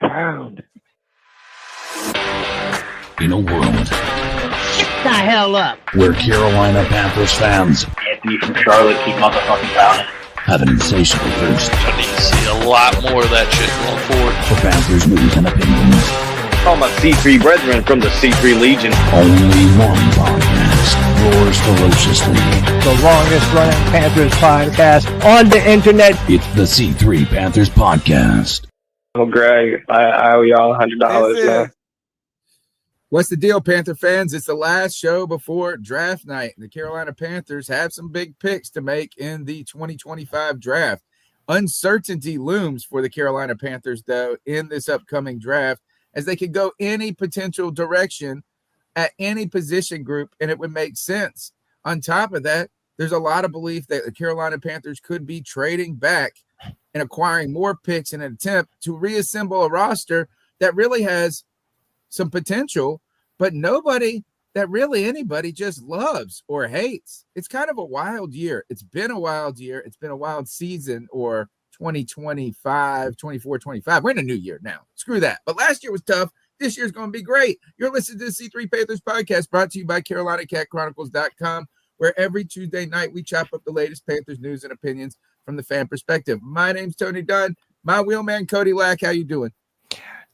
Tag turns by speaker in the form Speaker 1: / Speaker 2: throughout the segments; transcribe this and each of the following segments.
Speaker 1: Pound.
Speaker 2: In a world
Speaker 3: Get the hell up!
Speaker 2: where Carolina Panthers fans
Speaker 1: Anthony from Charlotte, keep motherfucking pounding.
Speaker 2: have an insatiable thirst
Speaker 4: I need to see a lot more of that shit going forward.
Speaker 2: for Panthers news and opinions.
Speaker 1: All my C3 brethren from the C3 Legion.
Speaker 2: Only one podcast roars ferociously.
Speaker 5: The longest running Panthers podcast on the internet.
Speaker 2: It's the C3 Panthers podcast.
Speaker 1: Oh, Greg, I owe y'all $100, man.
Speaker 6: What's the deal, Panther fans? It's the last show before draft night. The Carolina Panthers have some big picks to make in the 2025 draft. Uncertainty looms for the Carolina Panthers, though, in this upcoming draft, as they could go any potential direction at any position group, and it would make sense. On top of that, there's a lot of belief that the Carolina Panthers could be trading back and acquiring more picks in an attempt to reassemble a roster that really has some potential, but nobody that really anybody just loves or hates. It's kind of a wild year. It's been a wild year. It's been a wild season, or 2025, 24, 25. We're in a new year now. Screw that. But last year was tough. This year's going to be great. You're listening to the C3 Panthers podcast, brought to you by CarolinaCatChronicles.com, where every Tuesday night we chop up the latest Panthers news and opinions from the fan perspective. My name's Tony Dunn. My wheelman, Cody Lack. How you doing?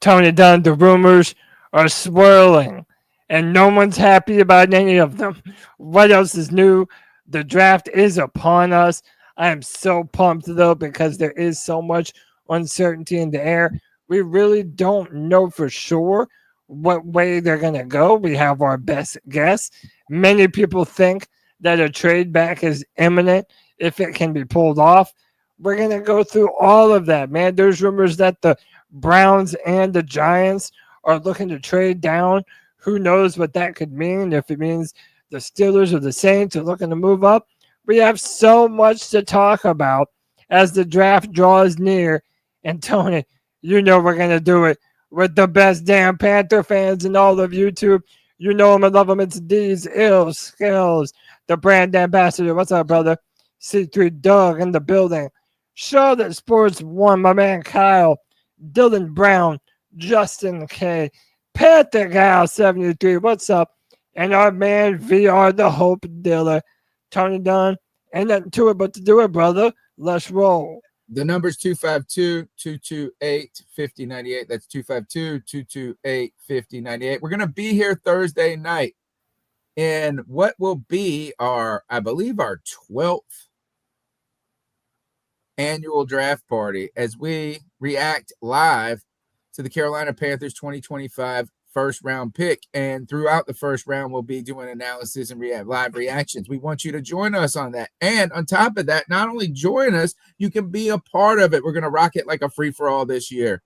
Speaker 5: Tony Dunn, the rumors are swirling, and no one's happy about any of them. What else is new? The draft is upon us. I am so pumped, though, because there is so much uncertainty in the air. We really don't know for sure what way they're going to go. We have our best guess. Many people think that a trade back is imminent if it can be pulled off. We're going to go through all of that, man. There's rumors that the Browns and the Giants are looking to trade down. Who knows what that could mean? If it means the Steelers or the Saints are looking to move up. We have so much to talk about as the draft draws near. And Tony, you know we're going to do it with the best damn Panther fans in all of YouTube. You know them and love them. It's D's Ill Skills, the brand ambassador. What's up, brother? C3 Doug in the building. Charlotte Sports 1, my man Kyle, Dylan Brown, Justin K, Panther Gal 73. What's up? And our man VR, the Hope Dealer, Tony Dunn. Ain't nothing to it but to do it, brother. Let's roll.
Speaker 6: The number's 252-228-5098. That's 252-228-5098. We're going to be here Thursday night in what will be I believe our 12th annual draft party as we react live to the Carolina Panthers 2025 first round pick. And throughout the first round, we'll be doing analysis and live reactions. We want you to join us on that. And on top of that, not only join us, you can be a part of it. We're going to rock it like a free-for-all this year.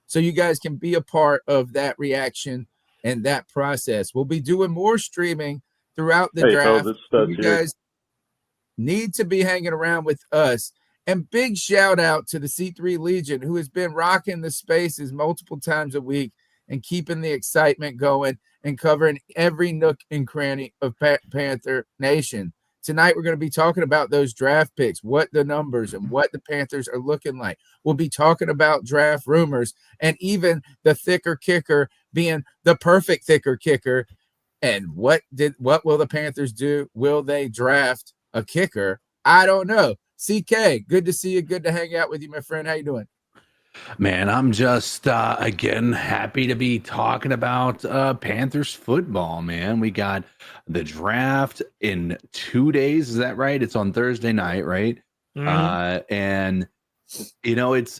Speaker 6: So you guys can be a part of that reaction and that process. We'll be doing more streaming throughout the draft. You guys need to be hanging around with us. And big shout out to the C3 Legion, who has been rocking the spaces multiple times a week and keeping the excitement going and covering every nook and cranny of Panther Nation. Tonight, we're going to be talking about those draft picks, what the numbers and what the Panthers are looking like. We'll be talking about draft rumors and even the thicker kicker being the perfect thicker kicker. And what will the Panthers do? Will they draft a kicker? I don't know. CK, good to see you. Good to hang out with you, my friend. How you doing?
Speaker 7: Man, I'm just, again, happy to be talking about Panthers football, man. We got the draft in 2 days. Is that right? It's on Thursday night, right? Mm-hmm. And, you know, it's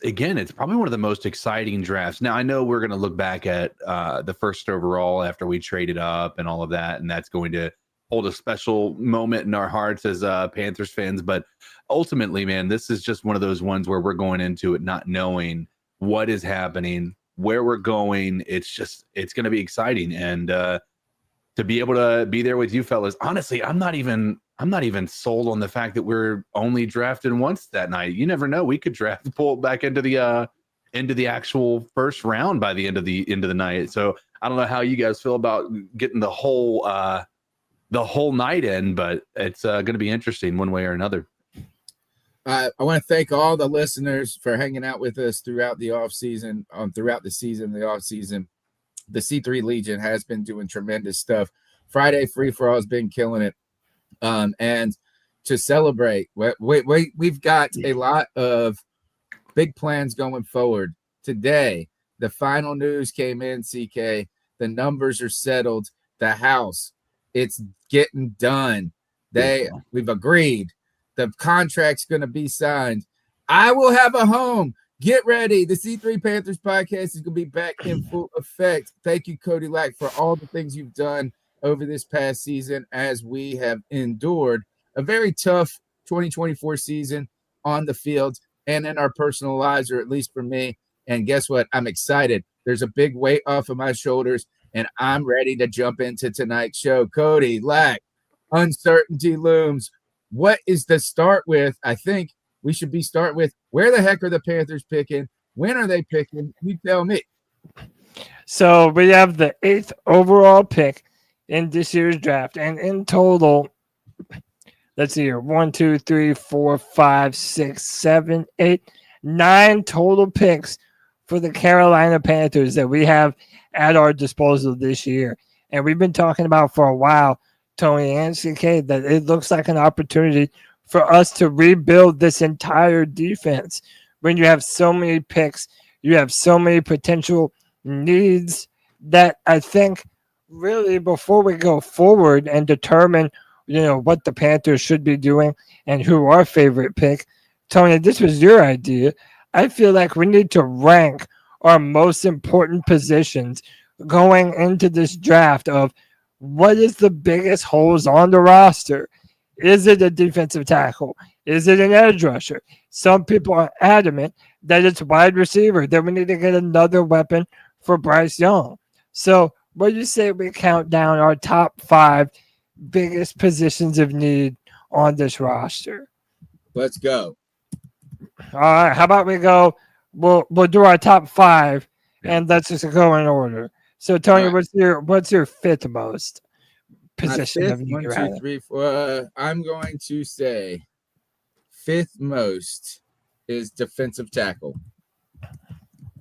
Speaker 7: probably one of the most exciting drafts. Now, I know we're going to look back at the first overall after we traded up and all of that, and that's going to hold a special moment in our hearts as Panthers fans. But ultimately, man, this is just one of those ones where we're going into it not knowing what is happening, where we're going. It's going to be exciting. And to be able to be there with you fellas, honestly, I'm not even sold on the fact that we're only drafted once that night. You never know. We could pull back into the actual first round by the end of the night. So I don't know how you guys feel about getting the whole night in, but it's going to be interesting one way or another.
Speaker 6: I want to thank all the listeners for hanging out with us throughout the off season, throughout the off season. The C3 Legion has been doing tremendous stuff. Friday Free for All has been killing it. And to celebrate, we've got a lot of big plans going forward. Today, the final news came in, CK. The numbers are settled. The house, it's getting done. We've agreed. The contract's going to be signed. I will have a home. Get ready. The C3 Panthers podcast is going to be back in full effect. Thank you, Cody Lack, for all the things you've done over this past season as we have endured a very tough 2024 season on the field and in our personal lives, or at least for me. And guess what? I'm excited. There's a big weight off of my shoulders, and I'm ready to jump into tonight's show. Cody Lack, uncertainty looms. What is the start with? I think we should be start with where the heck are the Panthers picking? When are they picking? You tell me.
Speaker 5: So we have the 8th overall pick in this year's draft, and in total, let's see here, 1, 2, 3, 4, 5, 6, 7, 8, 9 total picks for the Carolina Panthers that we have at our disposal this year. And we've been talking about for a while, Tony and CK, that it looks like an opportunity for us to rebuild this entire defense. When you have so many picks, you have so many potential needs that I think really before we go forward and determine, what the Panthers should be doing and who our favorite pick, Tony, this was your idea. I feel like we need to rank our most important positions going into this draft of what is the biggest holes on the roster. Is it a defensive tackle? Is it an edge rusher? Some people are adamant that it's wide receiver, that we need to get another weapon for Bryce Young. So what do you say we count down our top 5 biggest positions of need on this roster?
Speaker 6: Let's go.
Speaker 5: All right. How about we go? We'll do our top 5, and let's just go in order. So, Tony,
Speaker 6: right.
Speaker 5: what's your 5th most position
Speaker 6: fifth,
Speaker 5: of need?
Speaker 6: 1, 2, 3, 4. I'm going to say 5th most is defensive tackle.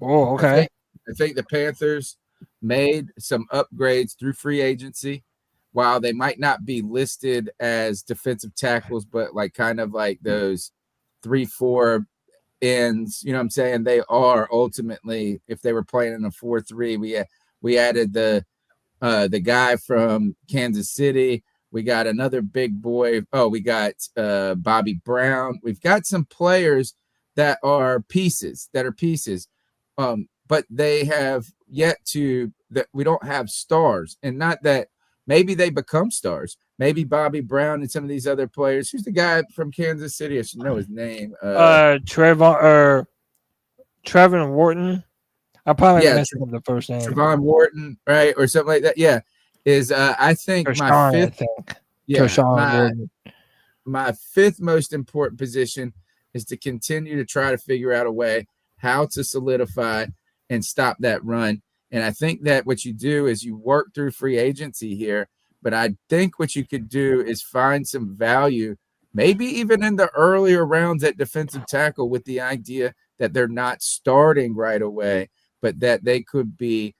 Speaker 5: Oh, okay.
Speaker 6: I think the Panthers made some upgrades through free agency. While they might not be listed as defensive tackles, but kind of like those 3-4 ends, you know what I'm saying? They are ultimately, if they were playing in a 4-3, we added the guy from Kansas City. We got another big boy. Oh, we got Bobby Brown. We've got some players that are pieces, but they have yet to, that we don't have stars. And not that maybe they become stars. Maybe Bobby Brown and some of these other players. Who's the guy from Kansas City? I should know his name.
Speaker 5: Trevon Wharton. I probably messed up the first name.
Speaker 6: Trevon Wharton, right, or something like that. Yeah, is I think
Speaker 5: Kershawn,
Speaker 6: my 5th. My 5th most important position is to continue to try to figure out a way how to solidify and stop that run. And I think that what you do is you work through free agency here. But I think what you could do is find some value, maybe even in the earlier rounds at defensive tackle, with the idea that they're not starting right away, but that they could be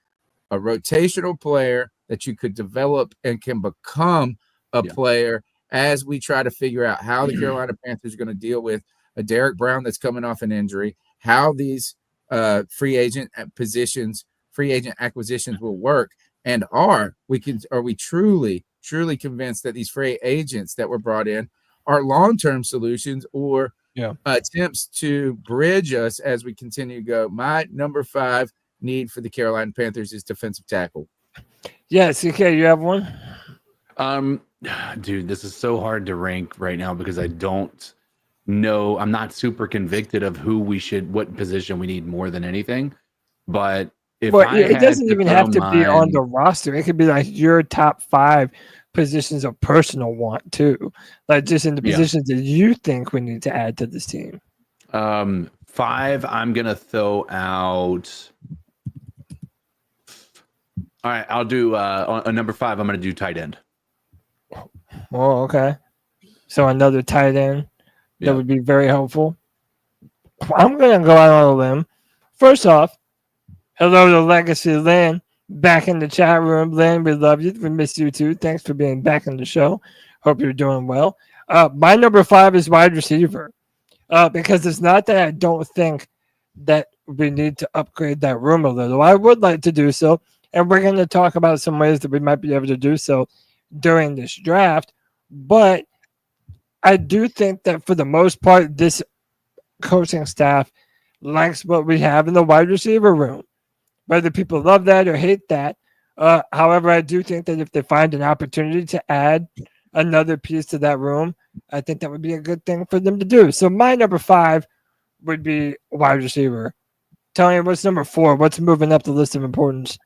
Speaker 6: a rotational player that you could develop and can become a player as we try to figure out how the Carolina Panthers are going to deal with a Derek Brown that's coming off an injury, how these free agent acquisitions will work. And are we truly convinced that these free agents that were brought in are long-term solutions or attempts to bridge us as we continue to go? My number 5 need for the Carolina Panthers is defensive tackle.
Speaker 5: Yes, okay, you have one?
Speaker 7: Dude, this is so hard to rank right now because I don't know. I'm not super convicted of what position we need more than anything, but it
Speaker 5: doesn't even have to be on the roster. It could be like your top 5 positions of personal want too, like just in the positions that you think we need to add to this team.
Speaker 7: 5, I'm gonna throw out. All right, I'll do on number 5. I'm gonna do tight end.
Speaker 5: Oh, okay. So another tight end. that would be very helpful. I'm going to go out on a limb. First off, hello to Legacy Lynn, back in the chat room. Lynn, we love you. We miss you too. Thanks for being back in the show. Hope you're doing well. My number 5 is wide receiver, because it's not that I don't think that we need to upgrade that room a little. I would like to do so, and we're going to talk about some ways that we might be able to do so during this draft. But I do think that for the most part, this coaching staff likes what we have in the wide receiver room. Whether people love that or hate that. However, I do think that if they find an opportunity to add another piece to that room, I think that would be a good thing for them to do. So my number 5 would be wide receiver. Tell me, what's number 4? What's moving up the list of importance?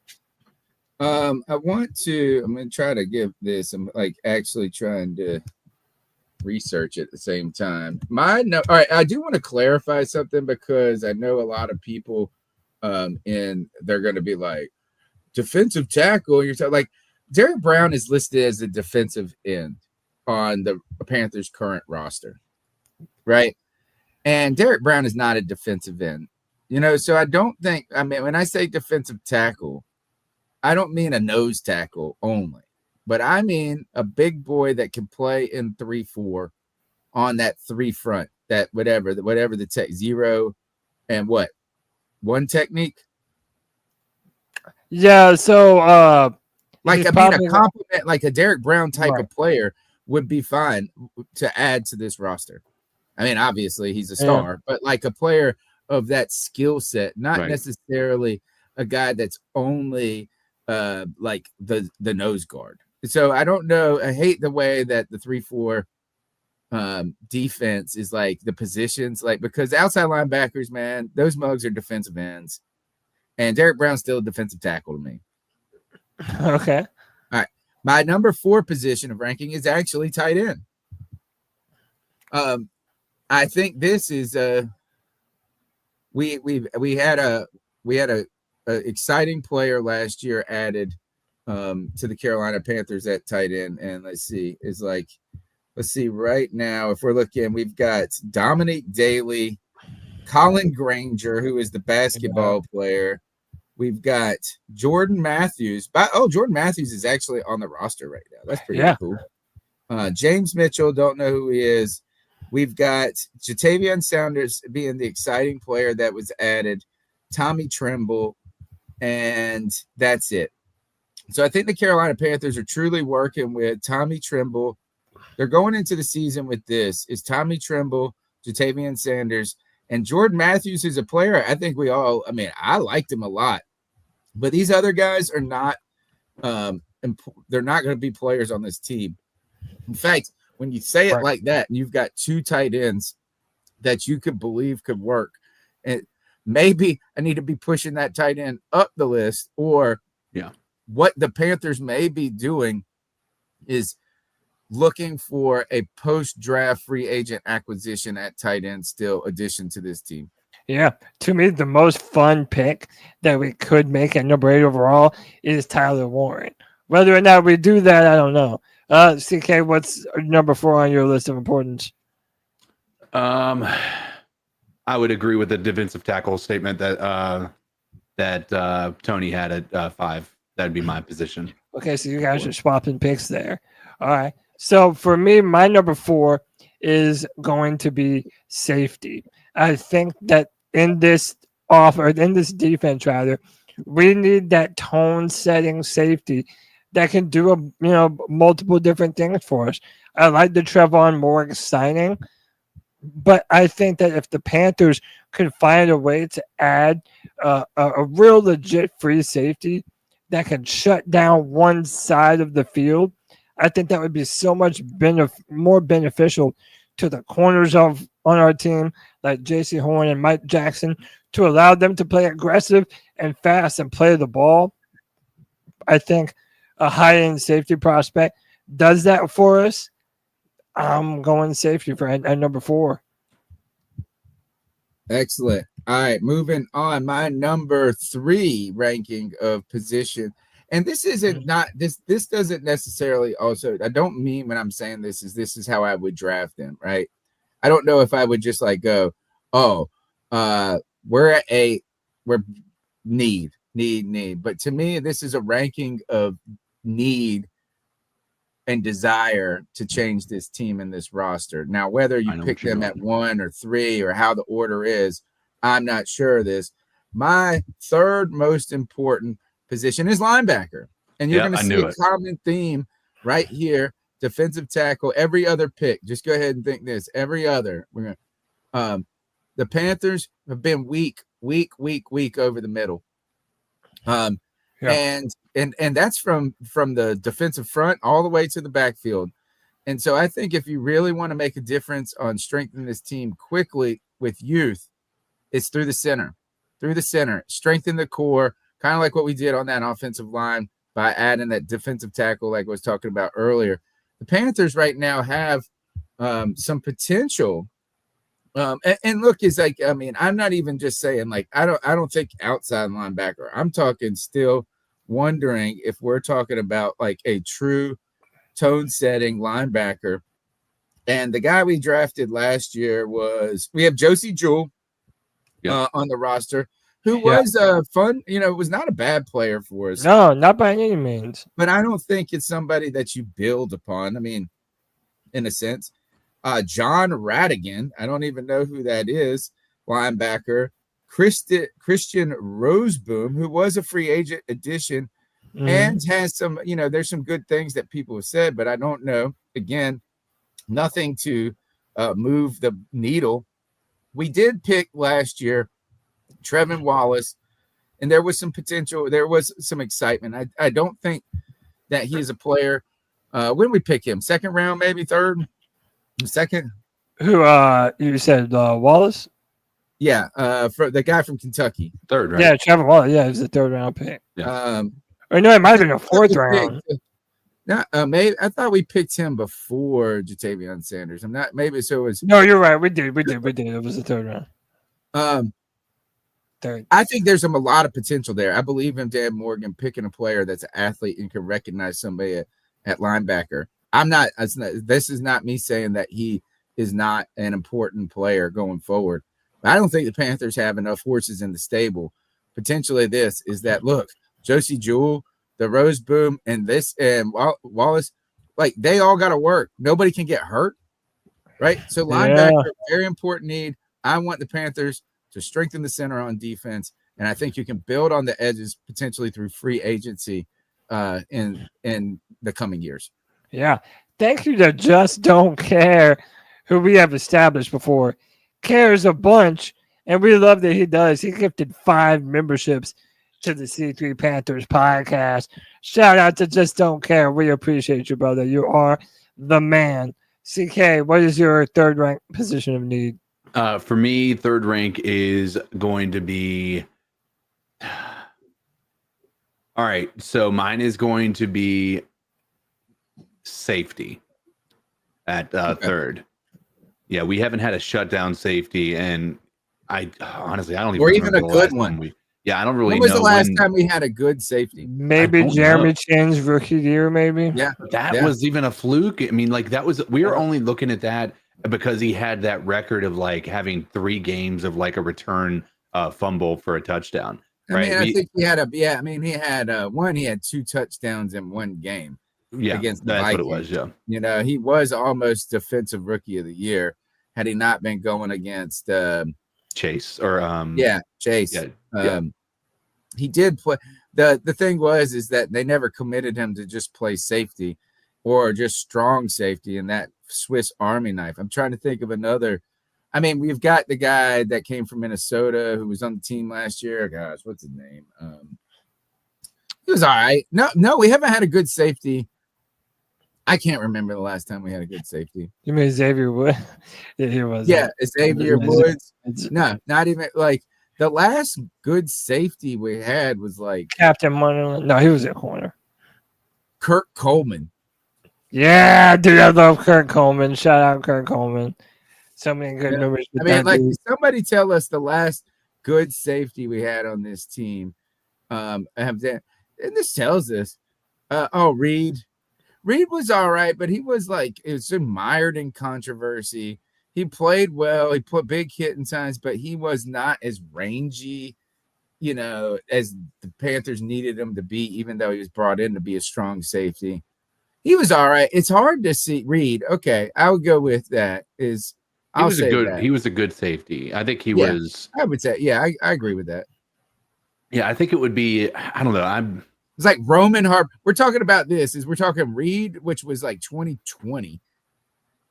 Speaker 6: I'm going to try to give this. I'm like actually trying to research at the same time. All right, I do want to clarify something because I know a lot of people and they're going to be like, defensive tackle. You're like, Derek Brown is listed as a defensive end on the Panthers' current roster, right? And Derek Brown is not a defensive end, so I don't think, when I say defensive tackle, I don't mean a nose tackle only, but I mean a big boy that can play in 3-4 on that 3 front, that whatever the tech 0 and what 1 technique.
Speaker 5: Yeah, so
Speaker 6: a compliment, like a Derek Brown type of player would be fine to add to this roster. Obviously he's a star, but like a player of that skill set, not necessarily a guy that's only like the nose guard. So I don't know. I hate the way that the 3-4 defense is like the positions, like, because outside linebackers, man, those mugs are defensive ends, and Derek Brown's still a defensive tackle to me.
Speaker 5: Okay.
Speaker 6: All right. My number 4 position of ranking is actually tight end. I think this is we had a exciting player last year added to the Carolina Panthers at tight end, and let's see right now, if we're looking, we've got Dominique Daly, Colin Granger, who is the basketball player. We've got Jordan Matthews. Jordan Matthews is actually on the roster right now. That's pretty cool. James Mitchell, don't know who he is. We've got Jatavian Sanders being the exciting player that was added, Tommy Tremble, and that's it. So I think the Carolina Panthers are truly working with Tommy Tremble. They're going into the season with this. Is Tommy Tremble, Jatavian Sanders, and Jordan Matthews is a player. I think I liked him a lot. But these other guys are not they're not going to be players on this team. In fact, when you say it like that, and you've got 2 tight ends that you could believe could work, and maybe I need to be pushing that tight end up the list, or what the Panthers may be doing is looking for a post-draft free agent acquisition at tight end still addition to this team.
Speaker 5: Yeah, to me, the most fun pick that we could make at number 8 overall is Tyler Warren. Whether or not we do that, I don't know. CK, what's number 4 on your list of importance?
Speaker 7: I would agree with the defensive tackle statement that Tony had at 5. That'd be my position.
Speaker 5: Okay, so you guys are swapping picks there. All right. So for me, my number 4 is going to be safety. I think that in this defense, we need that tone-setting safety that can do multiple different things for us. I like the Trevon Morgan signing, but I think that if the Panthers could find a way to add a real legit free safety that can shut down one side of the field, I think that would be so much more beneficial to the corners on our team, like J.C. Horn and Mike Jackson, to allow them to play aggressive and fast and play the ball. I think a high-end safety prospect does that for us. I'm going safety for at number 4.
Speaker 6: Excellent. All right, moving on. My number 3 ranking of position. And this isn't this doesn't necessarily also, I don't mean when I'm saying this is how I would draft them, right? I don't know if I would just like go, oh, we're need. But to me, this is a ranking of need and desire to change this team and this roster. Now, whether you pick them at 1 or 3 or how the order is, I'm not sure of this. My third most important position is linebacker. And you're going to see a common theme right here. Defensive tackle, every other pick. Just go ahead and think this. Every other. We're going the Panthers have been weak over the middle. And that's from the defensive front all the way to the backfield. And so I think if you really want to make a difference on strengthening this team quickly with youth, it's through the center. Strengthen the core, kind of like what we did on that offensive line by adding that defensive tackle like I was talking about earlier. The Panthers right now have some potential. And look, is like, I mean, I'm not even just saying like I don't think outside linebacker. I'm talking still wondering if we're talking about like a true tone setting linebacker. And the guy we drafted last year we have Josie Jewell on the roster, who was fun, was not a bad player for us.
Speaker 5: No, not by any means.
Speaker 6: But I don't think it's somebody that you build upon. I mean, in a sense. John Radigan, I don't even know who that is, linebacker. Christian Roseboom, who was a free agent addition and has some, there's some good things that people have said, but I don't know. Again, nothing to move the needle. We did pick last year Trevin Wallace, and there was some potential. There was some excitement. I don't think that he is a player. When did we pick him? Second round, maybe third? Second.
Speaker 5: Who you said Wallace?
Speaker 6: Yeah, for the guy from Kentucky.
Speaker 7: Third, right?
Speaker 5: Yeah, Trevor Wallace. Yeah, it was a 3rd round pick.
Speaker 7: Yeah.
Speaker 5: Or no, it might have been a 4th round.
Speaker 6: Maybe I thought we picked him before Jatavion Sanders. I'm not. Maybe so. It was.
Speaker 5: No, you're right. We did. It was the 3rd round. Third.
Speaker 6: I think there's a lot of potential there. I believe in Dan Morgan picking a player that's an athlete and can recognize somebody at linebacker. This is not me saying that he is not an important player going forward. I don't think the Panthers have enough horses in the stable. Potentially this is that, look, Josie Jewell, the Roseboom, and Wallace, like they all got to work. Nobody can get hurt, right? So linebacker, very important need. I want the Panthers to strengthen the center on defense, and I think you can build on the edges potentially through free agency in the coming years.
Speaker 5: Yeah. Thank you to Just Don't Care, who we have established before. Cares a bunch, and we love that he does. He gifted 5 memberships to the C3 Panthers podcast. Shout out to Just Don't Care. We appreciate you, brother. You are the man. CK, what is your 3rd rank position of need?
Speaker 7: For me, 3rd rank is going to be. All right, so mine is going to be safety at 3rd. Yeah, we haven't had a shutdown safety, and I honestly don't even.
Speaker 6: Or even a good one.
Speaker 7: I don't really.
Speaker 6: When was the last time we had a good safety?
Speaker 5: Maybe Jeremy Chinn's rookie year. Maybe.
Speaker 6: Yeah,
Speaker 7: that was even a fluke. I mean, like that was. We were only looking at that because he had that record of like having 3 games of like a return fumble for a touchdown. Right?
Speaker 6: I think he had he had one. He had 2 touchdowns in 1 game.
Speaker 7: Yeah,
Speaker 6: against the
Speaker 7: that's
Speaker 6: Vikings.
Speaker 7: what it was. Yeah,
Speaker 6: he was almost defensive rookie of the year had he not been going against
Speaker 7: Chase or
Speaker 6: Chase. He did play. The thing is that they never committed him to just play safety or just strong safety in that Swiss Army knife. I'm trying to think of another. I mean, we've got the guy that came from Minnesota who was on the team last year. Gosh, what's his name? He was all right. No, we haven't had a good safety. I can't remember the last time we had a good safety.
Speaker 5: You mean Xavier Woods? Yeah, he was.
Speaker 6: Yeah, Xavier Woods. No, not even like the last good safety we had was like
Speaker 5: Captain Money. No, he was at corner.
Speaker 6: Kurt Coleman.
Speaker 5: Yeah, dude, I love Kurt Coleman. Shout out Kurt Coleman. So many good numbers.
Speaker 6: I mean, like somebody tell us the last good safety we had on this team. And this tells us. Reed. Reed was all right, but he was like, it was mired in controversy. he played well. He put big hitting signs, but he was not as rangy, as the Panthers needed him to be, even though he was brought in to be a strong safety. He was all right. It's hard to read. Okay, I would go with that.
Speaker 7: He was a good safety. I think he was.
Speaker 6: I would say, yeah, I agree with that.
Speaker 7: Yeah, I think it would be. I don't know.
Speaker 6: It's like Roman Harper. We're talking about we're talking Reed, which was like 2020.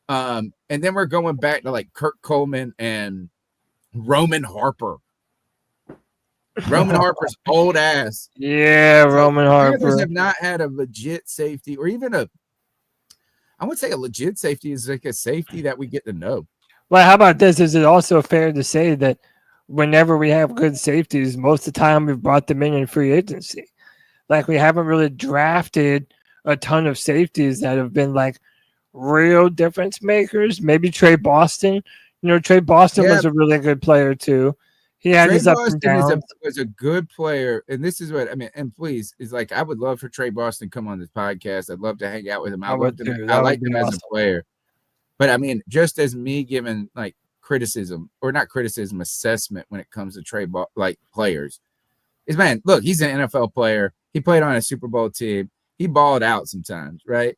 Speaker 6: And then we're going back to like Kurt Coleman and Roman Harper. Roman Harper's old ass.
Speaker 5: Yeah, Roman Harper.
Speaker 6: Panthers have not had a legit safety, or even I would say a legit safety is like a safety that we get to know.
Speaker 5: Well, how about this? Is it also fair to say that whenever we have good safeties, most of the time we've brought them in free agency? Like, we haven't really drafted a ton of safeties that have been like real difference makers. Maybe Trey Boston. Trey Boston was a really good player too. He had
Speaker 6: Trey
Speaker 5: his ups
Speaker 6: Boston
Speaker 5: and downs.
Speaker 6: was a good player, and this is what I mean. And please, is like I would love for Trey Boston to come on this podcast. I'd love to hang out with him. I like him as a player, but I mean, just as me giving like criticism or not criticism, assessment when it comes to players, is man, look, he's an NFL player. He played on a Super Bowl team. He balled out sometimes, right?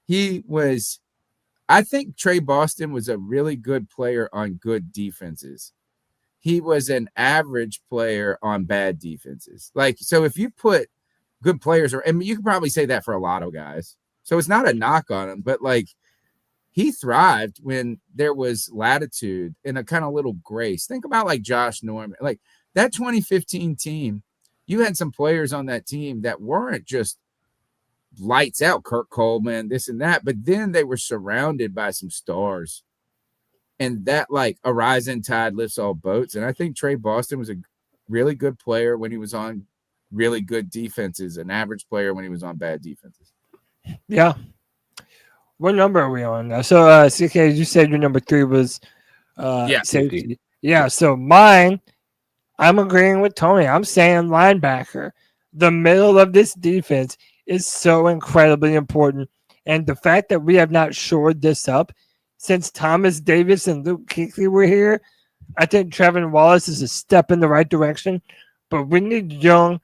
Speaker 6: I think Trey Boston was a really good player on good defenses. He was an average player on bad defenses. Like, so if you put good players, and you can probably say that for a lot of guys. So it's not a knock on him, but like he thrived when there was latitude and a kind of little grace. Think about like Josh Norman, like that 2015 team. You had some players on that team that weren't just lights out, Kurt Coleman, this and that, but then they were surrounded by some stars. And that, like, a rising tide lifts all boats. And I think Trey Boston was a really good player when he was on really good defenses, an average player when he was on bad defenses.
Speaker 5: Yeah. What number are we on now? So, CK, you said your number 3 was safety. Yeah, so mine, I'm agreeing with Tony. I'm saying linebacker. The middle of this defense is so incredibly important. And the fact that we have not shored this up since Thomas Davis and Luke Kuechly were here, I think Trevin Wallace is a step in the right direction. But we need young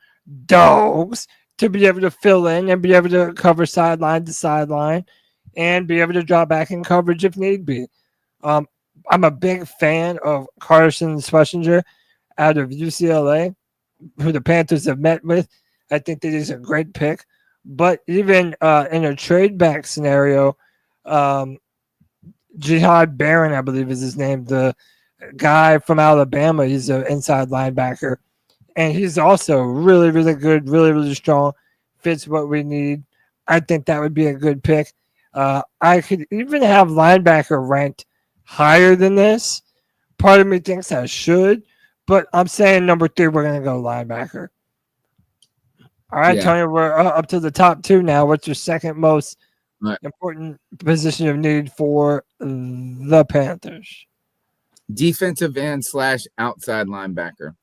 Speaker 5: dogs to be able to fill in and be able to cover sideline to sideline and be able to drop back in coverage if need be. I'm a big fan of Carson Schlesinger out of UCLA, who the Panthers have met with. I think that he's a great pick. But even in a trade back scenario, Jihad Barron, I believe is his name, the guy from Alabama, he's an inside linebacker. And he's also really, really good, really, really strong, fits what we need. I think that would be a good pick. I could even have linebacker ranked higher than this. Part of me thinks I should, but I'm saying number 3, we're going to go linebacker. All right, yeah. Tony, we're up to the top 2 now. What's your second most important position of need for the Panthers?
Speaker 6: Defensive end / outside linebacker,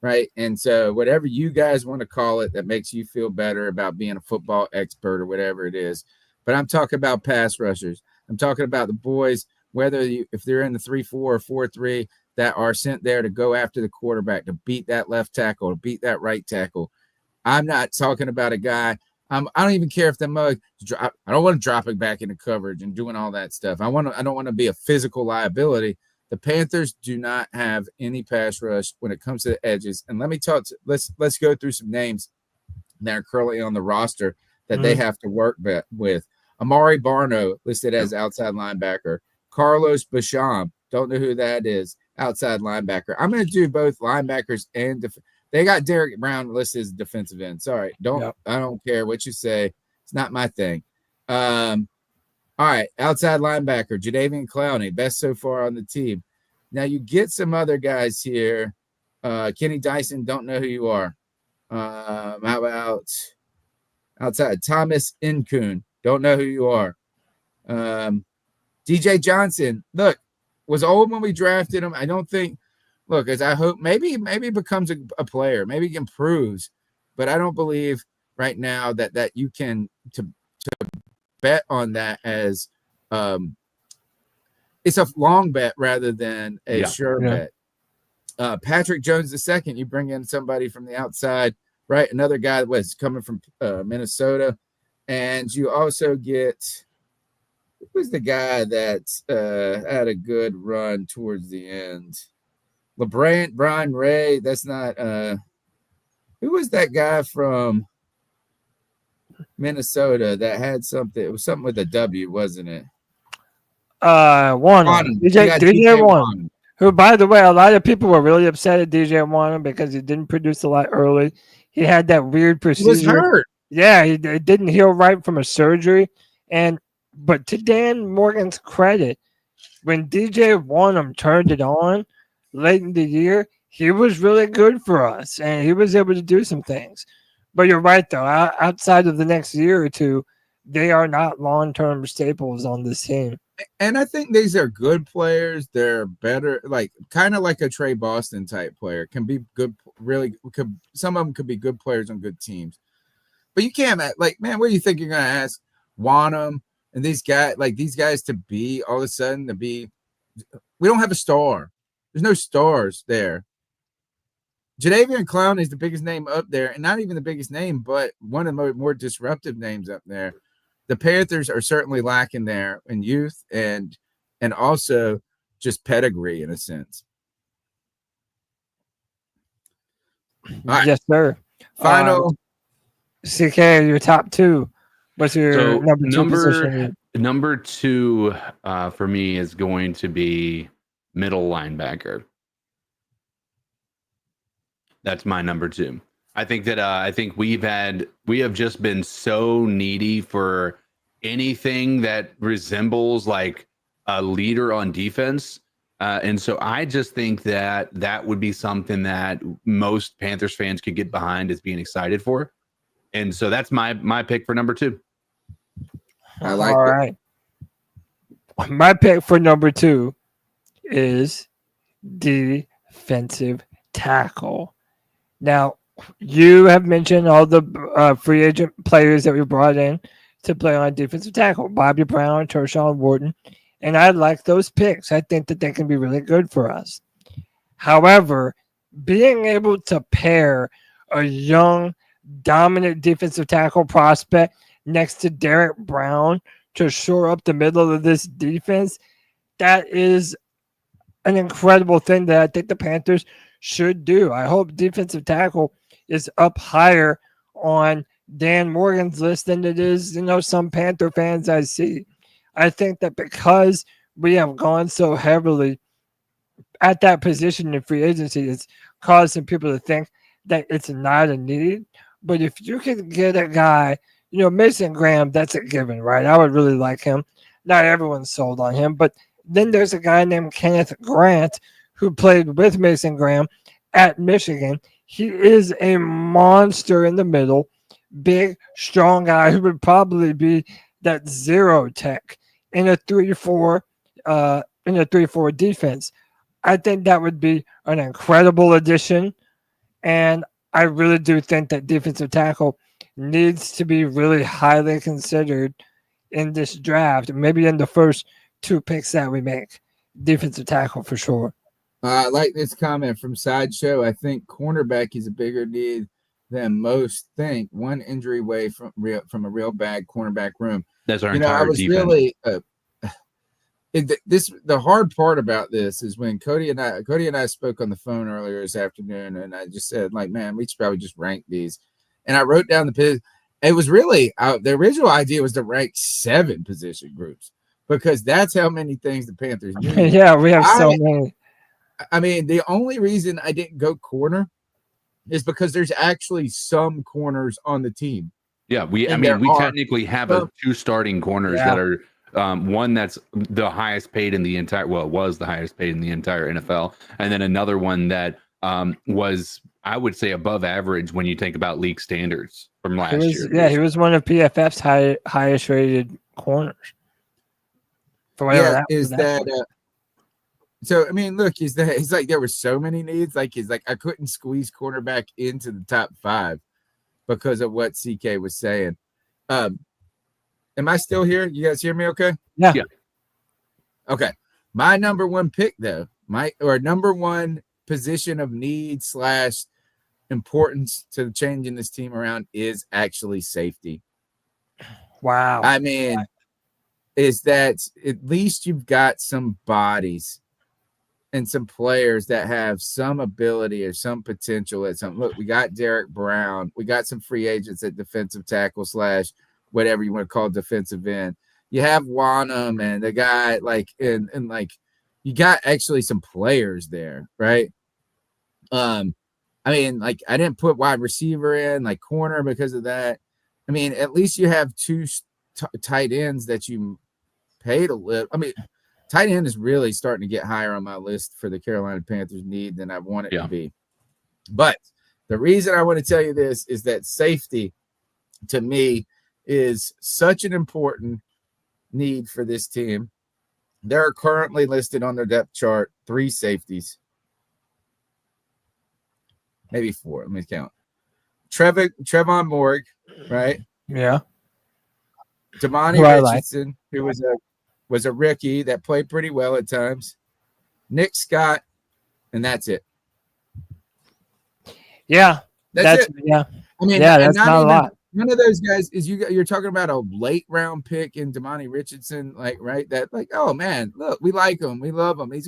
Speaker 6: right? And so whatever you guys want to call it that makes you feel better about being a football expert or whatever it is. But I'm talking about pass rushers. I'm talking about the boys, if they're in the 3-4 or 4-3, that are sent there to go after the quarterback, to beat that left tackle, to beat that right tackle. I'm not talking about a guy. I don't even care if the mug. I don't want to drop it back into coverage and doing all that stuff. I don't want to be a physical liability. The Panthers do not have any pass rush when it comes to the edges. And let's go through some names that are currently on the roster that they have to work with. Amari Barno listed as outside linebacker. Carlos Basham, don't know who that is, outside linebacker. I'm going to do both linebackers and they got Derek Brown listed as defensive end. Sorry, I don't care what you say. It's not my thing. All right, outside linebacker, Jadeveon Clowney, best so far on the team. Now you get some other guys here. Kenny Dyson, don't know who you are. How about outside Thomas Incoon? Don't know who you are. DJ Johnson, look, was old when we drafted him. I don't think. Look, as I hope maybe becomes a player, maybe he improves, but I don't believe right now that you can to bet on that as it's a long bet rather than a sure
Speaker 5: Yeah.
Speaker 6: bet. Patrick Jones II, you bring in somebody from the outside, right? Another guy that was coming from Minnesota. And you also get, who's the guy that had a good run towards the end? Brian Ray. That's not, who was that guy from Minnesota that had something? It was something with a W, wasn't it?
Speaker 5: Wanham. DJ Wanham. Who, by the way, a lot of people were really upset at DJ Wanham because he didn't produce a lot early. He had that weird procedure.
Speaker 6: He was hurt.
Speaker 5: Yeah, it didn't heal right from a surgery. But to Dan Morgan's credit, when DJ Wanham turned it on late in the year, he was really good for us, and he was able to do some things. But you're right, though. Outside of the next year or two, they are not long-term staples on this team.
Speaker 6: And I think these are good players. They're better, like kind of like a Trey Boston type player. Can be good, really. Some of them could be good players on good teams. But you can't, like, man, what do you think you're going to ask Wanham and these guys to be all of a sudden to be? We don't have a star. There's no stars there. Jadeveon Clown is the biggest name up there, and not even the biggest name, but one of the more disruptive names up there. The Panthers are certainly lacking there in youth and also just pedigree in a sense.
Speaker 5: Right. Yes, sir.
Speaker 6: Final.
Speaker 5: CK, your top two. What's your number two position?
Speaker 7: Number two for me is going to be middle linebacker. That's my number two. I think that we have just been so needy for anything that resembles like a leader on defense. And so I just think that would be something that most Panthers fans could get behind as being excited for. And so that's my pick for number two.
Speaker 6: I like it.
Speaker 5: All right. My pick for number two is defensive tackle. Now, you have mentioned all the free agent players that we brought in to play on defensive tackle. Bobby Brown, Tershawn Wharton. And I like those picks. I think that they can be really good for us. However, being able to pair a young, dominant defensive tackle prospect next to Derek Brown to shore up the middle of this defense, that is an incredible thing that I think the Panthers should do. I hope defensive tackle is up higher on Dan Morgan's list than it is, some Panther fans I see. I think that because we have gone so heavily at that position in free agency, it's caused some people to think that it's not a need. But if you can get a guy, Mason Graham, that's a given, right? I would really like him. Not everyone's sold on him, but then there's a guy named Kenneth Grant who played with Mason Graham at Michigan. He is a monster in the middle, big, strong guy who would probably be that zero tech in a 3-4 defense. I think that would be an incredible addition, and I really do think that defensive tackle needs to be really highly considered in this draft, maybe in the first two picks that we make. Defensive tackle for sure.
Speaker 6: I like this comment from Sideshow. I think cornerback is a bigger need than most think. One injury away from a real bad cornerback room.
Speaker 7: That's our entire
Speaker 6: I was
Speaker 7: defense.
Speaker 6: Really the hard part about this is when Cody and I spoke on the phone earlier this afternoon, and I just said, like, man, we should probably just rank these. And I wrote down it was really the original idea was to rank 7 position groups because that's how many things the Panthers need.
Speaker 5: Yeah, we have so many.
Speaker 6: I mean, the only reason I didn't go corner is because there's actually some corners on the team.
Speaker 7: Yeah, we technically have 2 starting corners that are one that's the highest paid in the entire, was the highest paid in the entire NFL, and then another one that was, I would say, above average when you think about league standards from last year.
Speaker 5: Yeah, he was one of PFF's highest rated corners.
Speaker 6: So I mean, look, he's like there were so many needs. Like he's like I couldn't squeeze cornerback into the top 5 because of what CK was saying. Am I still here? You guys hear me? Okay.
Speaker 5: Yeah.
Speaker 6: Okay. My number one pick, though, number one position of need / importance to changing this team around is actually safety.
Speaker 5: Wow.
Speaker 6: I mean, is that at least you've got some bodies and some players that have some ability or some potential at some. Look, we got Derek Brown. We got some free agents at defensive tackle / whatever you want to call defensive end. You have Wanham and the guy and you got actually some players there, right? I mean, I didn't put wide receiver in, corner because of that. I mean, at least you have two tight ends that you paid a little. I mean, tight end is really starting to get higher on my list for the Carolina Panthers need than I want it to be. But the reason I want to tell you this is that safety, to me, is such an important need for this team. There are currently listed on their depth chart 3 safeties. Maybe 4. Let me count. Trevon Morg, right?
Speaker 5: Yeah.
Speaker 6: Damani Richardson, who was a rookie that played pretty well at times. Nick Scott, and that's it.
Speaker 5: Yeah. That's it. Yeah.
Speaker 6: I mean,
Speaker 5: that's not a lot.
Speaker 6: None of those guys is you're talking about a late round pick in Damani Richardson, right? That oh man, look, we like him, we love him. We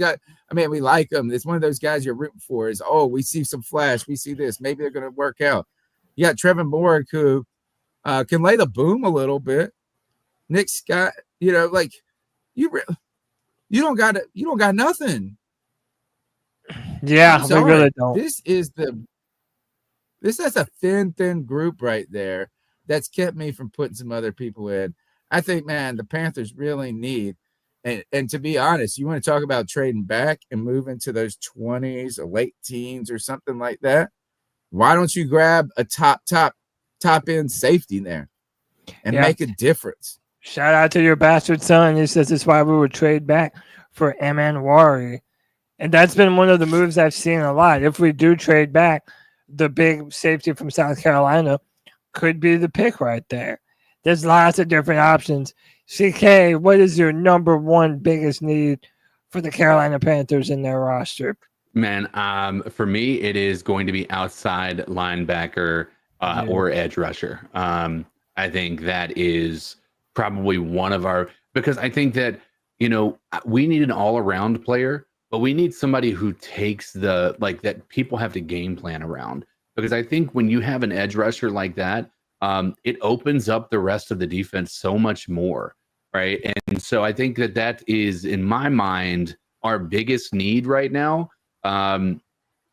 Speaker 6: like him. It's one of those guys you're rooting for. We see some flash, we see this. Maybe they're gonna work out. You got Trevor Morg who can lay the boom a little bit. Nick Scott, you don't got nothing.
Speaker 5: Yeah, we really don't.
Speaker 6: This is a thin group right there that's kept me from putting some other people in. I think, man, the Panthers really need, and to be honest, you want to talk about trading back and move into those 20s or late teens or something like that. Why don't you grab a top end safety there and make a difference?
Speaker 5: Shout out to your bastard son. He says that's why we would trade back for Emanwari. And that's been one of the moves I've seen a lot. If we do trade back, the big safety from South Carolina could be the pick right there. There's lots of different options. CK, what is your number one biggest need for the Carolina Panthers in their roster?
Speaker 7: Man, for me, it is going to be outside linebacker or edge rusher. I think that is probably one of our, because I think that, we need an all-around player, but we need somebody who takes that people have to game plan around. Because I think when you have an edge rusher like that, it opens up the rest of the defense so much more, right? And so I think that is, in my mind, our biggest need right now.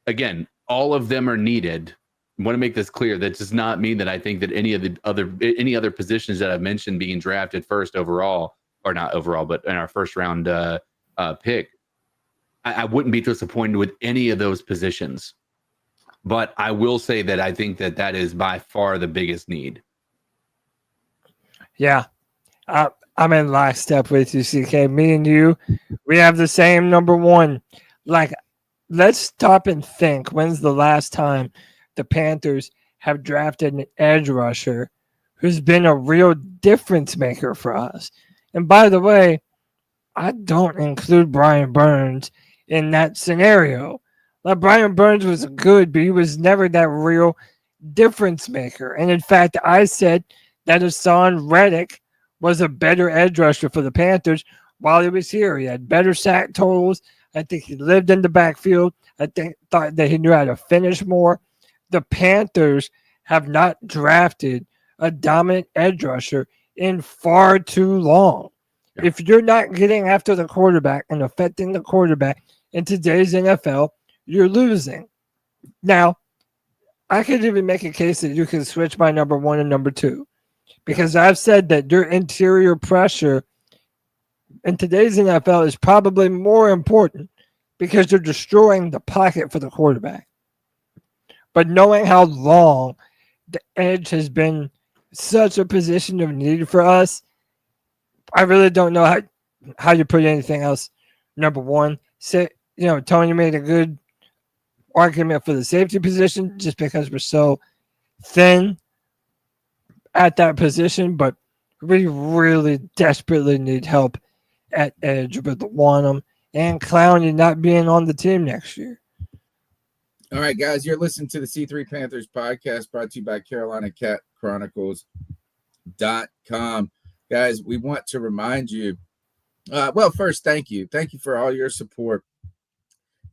Speaker 7: Again, all of them are needed. I want to make this clear. That does not mean that I think that any other positions that I've mentioned being drafted first overall, or not overall, but in our first round pick, I wouldn't be disappointed with any of those positions. But I will say that I think that is by far the biggest need.
Speaker 5: Yeah. I'm in lockstep with you, CK. Me and you, we have the same number one. Let's stop and think. When's the last time the Panthers have drafted an edge rusher who's been a real difference maker for us? And by the way, I don't include Brian Burns in that scenario. Brian Burns was good, but he was never that real difference maker. And in fact, I said that Hassan Reddick was a better edge rusher for the Panthers while he was here. He had better sack totals. I think he lived in the backfield. Thought that he knew how to finish more. The Panthers have not drafted a dominant edge rusher in far too long. Yeah. If you're not getting after the quarterback and affecting the quarterback in today's NFL, you're losing. Now, I could even make a case that you can switch my number one and number two, because I've said that your interior pressure in today's NFL is probably more important because you're destroying the pocket for the quarterback. But knowing how long the edge has been such a position of need for us, I really don't know how you put anything else number one. Tony made a good argument for the safety position just because we're so thin at that position, but we really desperately need help at edge with Wanham and Clowney not being on the team next year.
Speaker 6: All right, guys, you're listening to the C3 Panthers podcast brought to you by Carolina Cat Chronicles.com. Guys, we want to remind you, first, thank you. Thank you for all your support.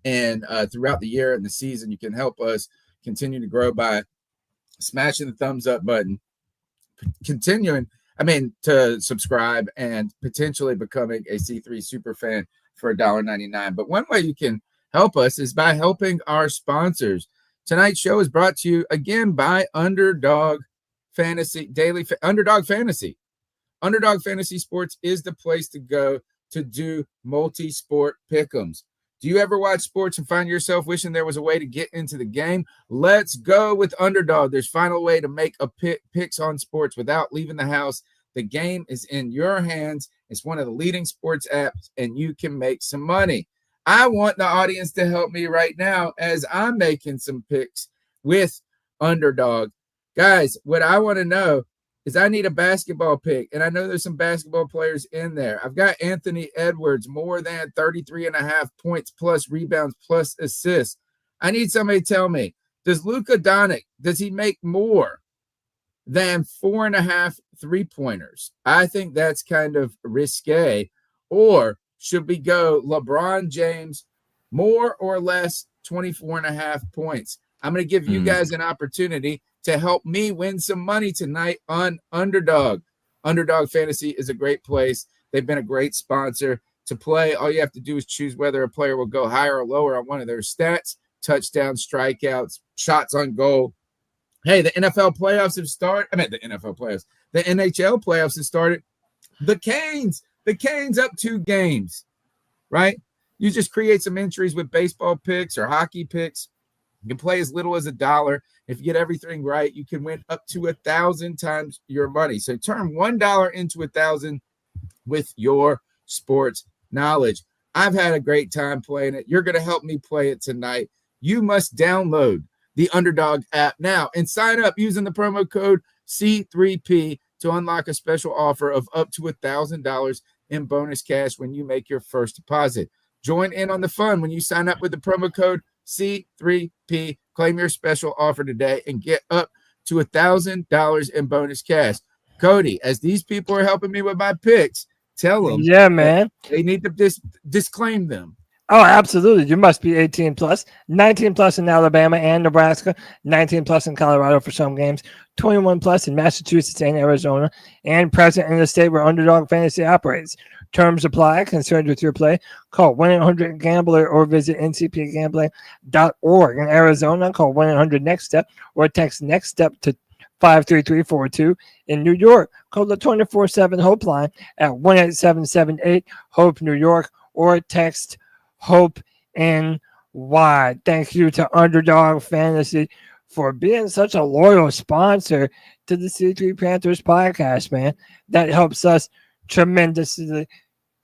Speaker 6: And throughout the year and the season, you can help us continue to grow by smashing the thumbs up button, to subscribe and potentially becoming a C3 super fan for $1.99. But one way you can help us is by helping our sponsors. Tonight's show is brought to you again by Underdog Fantasy Underdog Fantasy. Underdog Fantasy Sports is the place to go to do multi-sport pick'ems. Do you ever watch sports and find yourself wishing there was a way to get into the game? Let's go with Underdog. There's finally a way to make a picks on sports without leaving the house. The game is in your hands. It's one of the leading sports apps, and you can make some money. I want the audience to help me right now as I'm making some picks with Underdog. Guys, what I want to know is I need a basketball pick, and I know there's some basketball players in there. I've got Anthony Edwards, more than 33.5 points plus rebounds plus assists. I need somebody to tell me, does Luka Doncic, does he make more than 4.5 3-pointers? I think that's kind of risque. Or should we go LeBron James, more or less 24.5 points? I'm going to give you guys an opportunity to help me win some money tonight on Underdog. Underdog Fantasy is a great place. They've been a great sponsor to play. All you have to do is choose whether a player will go higher or lower on one of their stats: touchdowns, strikeouts, shots on goal. Hey, the NFL playoffs have started. The NHL playoffs have started. The Canes up 2 games, right? You just create some entries with baseball picks or hockey picks. You can play as little as $1. If you get everything right, you can win up to 1,000 times your money. So turn $1 into 1,000 with your sports knowledge. I've had a great time playing it. You're going to help me play it tonight. You must download the Underdog app now and sign up using the promo code C3P to unlock a special offer of up to $1,000 in bonus cash when you make your first deposit. Join in on the fun when you sign up with the promo code C3P. Claim your special offer today and get up to $1,000 in bonus cash. Cody, as these people are helping me with my picks, tell them,
Speaker 5: yeah, man,
Speaker 6: they need to disclaim them.
Speaker 5: Oh, absolutely. You must be 18 plus, 19 plus in Alabama and Nebraska, 19 plus in Colorado for some games, 21 plus in Massachusetts and Arizona, and present in the state where Underdog Fantasy operates. Terms apply. Concerned with your play, call 1-800-GAMBLER or visit ncpgambling.org. In Arizona, call 1-800-NEXT-STEP or text NEXT STEP to 53342. In New York, call the 24/7 HOPEline at 1-877-8-HOPE-New York or text HOPENY. Thank you to Underdog Fantasy for being such a loyal sponsor to the C3 Panthers podcast, man. That helps us tremendously.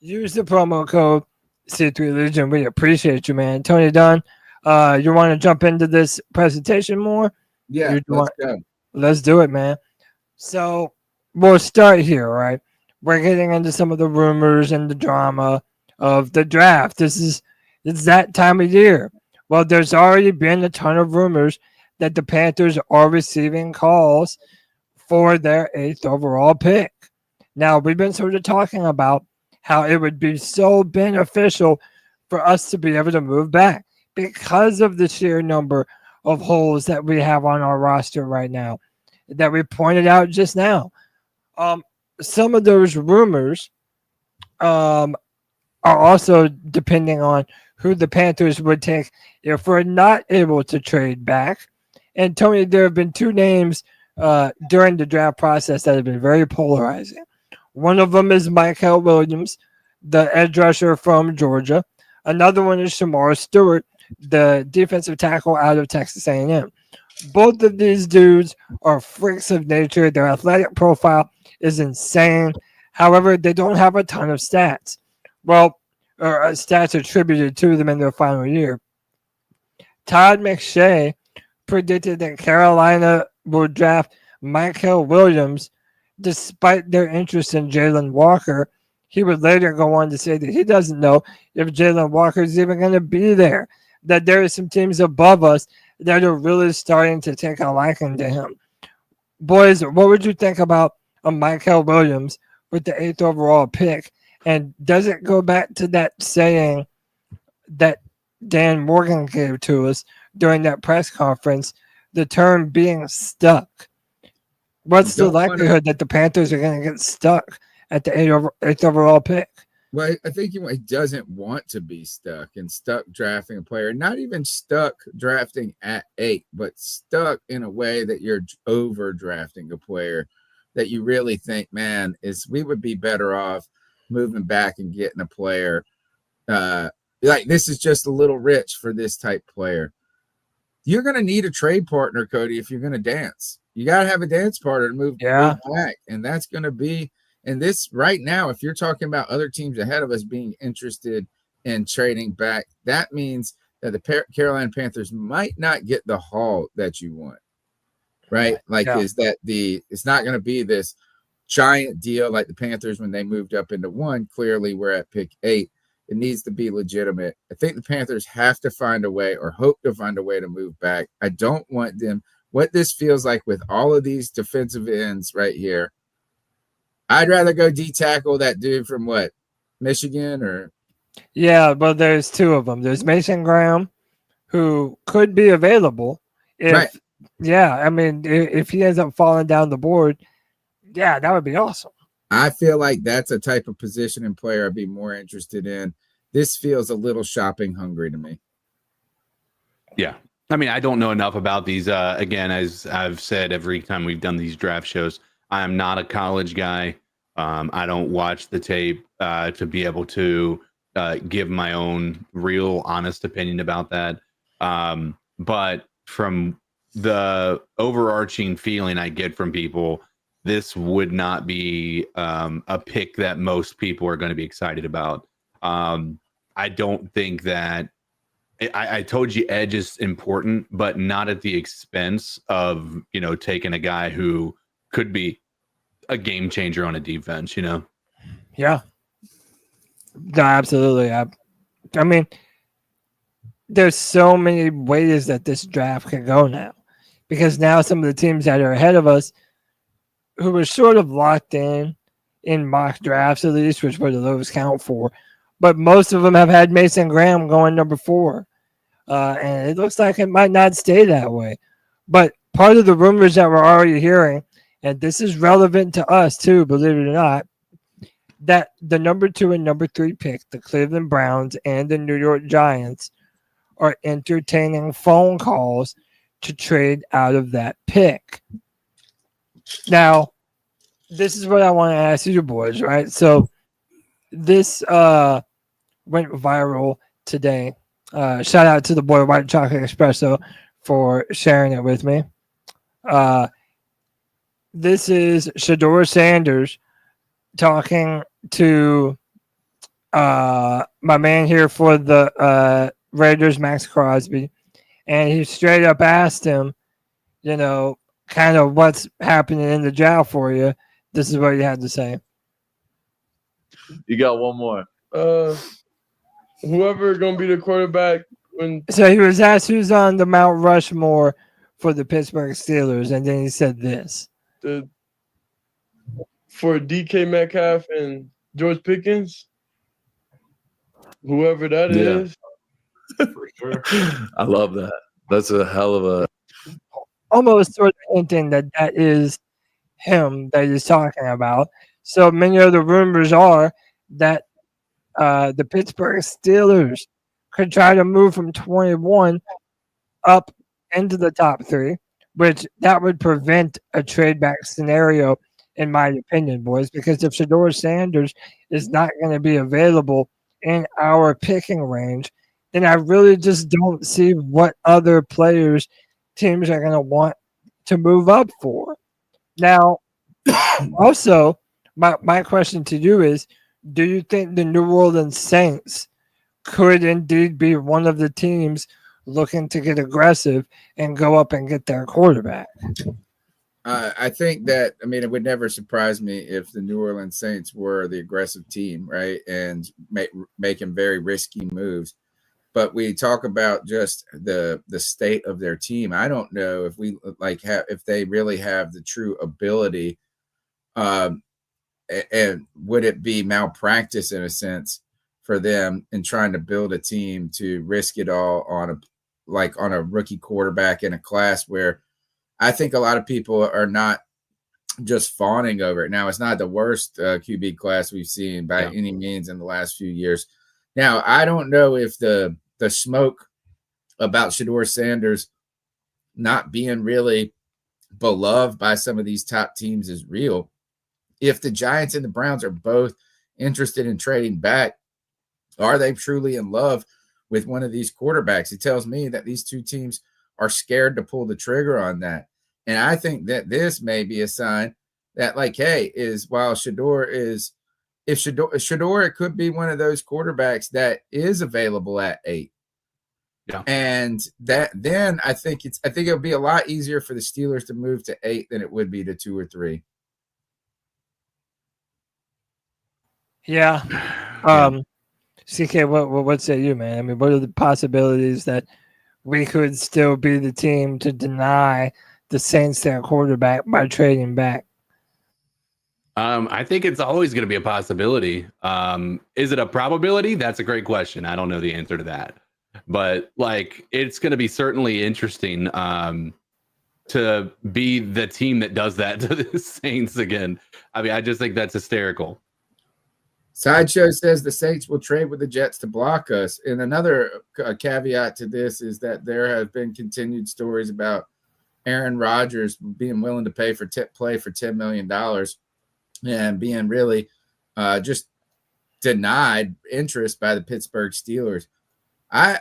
Speaker 5: Use the promo code C3 Legion. We appreciate you, man. Tony Dunn, you want to jump into this presentation more?
Speaker 6: Yeah, let's go.
Speaker 5: Let's do it, man. So we'll start here, right? We're getting into some of the rumors and the drama of the draft. It's that time of year. Well, there's already been a ton of rumors that the Panthers are receiving calls for their 8th overall pick. Now, we've been sort of talking about how it would be so beneficial for us to be able to move back because of the sheer number of holes that we have on our roster right now that we pointed out just now. Some of those rumors are also depending on who the Panthers would take if we're not able to trade back. And Tony, there have been 2 names during the draft process that have been very polarizing. One of them is Michael Williams, the edge rusher from Georgia. Another one is Shamar Stewart, the defensive tackle out of Texas A&M. Both of these dudes are freaks of nature. Their athletic profile is insane. However, they don't have a ton of stats. Well, stats attributed to them in their final year. Todd McShay predicted that Carolina will draft Michael Williams despite their interest in Jalen Walker He would later go on to say that he doesn't know if Jalen Walker is even going to be there, that there are some teams above us that are really starting to take a liking to him. Boys, what would you think about a Michael Williams with the 8th overall pick? And does it go back to that saying that Dan Morgan gave to us during that press conference, the term being stuck? What's the likelihood that the Panthers are going to get stuck at the 8th overall pick?
Speaker 6: Well, I think he doesn't want to be stuck drafting a player, not even stuck drafting at 8, but stuck in a way that you're over drafting a player that you really think, man, we would be better off moving back and getting a player. Like, this is just a little rich for this type player. You're going to need a trade partner, Cody, if you're going to dance. You got to have a dance partner to move back, and that's going to be. And this right now, if you're talking about other teams ahead of us being interested in trading back, that means that the Carolina Panthers might not get the haul that you want, right? Like, it's not going to be this giant deal like the Panthers when they moved up into 1. Clearly, we're at pick 8. It needs to be legitimate. I think the Panthers have to find a way, or hope to find a way, to move back. I don't want them. What this feels like with all of these defensive ends right here, I'd rather go D-tackle that dude from Michigan or.
Speaker 5: Yeah, but there's 2 of them. There's Mason Graham, who could be available. Yeah, I mean, if he ends up falling down the board, yeah, that would be awesome.
Speaker 6: I feel like that's a type of position and player I'd be more interested in. This feels a little shopping hungry to me.
Speaker 7: Yeah. I mean, I don't know enough about these. Again, as I've said every time we've done these draft shows, I am not a college guy. I don't watch the tape to be able to give my own real honest opinion about that. But from the overarching feeling I get from people, this would not be a pick that most people are going to be excited about. I don't think that I told you edge is important, but not at the expense of, taking a guy who could be a game changer on a defense,
Speaker 5: Yeah. No, absolutely. I mean, there's so many ways that this draft can go now, because now some of the teams that are ahead of us, who were sort of locked in mock drafts, at least, which were the lowest count for, but most of them have had Mason Graham going number 4. And it looks like it might not stay that way. But part of the rumors that we're already hearing, and this is relevant to us too, believe it or not, that the number 2 and number 3 pick, the Cleveland Browns and the New York Giants, are entertaining phone calls to trade out of that pick. Now, this is what I want to ask you boys, right? So this went viral today. Shout out to the boy White Chocolate Espresso for sharing it with me. This is Shedeur Sanders talking to my man here for the Raiders, Max Crosby, and he straight up asked him, kind of what's happening in the draft for you. This is what he had to say.
Speaker 8: You got one more. Whoever gonna be the quarterback when.
Speaker 5: So he was asked who's on the Mount Rushmore for the Pittsburgh Steelers, and then he said this.
Speaker 8: For DK Metcalf and George Pickens, whoever that is.
Speaker 9: For sure. I love that. That's a hell of a.
Speaker 5: Almost sort of hinting that is him that he's talking about. So many of the rumors are that the Pittsburgh Steelers could try to move from 21 up into the top 3, which that would prevent a trade back scenario, in my opinion, boys, because if Shedeur Sanders is not going to be available in our picking range, then I really just don't see what other players teams are going to want to move up for. Now, also, my question to you is, do you think the New Orleans Saints could indeed be one of the teams looking to get aggressive and go up and get their quarterback?
Speaker 6: I think that, I mean, it would never surprise me if the New Orleans Saints were the aggressive team, right? And making very risky moves. But we talk about just the state of their team. I don't know if we if they really have the true ability, and would it be malpractice in a sense for them in trying to build a team to risk it all on a rookie quarterback in a class where I think a lot of people are not just fawning over it. Now, it's not the worst QB class we've seen by any means in the last few years. Now, I don't know if the smoke about Shedeur Sanders not being really beloved by some of these top teams is real. If the Giants and the Browns are both interested in trading back, are they truly in love with one of these quarterbacks? It tells me that these two teams are scared to pull the trigger on that. And I think that this may be a sign that, like, hey, while Shedeur is, if Shedeur, it could be one of those quarterbacks that is available at 8.
Speaker 7: Yeah.
Speaker 6: And then I think it'll be a lot easier for the Steelers to move to 8 than it would be to 2 or 3.
Speaker 5: Yeah. CK, what say you, man? I mean, what are the possibilities that we could still be the team to deny the Saints their quarterback by trading back?
Speaker 7: I think it's always going to be a possibility. Is it a probability? That's a great question. I don't know the answer to that. But it's going to be certainly interesting to be the team that does that to the Saints again. I mean, I just think that's hysterical.
Speaker 6: Sideshow says the Saints will trade with the Jets to block us. And another caveat to this is that there have been continued stories about Aaron Rodgers being willing to play for $10 million and being really just denied interest by the Pittsburgh Steelers. I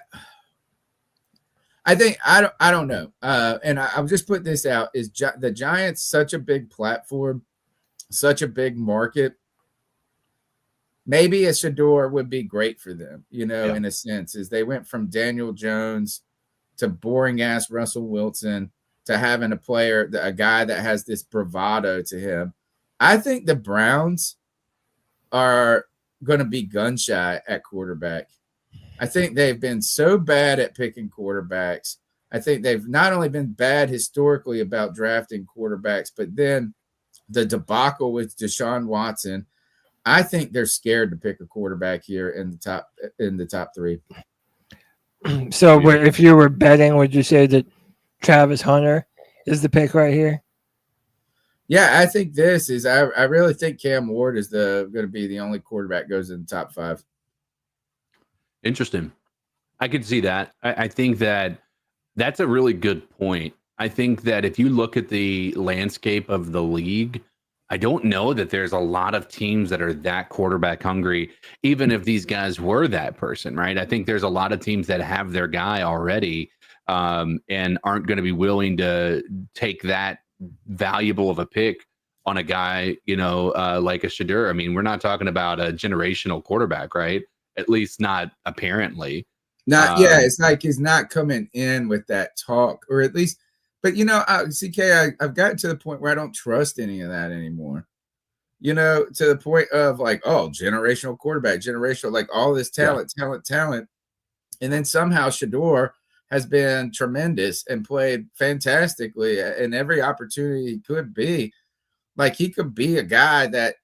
Speaker 6: think I don't know. And I'll just put this out: is the Giants such a big platform, such a big market? Maybe a Shedeur would be great for them, in a sense, is they went from Daniel Jones to boring ass Russell Wilson to having a guy that has this bravado to him. I think the Browns are going to be gun shy at quarterback. I think they've been so bad at picking quarterbacks. I think they've not only been bad historically about drafting quarterbacks, but then the debacle with Deshaun Watson. I think they're scared to pick a quarterback here in the top 3.
Speaker 5: So if you were betting, would you say that Travis Hunter is the pick right here?
Speaker 6: Yeah, I think this is. I really think Cam Ward is going to be the only quarterback goes in the top 5.
Speaker 7: Interesting. I could see that. I think that's a really good point. I think that if you look at the landscape of the league, I don't know that there's a lot of teams that are that quarterback hungry, even if these guys were that person, right? I think there's a lot of teams that have their guy already and aren't going to be willing to take that valuable of a pick on a guy, like a Shedeur. I mean, we're not talking about a generational quarterback, right? At least not apparently.
Speaker 6: It's like he's not coming in with that talk, or at least. But, CK, I've gotten to the point where I don't trust any of that anymore. To the point of generational quarterback, all this talent. And then somehow Shedeur has been tremendous and played fantastically in every opportunity he could be. He could be a guy that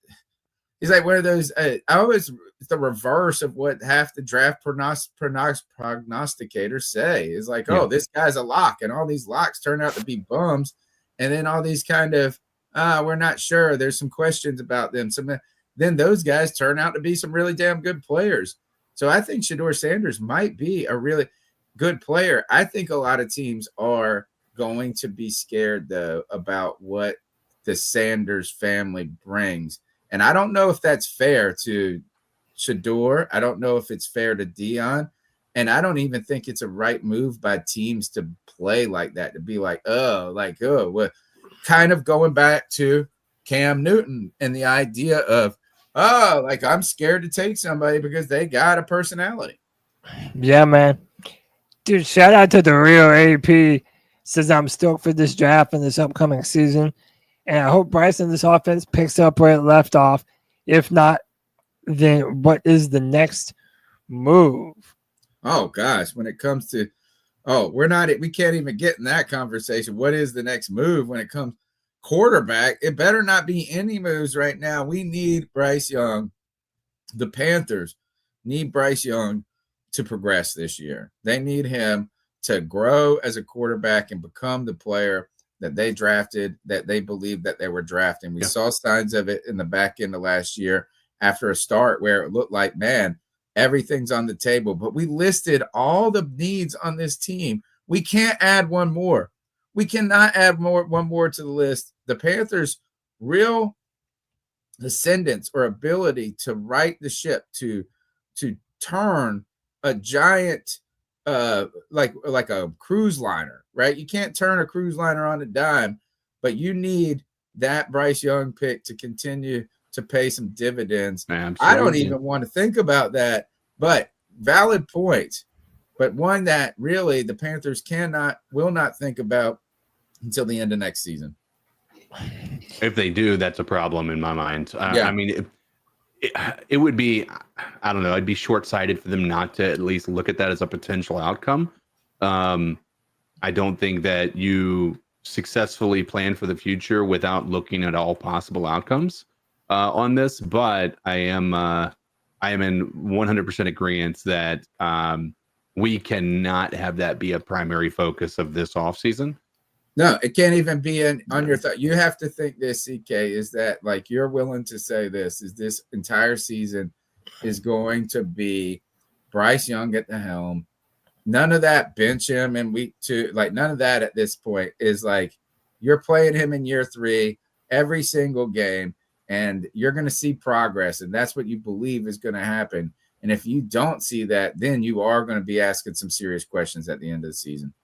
Speaker 6: he's like one of those. It's the reverse of what half the draft prognosticators say. Is this guy's a lock, and all these locks turn out to be bums, and then all these kind of we're not sure. There's some questions about them. Then those guys turn out to be some really damn good players. So I think Shedeur Sanders might be a really good player. I think a lot of teams are going to be scared though about what the Sanders family brings, and I don't know if that's fair to Shedeur. I don't know if it's fair to Dion, and I don't even think it's a right move by teams to play like that, to be what kind of going back to Cam Newton and the idea of I'm scared to take somebody because they got a personality.
Speaker 5: Yeah, man. Dude, shout out to the real AP. Says I'm stoked for this draft and this upcoming season. And I hope Bryce and this offense picks up where it left off. If not, then what is the next move?
Speaker 6: Oh gosh, when it comes to we can't even get in that conversation. What is the next move when it comes quarterback? It better not be any moves right now. We need Bryce Young. The Panthers need Bryce Young to progress this year. They need him to grow as a quarterback and become the player that they drafted, that they believed that they were drafting. We saw signs of it in the back end of last year after a start where it looked like, man, everything's on the table. But we listed all the needs on this team. We can't add one more. We cannot add one more to the list. The Panthers' real ascendance or ability to right the ship, to turn a giant like a cruise liner, right? You can't turn a cruise liner on a dime, but you need that Bryce Young pick to continue to pay some dividends.
Speaker 7: Absolutely.
Speaker 6: I don't even want to think about that, but valid point. But one that really the Panthers will not think about until the end of next season.
Speaker 7: If they do, that's a problem in my mind.
Speaker 6: Yeah.
Speaker 7: I mean, it would be, I don't know, it'd be short-sighted for them not to at least look at that as a potential outcome. I don't think that you successfully plan for the future without looking at all possible outcomes on this, but I am in 100% agreement that we cannot have that be a primary focus of this offseason.
Speaker 6: No, it can't even be on your thought. You have to think this, CK, is that like you're willing to say this entire season is going to be Bryce Young at the helm. None of that bench him in week 2. Like none of that at this point is like you're playing him in year 3 every single game, and you're going to see progress, and that's what you believe is going to happen. And if you don't see that, then you are going to be asking some serious questions at the end of the season.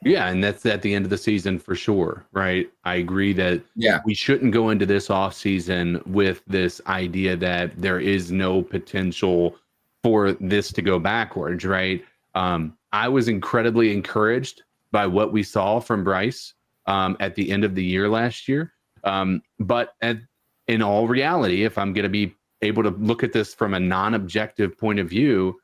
Speaker 7: Yeah, and that's at the end of the season for sure, right? I agree that we shouldn't go into this offseason with this idea that there is no potential for this to go backwards, right? I was incredibly encouraged by what we saw from Bryce at the end of the year last year. But in all reality, if I'm going to be able to look at this from a non-objective point of view,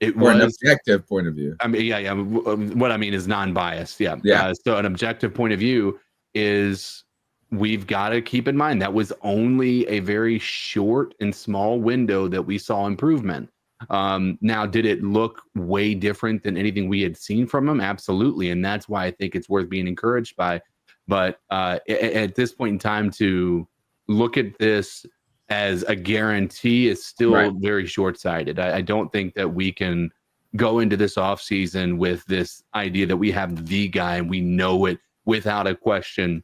Speaker 7: an
Speaker 6: objective point of view.
Speaker 7: I mean, what I mean is non-biased. Yeah. So an objective point of view is we've got to keep in mind that was only a very short and small window that we saw improvement. Now, did it look way different than anything we had seen from him? Absolutely. And that's why I think it's worth being encouraged by. But at this point in time, to look at this as a guarantee is still very short-sighted. I don't think that we can go into this offseason with this idea that we have the guy and we know it without a question.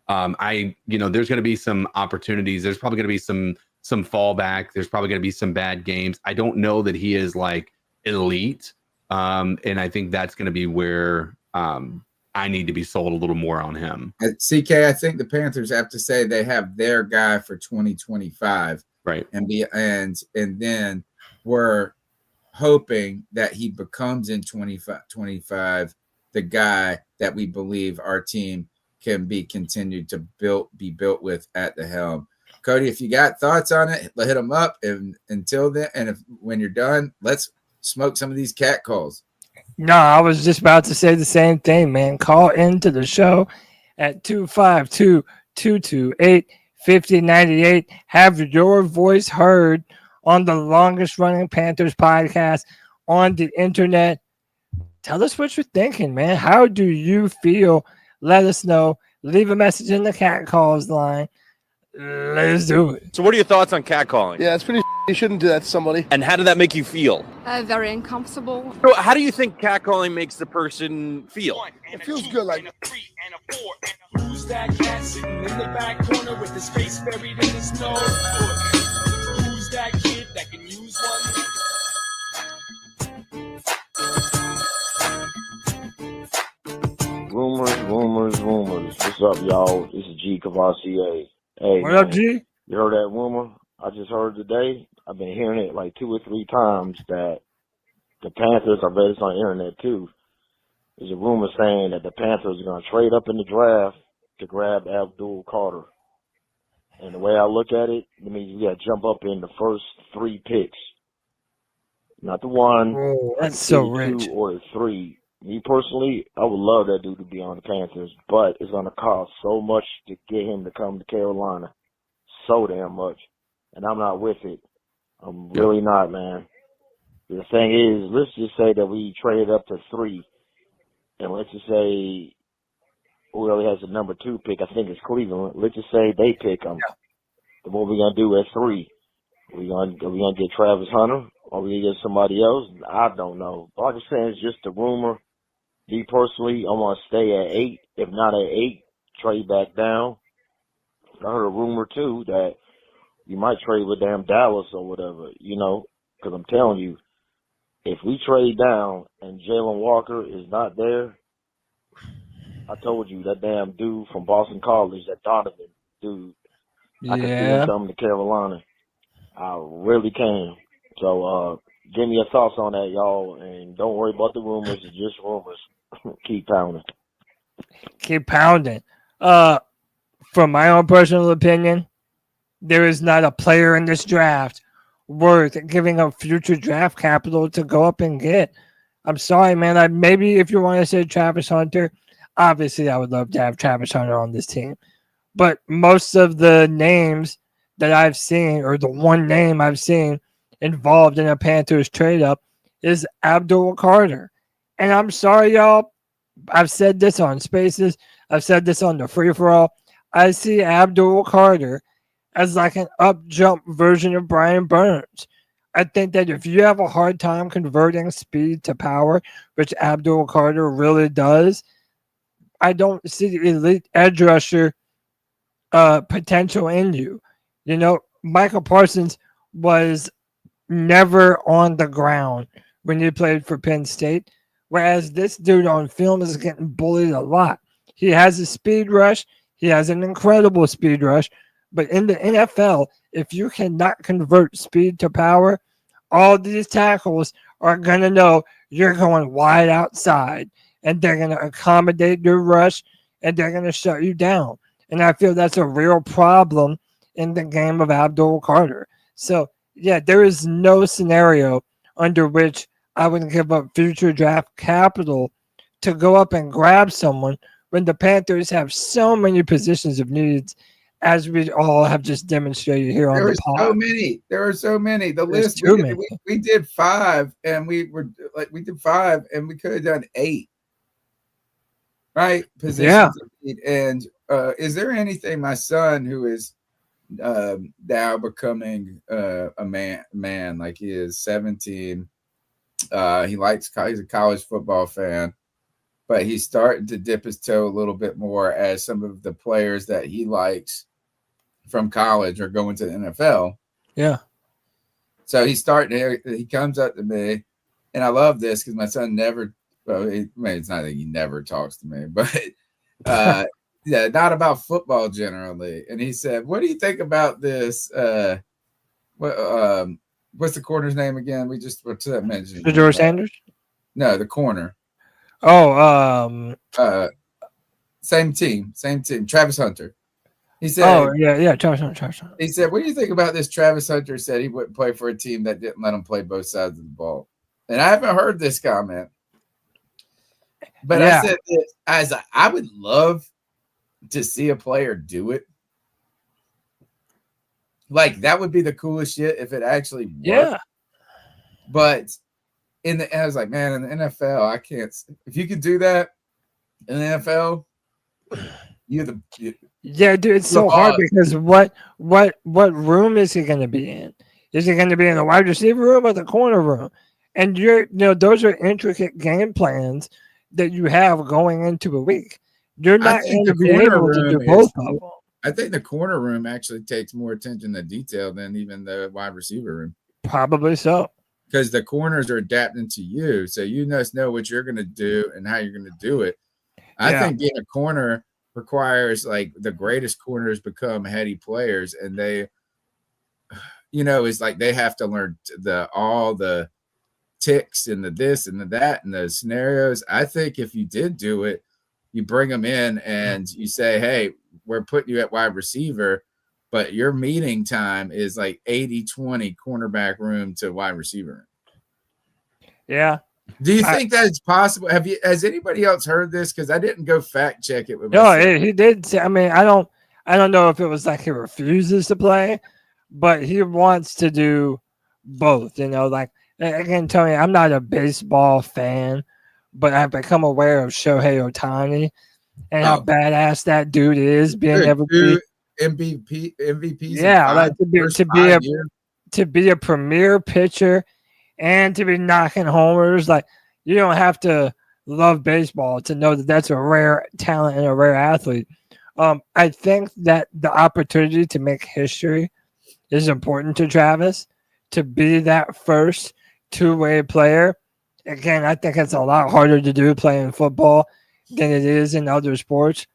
Speaker 7: There's going to be some opportunities. There's probably going to be some fallback. There's probably going to be some bad games. I don't know that he is like elite. And I think that's going to be where I need to be sold a little more on him.
Speaker 6: CK, I think the Panthers have to say they have their guy for 2025.
Speaker 7: Right.
Speaker 6: And then we're hoping that he becomes in 2025 the guy that we believe our team can be continued to be built with at the helm. Cody, if you got thoughts on it, hit them up. And until then, and when you're done, let's smoke some of these cat calls.
Speaker 5: No, I was just about to say the same thing, man. Call into the show at 252-228-5098. Have your voice heard on the longest running Panthers podcast on the internet. Tell us what you're thinking, man. How do you feel? Let us know. Leave a message in the cat calls line. Let's do it.
Speaker 10: So what are your thoughts on catcalling?
Speaker 11: Yeah, it's pretty you shouldn't do that to somebody.
Speaker 10: And how did that make you feel?
Speaker 12: Very uncomfortable.
Speaker 10: So how do you think catcalling makes the person feel?
Speaker 11: It feels good, like.
Speaker 13: Who's that cat sitting in the back corner with his face buried in his nose? Who's that kid that can use one?
Speaker 14: Rumors. What's up, y'all? This is G Cavassier. Hey,
Speaker 5: what up, G?
Speaker 14: You heard that rumor? I just heard today. I've been hearing it like 2 or 3 times that the Panthers, I read this on the internet too. There's a rumor saying that the Panthers are going to trade up in the draft, to grab Abdul Carter. And the way I look at it means you got to jump up in the first 3 picks. Not the 1,
Speaker 5: Oh, that's so
Speaker 14: the 2,
Speaker 5: rich.
Speaker 14: or the 3. Me personally, I would love that dude to be on the Panthers, but it's going to cost so much to get him to come to Carolina. So damn much. And I'm not with it. I'm really not, man. The thing is, let's just say that we traded up to 3. And let's just say whoever has the number 2 pick, I think it's Cleveland. Let's just say they pick him.
Speaker 5: Yeah.
Speaker 14: Then what we going to do at 3? Are we gonna get Travis Hunter? Or we gonna get somebody else? I don't know. All I'm saying is just a rumor. Me personally, I want to stay at 8. If not at 8, trade back down. I heard a rumor too that you might trade with damn Dallas or whatever, because I'm telling you, if we trade down and Jalen Walker is not there, I told you that damn dude from Boston College, that Donovan dude, I can see him coming to Carolina. I really can. So give me your thoughts on that, y'all, and don't worry about the rumors. It's just rumors. Keep pounding.
Speaker 5: Keep pounding. From my own personal opinion, there is not a player in this draft worth giving up future draft capital to go up and get. I'm sorry, man. Maybe if you want to say Travis Hunter, obviously I would love to have Travis Hunter on this team. But most of the names that I've seen, or the one name I've seen involved in a Panthers trade up, is Abdul Carter. And I'm sorry, y'all. I've said this on Spaces. I've said this on the free-for-all. I see Abdul Carter as like an up-jump version of Brian Burns. I think that if you have a hard time converting speed to power, which Abdul Carter really does, I don't see the elite edge rusher potential in you. Michael Parsons was never on the ground when he played for Penn State, whereas this dude on film is getting bullied a lot. He has a speed rush. He has an incredible speed rush. But in the NFL, if you cannot convert speed to power, all these tackles are going to know you're going wide outside, and they're going to accommodate your rush, and they're going to shut you down. And I feel that's a real problem in the game of Abdul Carter. So, yeah, there is no scenario under which I would give up future draft capital to go up and grab someone when the Panthers have so many positions of needs, as we all have just demonstrated here on the pod.
Speaker 6: There are so many. The
Speaker 5: There's
Speaker 6: list
Speaker 5: too many.
Speaker 6: we did 5, and we did 5, and we could have done 8. Right? Positions of need. And is there anything, my son, who is now becoming a man, like he is 17. He's a college football fan, but he's starting to dip his toe a little bit more as some of the players that he likes from college are going to the NFL.
Speaker 5: Yeah.
Speaker 6: So he comes up to me, and I love this because my son never, it's not that he never talks to me, but yeah, not about football generally. And he said, "What do you think about this? What's the corner's name again? What's that mentioned?
Speaker 5: George Sanders?
Speaker 6: No, the corner.
Speaker 5: Oh,
Speaker 6: same team. Travis Hunter. He said,
Speaker 5: Travis Hunter.
Speaker 6: He said, "What do you think about this?" Travis Hunter said he wouldn't play for a team that didn't let him play both sides of the ball. And I haven't heard this comment. But I said this, I would love to see a player do it. Like, that would be the coolest shit if it actually worked.
Speaker 5: Yeah.
Speaker 6: But I was like, man, in the NFL, I can't. If you could do that in the NFL,
Speaker 5: yeah, dude, it's so hard because what room is he going to be in? Is he going to be in the wide receiver room or the corner room? And those are intricate game plans that you have going into a week. You're not going to be able to do both of them.
Speaker 6: I think the corner room actually takes more attention to detail than even the wide receiver room.
Speaker 5: Probably so.
Speaker 6: Because the corners are adapting to you. So you just know what you're going to do and how you're going to do it. I think being a corner requires, like, the greatest corners become heady players. And they, it's like they have to learn all the ticks and the this and the that and the scenarios. I think if you did do it, you bring them in and you say, hey, we're putting you at wide receiver, but your meeting time is like 80-20 cornerback room to wide receiver.
Speaker 5: Yeah.
Speaker 6: Do you think that it's possible? Has anybody else heard this? Because I didn't go fact check it with
Speaker 5: No,
Speaker 6: myself.
Speaker 5: he did say, I mean, I don't know if it was like he refuses to play, but he wants to do both, you know, like again, Tony, I'm not a baseball fan, but I've become aware of Shohei Ohtani and how badass that dude is being able to
Speaker 6: be MVPs.
Speaker 5: Yeah, like to be a premier pitcher and to be knocking homers. Like, you don't have to love baseball to know that that's a rare talent and a rare athlete. I think that the opportunity to make history is important to Travis, to be that first two-way player. Again, I think it's a lot harder to do playing football than it is in other sports.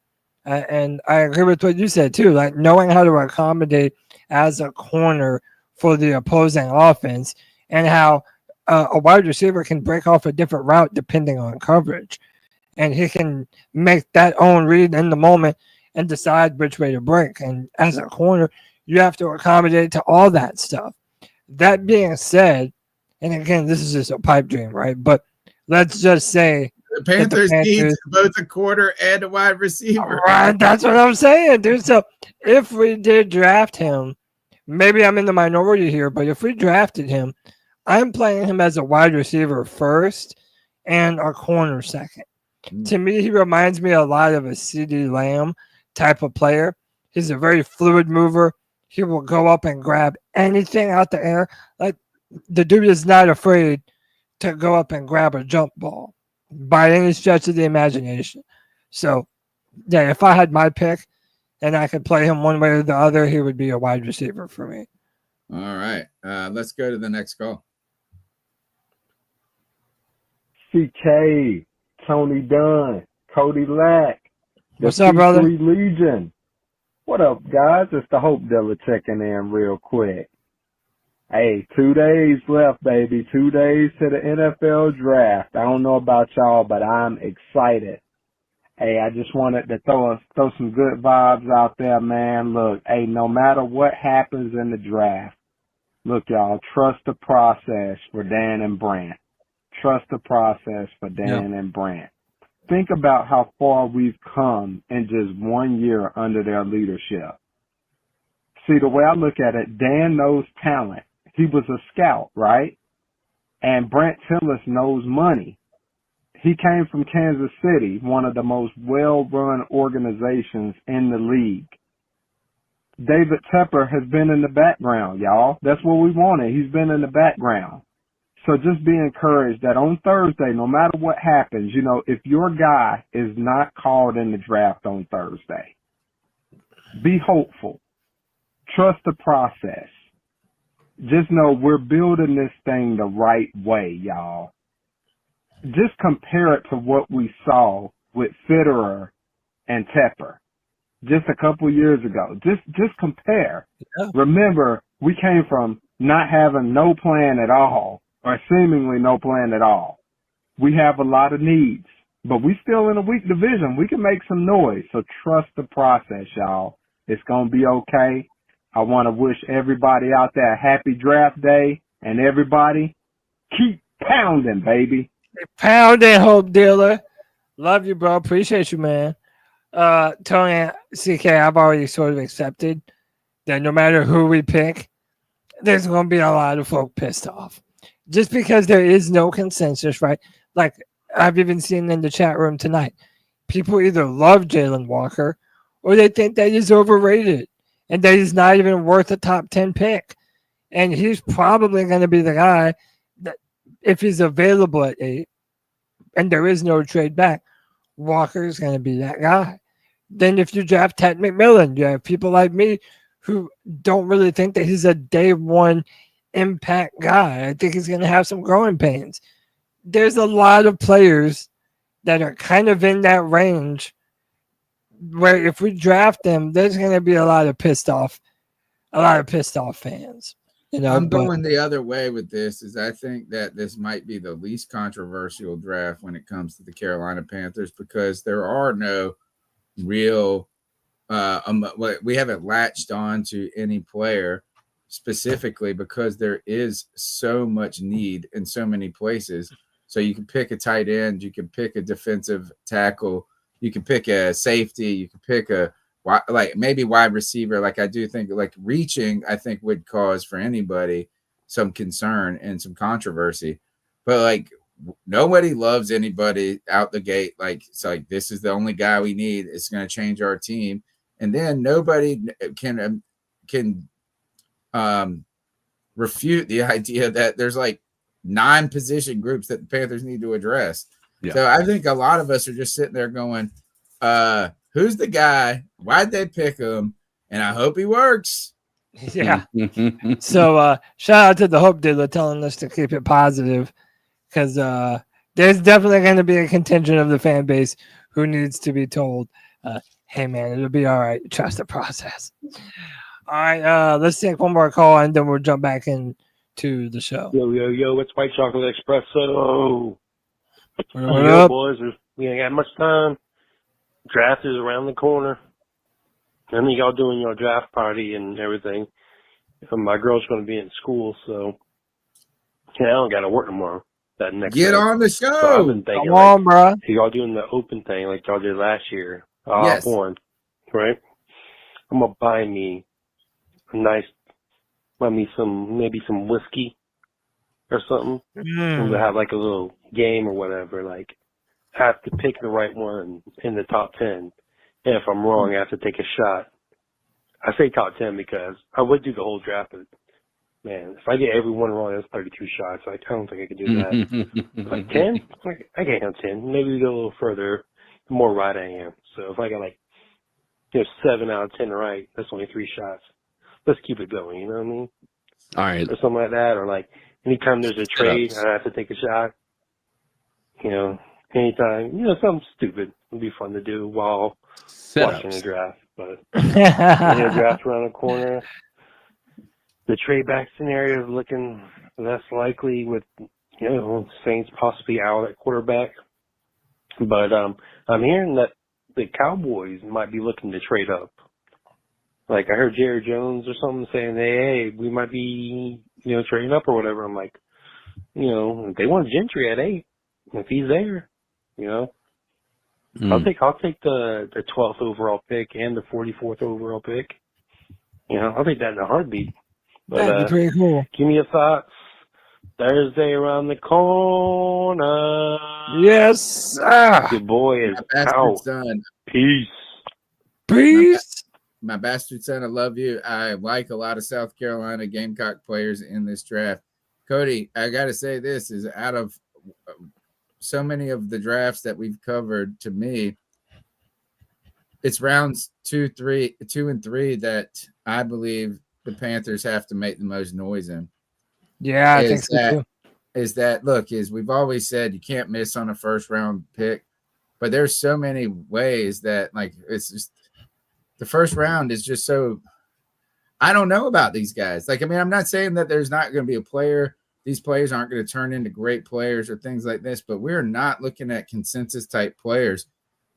Speaker 5: And I agree with what you said too, like knowing how to accommodate as a corner for the opposing offense, and how a wide receiver can break off a different route depending on coverage. And he can make that own read in the moment and decide which way to break. And as a corner, you have to accommodate to all that stuff. That being said, and again, this is just a pipe dream, right? But let's just say
Speaker 6: the Panthers need both a quarter and a wide receiver.
Speaker 5: Right, that's what I'm saying, dude. So if we did draft him, maybe I'm in the minority here, but if we drafted him, I'm playing him as a wide receiver first and a corner second. To me, he reminds me a lot of a CeeDee Lamb type of player. He's a very fluid mover. He will go up and grab anything out the air. Like, the dude is not afraid to go up and grab a jump ball by any stretch of the imagination. So, yeah, if I had my pick and I could play him one way or the other, he would be a wide receiver for me.
Speaker 6: All right. Let's go to the next call.
Speaker 15: CK, Tony Dunn, Cody Lack.
Speaker 5: What's up, brother?
Speaker 15: Legion. What up, guys? It's the Hope Dealer checking in real quick. Hey, 2 days left, baby. 2 days to the NFL draft. I don't know about y'all, but I'm excited. Hey, I just wanted to throw some good vibes out there, man. Look, hey, no matter what happens in the draft, look, y'all, trust the process for Dan and Brant. Trust the process for Dan and Brant. Think about how far we've come in just 1 year under their leadership. See, the way I look at it, Dan knows talent. He was a scout, right? And Brant Tillis knows money. He came from Kansas City, one of the most well-run organizations in the league. David Tepper has been in the background, y'all. That's what we wanted. He's been in the background. So just be encouraged that on Thursday, no matter what happens, you know, if your guy is not called in the draft on Thursday, be hopeful. Trust the process. Just know we're building this thing the right way, y'all. Just compare it to what we saw with Fitterer and Tepper just a couple years ago. Just compare. Yeah. Remember, we came from not having no plan at all, or seemingly no plan at all. We have a lot of needs, but we still in a weak division. We can make some noise, so trust the process, y'all. It's going to be okay. I want to wish everybody out there a happy draft day, and everybody keep pounding, baby.
Speaker 5: Pounding, Hope Dealer. Love you, bro. Appreciate you, man. Tony, CK, I've already sort of accepted that no matter who we pick, there's going to be a lot of folk pissed off. Just because there is no consensus, right? Like, I've even seen in the chat room tonight, people either love Jalen Walker or they think that he's overrated and that he's not even worth a top 10 pick. And he's probably going to be the guy that, if he's available at 8 and there is no trade back, Walker is going to be that guy. Then if you draft Ted McMillan, you have people like me who don't really think that he's a day one impact guy. I think he's going to have some growing pains. There's a lot of players that are kind of in that range where if we draft them, there's going to be a lot of pissed off fans. You know,
Speaker 6: I'm
Speaker 5: but
Speaker 6: going the other way with this. Is I think that this might be the least controversial draft when it comes to the Carolina Panthers because there are no real. We haven't latched on to any player specifically because there is so much need in so many places. So you can pick a tight end, you can pick a defensive tackle, you can pick a safety, you can pick a like maybe wide receiver. Like I do think like reaching, I think would cause for anybody some concern and some controversy. But like nobody loves anybody out the gate. Like it's like this is the only guy we need. It's going to change our team, and then nobody can refute the idea that there's like 9 position groups that the Panthers need to address.
Speaker 7: Yeah.
Speaker 6: So I think a lot of us are just sitting there going, who's the guy? Why'd they pick him? And I hope he works.
Speaker 5: Yeah. So shout out to the Hope dealer telling us to keep it positive because there's definitely going to be a contingent of the fan base who needs to be told, hey, man, it'll be all right. Trust the process. All right, let's take one more call and then we'll jump back into the show.
Speaker 16: Yo, it's White Chocolate Espresso.
Speaker 5: What up?
Speaker 16: Boys? We ain't got much time. Draft is around the corner. And then y'all doing your draft party and everything. My girl's going to be in school, so I don't got to work tomorrow. That next
Speaker 6: Get
Speaker 16: day.
Speaker 6: on the show.
Speaker 16: So I've been thinking,
Speaker 5: Come on, bro.
Speaker 16: y'all doing the open thing like y'all did last year.
Speaker 6: Yes.
Speaker 16: One, right? I'm going to buy me a nice, maybe some whiskey or something. And we'll have like a little game or whatever. Like, I have to pick the right one in the top 10. And if I'm wrong, I have to take a shot. I say top 10 because I would do the whole draft, but man, if I get everyone wrong, that's 32 shots. Like, I don't think I could do that. Like 10? I can't have 10. Maybe we go a little further, the more right I am. So if I got 7 out of 10 right, that's only 3 shots. Let's keep it going, you know what I mean?
Speaker 7: All right.
Speaker 16: Or something like that. Or anytime there's a trade, I have to take a shot. Anytime, something stupid would be fun to do while watching the draft. But the draft around the corner, the trade back scenario is looking less likely with, Saints possibly out at quarterback. But I'm hearing that the Cowboys might be looking to trade up. Like I heard Jerry Jones or something saying, hey, we might be, trading up or whatever. I'm like, they want Gentry at 8. If he's there, I'll take the 12th overall pick and the 44th overall pick. I'll take that in a heartbeat. But,
Speaker 5: that'd be pretty cool.
Speaker 16: Give me your thoughts. Thursday around the corner.
Speaker 5: Yes.
Speaker 16: Your boy is out.
Speaker 6: Son.
Speaker 5: Peace.
Speaker 6: My bastard son, I love you. I like a lot of South Carolina Gamecock players in this draft. Cody, I got to say this is out of so many of the drafts that we've covered, to me, it's rounds 2 and 3 that I believe the Panthers have to make the most noise in.
Speaker 5: Yeah, I think so too.
Speaker 6: Is we've always said you can't miss on a first round pick, but there's so many ways that it's just the first round is just so. I don't know about these guys. I'm not saying that there's not going to be a player. These players aren't going to turn into great players or things like this, but we're not looking at consensus type players.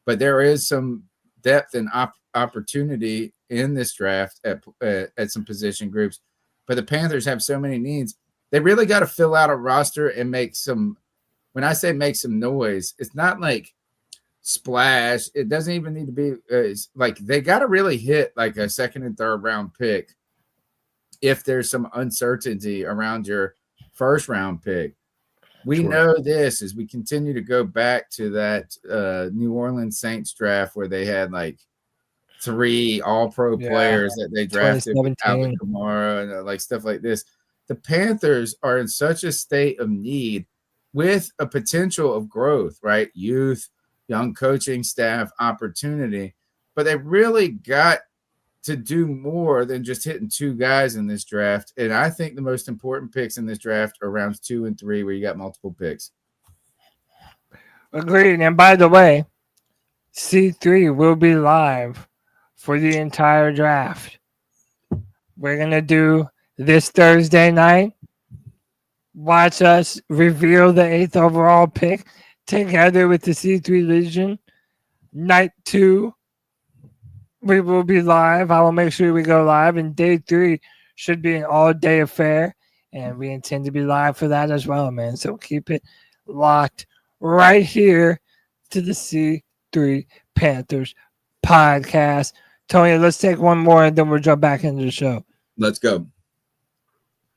Speaker 6: But there is some depth and opportunity in this draft at some position groups. But the Panthers have so many needs. They really got to fill out a roster and make some. When I say make some noise, it's not like splash. It doesn't even need to be they got to really hit like a second and third round pick if there's some uncertainty around your first round pick. We know this as we continue to go back to that New Orleans Saints draft where they had 3 all-pro players that they drafted with Alvin Kamara and stuff like this. The Panthers are in such a state of need with a potential of growth, right? Youth, young coaching staff, opportunity, but they really got to do more than just hitting 2 guys in this draft. And I think the most important picks in this draft are rounds 2 and 3 where you got multiple picks.
Speaker 5: Agreed. And by the way, C3 will be live for the entire draft. We're going to do this Thursday night. Watch us reveal the 8th overall pick together with the C3 Legion. Night 2, we will be live. I will make sure we go live. And day 3 should be an all-day affair. And we intend to be live for that as well, man. So keep it locked right here to the C3 Panthers podcast. Tony, let's take one more and then we'll jump back into the show.
Speaker 6: Let's go.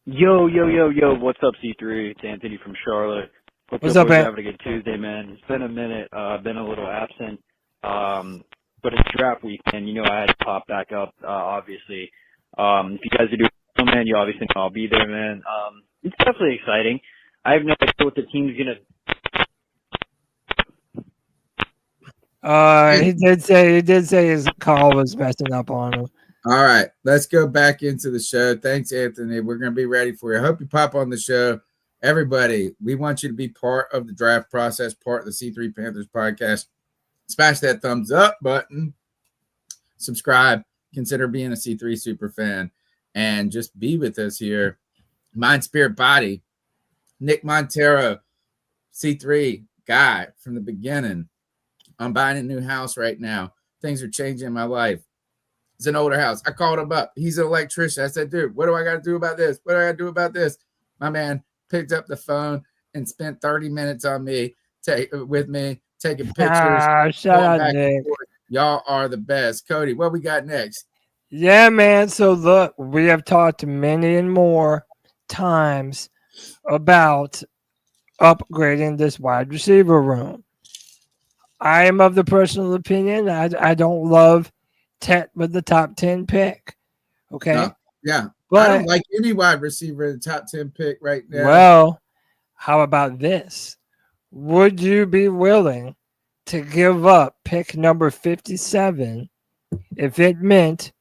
Speaker 17: Yo, what's up, C3? It's Anthony from Charlotte. Hope
Speaker 5: What's
Speaker 17: your
Speaker 5: up,
Speaker 17: boys are
Speaker 5: man?
Speaker 17: having a good Tuesday, man. It's been a minute. I've been a little absent. But it's draft week, and I had to pop back up, obviously. If you guys are doing well, man, you obviously know I'll be there, man. It's definitely exciting. I have no idea what the team's going to
Speaker 5: He did say his call was messing up on him.
Speaker 6: All right, let's go back into the show. Thanks, Anthony. We're going to be ready for you. I hope you pop on the show. Everybody, we want you to be part of the draft process, part of the C3 Panthers podcast. Smash that thumbs up button. Subscribe. Consider being a C3 super fan. And just be with us here. Mind, Spirit, Body. Nick Montero, C3 guy from the beginning. I'm buying a new house right now. Things are changing in my life. It's an older house. I called him up. He's an electrician. I said, dude, what do I got to do about this? What do I got to do about this? My man picked up the phone and spent 30 minutes on me, with me, taking pictures.
Speaker 5: Shout out, Nick.
Speaker 6: Y'all are the best. Cody, what we got next?
Speaker 5: Yeah, man. So look, we have talked many and more times about upgrading this wide receiver room. I am of the personal opinion I don't love Tet with the top 10 pick. Okay.
Speaker 6: No, yeah.
Speaker 5: But
Speaker 6: I don't like any wide receiver in the top 10 pick right now.
Speaker 5: Well, how about this? Would you be willing to give up pick number 57 if it meant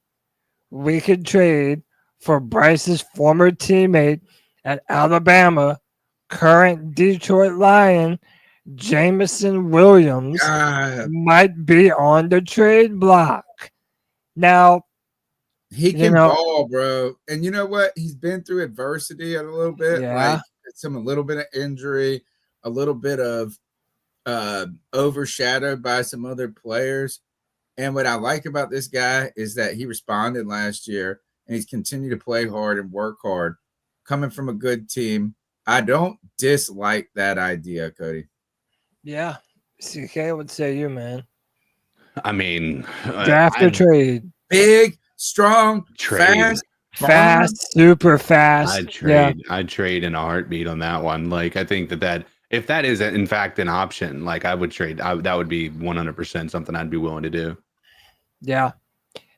Speaker 5: we could trade for Bryce's former teammate at Alabama, current Detroit Lion, Jameson Williams, might be on the trade block? Now,
Speaker 6: he can ball, bro. And you know what? He's been through adversity a little bit,
Speaker 5: Yeah.
Speaker 6: a little bit of injury, a little bit of overshadowed by some other players. And what I like about this guy is that he responded last year and he's continued to play hard and work hard, coming from a good team. I don't dislike that idea, Cody.
Speaker 5: Yeah. CK would say you, man.
Speaker 7: I mean,
Speaker 5: Draft or trade?
Speaker 6: Big, strong,
Speaker 7: Trade.
Speaker 5: Fast, super fast.
Speaker 7: I'd trade. I'd trade in a heartbeat on that one. Like, I think that if that is in fact an option, like I would trade. That would be 100% something I'd be willing to do.
Speaker 5: Yeah.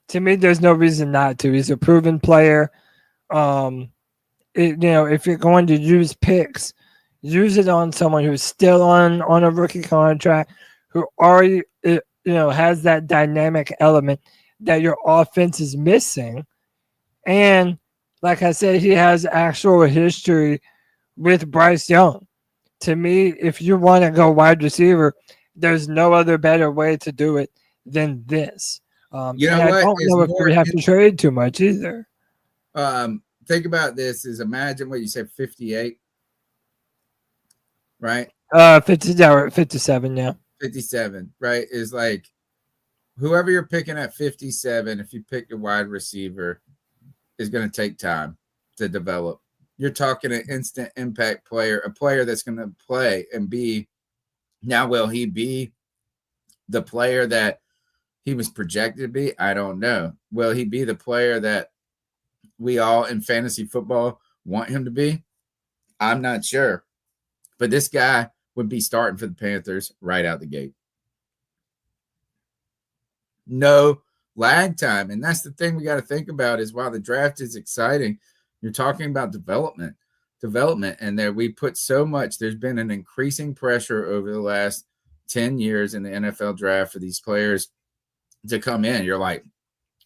Speaker 5: To me, there's no reason not to. He's a proven player. If you're going to use picks, use it on someone who's still on a rookie contract, who already has that dynamic element that your offense is missing. And like I said, he has actual history with Bryce Young. To me, if you want to go wide receiver, there's no other better way to do it than this. I don't know if we have to trade too much either.
Speaker 6: Think about this: imagine what you said, 58, right?
Speaker 5: 57, yeah.
Speaker 6: 57, right? Is like whoever you're picking at 57, if you pick a wide receiver, is going to take time to develop. You're talking an instant impact player, a player that's going to play and be. Now, will he be the player that he was projected to be? I don't know. Will he be the player that we all in fantasy football want him to be? I'm not sure. But this guy would be starting for the Panthers right out the gate. No lag time. And that's the thing we got to think about is while the draft is exciting, you're talking about development. And there we put so much. There's been an increasing pressure over the last 10 years in the NFL draft for these players to come in. You're like,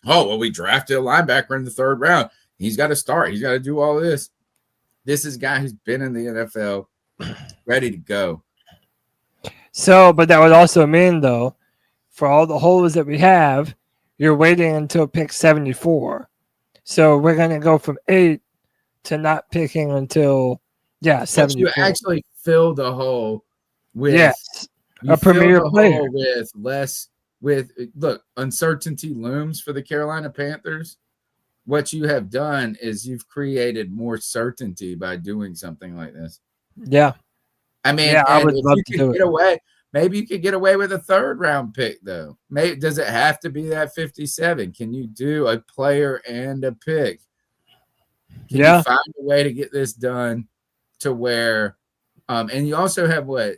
Speaker 6: oh, well, we drafted a linebacker in the third round. He's got to start. He's got to do all this. This is a guy who's been in the NFL, ready to go.
Speaker 5: So, but that would also mean, though, for all the holes that we have, you're waiting until pick 74. So we're going to go from 8 to not picking until
Speaker 6: But
Speaker 5: 74.
Speaker 6: you actually fill the hole with
Speaker 5: a premier player.
Speaker 6: with less with look, uncertainty looms for the Carolina Panthers. What you have done is you've created more certainty by doing something like this.
Speaker 5: Yeah.
Speaker 6: I mean,
Speaker 5: I would
Speaker 6: if
Speaker 5: love
Speaker 6: you
Speaker 5: to
Speaker 6: could
Speaker 5: do
Speaker 6: get
Speaker 5: it.
Speaker 6: away, maybe you could get away with a 3rd round pick, though. Maybe does it have to be that 57? Can you do a player and a pick? Can you find a way to get this done to where and you also have what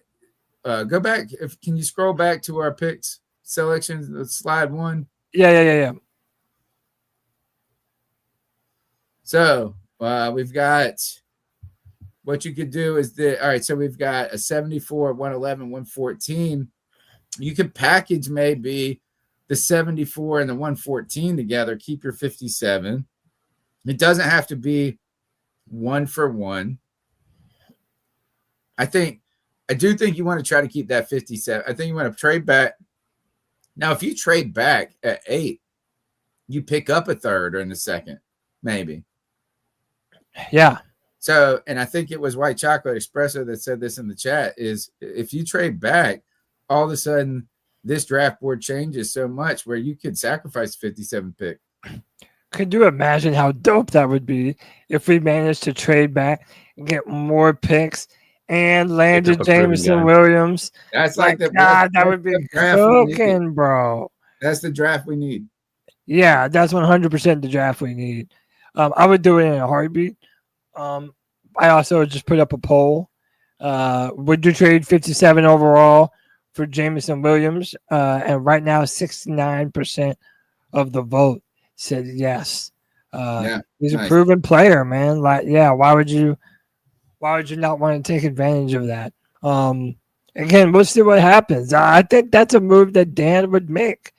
Speaker 6: go back can you scroll back to our picks selections, slide 1?
Speaker 5: Yeah.
Speaker 6: So we've got what you could do is all right. So we've got a 74, 111, 114. You could package maybe the 74 and the 114 together, keep your 57. It doesn't have to be 1 for 1. I do think you want to try to keep that 57. I think you want to trade back. Now, if you trade back at 8, you pick up a 3rd or in the 2nd, maybe.
Speaker 5: Yeah.
Speaker 6: So, and I think it was White Chocolate Espresso that said this in the chat, is if you trade back, all of a sudden this draft board changes so much where you could sacrifice 57 pick.
Speaker 5: Could you imagine how dope that would be if we managed to trade back and get more picks and landed Jameson Williams?
Speaker 6: That's like the
Speaker 5: God, that would be cooking, bro.
Speaker 6: That's the draft we need.
Speaker 5: Yeah, that's 100% the draft we need. I would do it in a heartbeat. I also just put up a poll. Would you trade 57 overall for Jameson Williams? And right now, 69% of the vote said yes. He's a proven player, man. Why would you not want to take advantage of that? Again, we'll see what happens. I think that's a move that Dan would make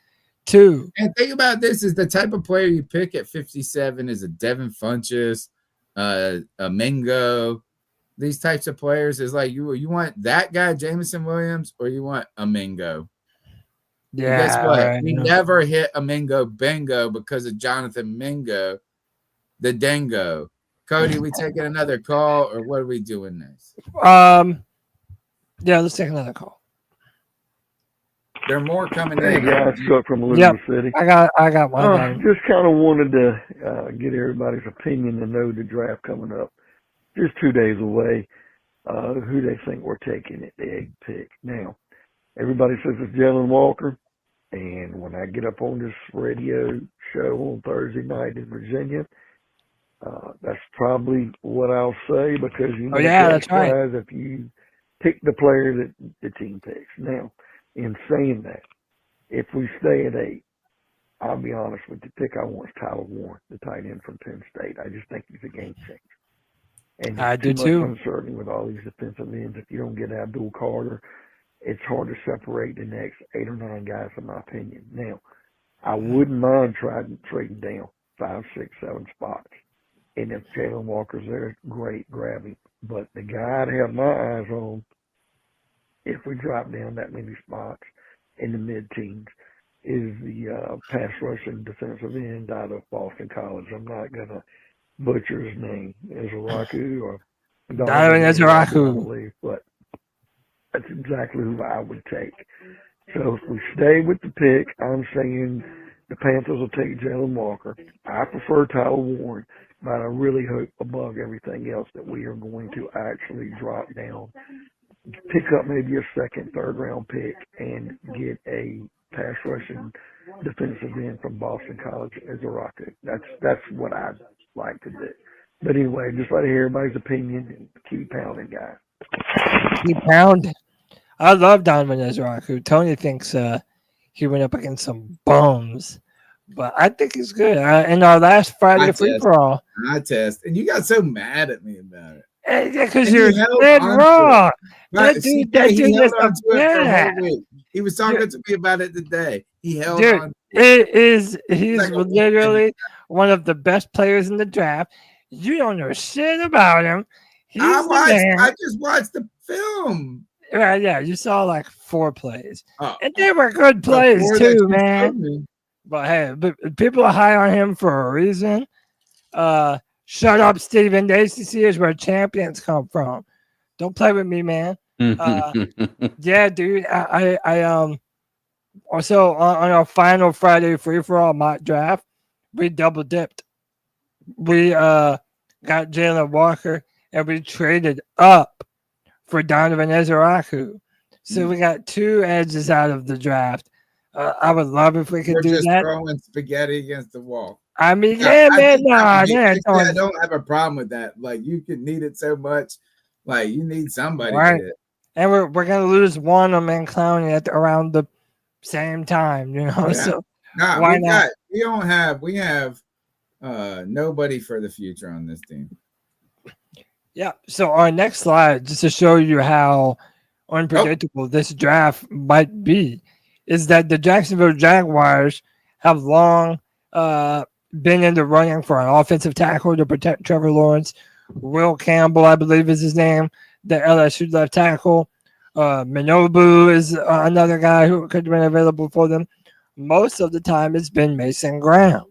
Speaker 5: too.
Speaker 6: And think about this: is the type of player you pick at 57 is a Devin Funchess, a Mingo. These types of players is like you want that guy, Jameson Williams, or you want a Mingo.
Speaker 5: Yeah.
Speaker 6: And guess what?
Speaker 5: Right.
Speaker 6: We never hit a Mingo bingo because of Jonathan Mingo, the Dango. Cody, we taking another call, or what are we doing next?
Speaker 5: Yeah, let's take another call.
Speaker 6: There are more coming
Speaker 11: Hey
Speaker 6: in.
Speaker 11: guys, Chuck from Elizabeth City.
Speaker 5: I got one.
Speaker 11: Just kind of wanted to get everybody's opinion and know the draft coming up. Just 2 days away. Who they think we're taking at the 8th pick. Now, everybody says it's Jalen Walker, and when I get up on this radio show on Thursday night in Virginia, that's probably what I'll say because you know
Speaker 5: that's right.
Speaker 11: if you pick the player that the team picks. Now, in saying that, if we stay at 8, I'll be honest with you, the pick I want is Tyler Warren, the tight end from Penn State. I just think he's a game changer. And
Speaker 5: I do
Speaker 11: too
Speaker 5: too.
Speaker 11: much uncertainty with all these defensive ends. If you don't get Abdul Carter, it's hard to separate the next 8 or 9 guys, in my opinion. Now, I wouldn't mind trading down 5, 6, 7 spots. And if Jalen Walker's there, great, grab him. But the guy I'd have my eyes on, if we drop down that many spots in the mid-teens, is the pass rushing defensive end out of Boston College. I'm not going to butcher his name, Ezraku or
Speaker 5: Donovan Ezraku.
Speaker 11: But that's exactly who I would take. So if we stay with the pick, I'm saying the Panthers will take Jalen Walker. I prefer Tyler Warren, but I really hope above everything else that we are going to actually drop down, pick up maybe a 2nd, 3rd round pick, and get a pass rushing defensive end from Boston College as a rocket. That's what I'd like to do. But anyway, just let hear everybody's opinion and keep pounding, guys.
Speaker 5: Keep pounding. I love Donovan Ezraku. Tony thinks he went up against some bums, but I think he's good. In our last Friday free for all,
Speaker 6: I test, and you got so mad at me about it.
Speaker 5: Because you're dead wrong.
Speaker 6: He was talking to me about it today. He held on.
Speaker 5: He's literally one of the best players in the draft. You don't know shit about him.
Speaker 6: I just watched the film.
Speaker 5: Yeah, you saw like 4 plays. And they were good plays too, man. But hey, people are high on him for a reason. Shut up, Steven. The ACC is where champions come from. Don't play with me, man. Yeah, dude. I also on our final Friday free for all mock draft, we double dipped. We got Jalen Walker and we traded up for Donovan Ezeraku. So we got 2 edges out of the draft. I would love if we could
Speaker 6: We're
Speaker 5: do
Speaker 6: just
Speaker 5: that.
Speaker 6: throwing spaghetti against the wall.
Speaker 5: I mean, yeah, man.
Speaker 6: I don't have a problem with that. Like, you could need it so much. Like, you need somebody
Speaker 5: Right.
Speaker 6: with it.
Speaker 5: And we're gonna lose one of Man Clowney at around the same time, you know.
Speaker 6: Yeah.
Speaker 5: So
Speaker 6: Nah,
Speaker 5: why not?
Speaker 6: We have nobody for the future on this team.
Speaker 5: Yeah. So our next slide, just to show you how unpredictable this draft might be, is that the Jacksonville Jaguars have long been in the running for an offensive tackle to protect Trevor Lawrence. Will Campbell, I believe, is his name, the LSU left tackle. Minobu is another guy who could have been available for them. Most of the time, it's been Mason Graham.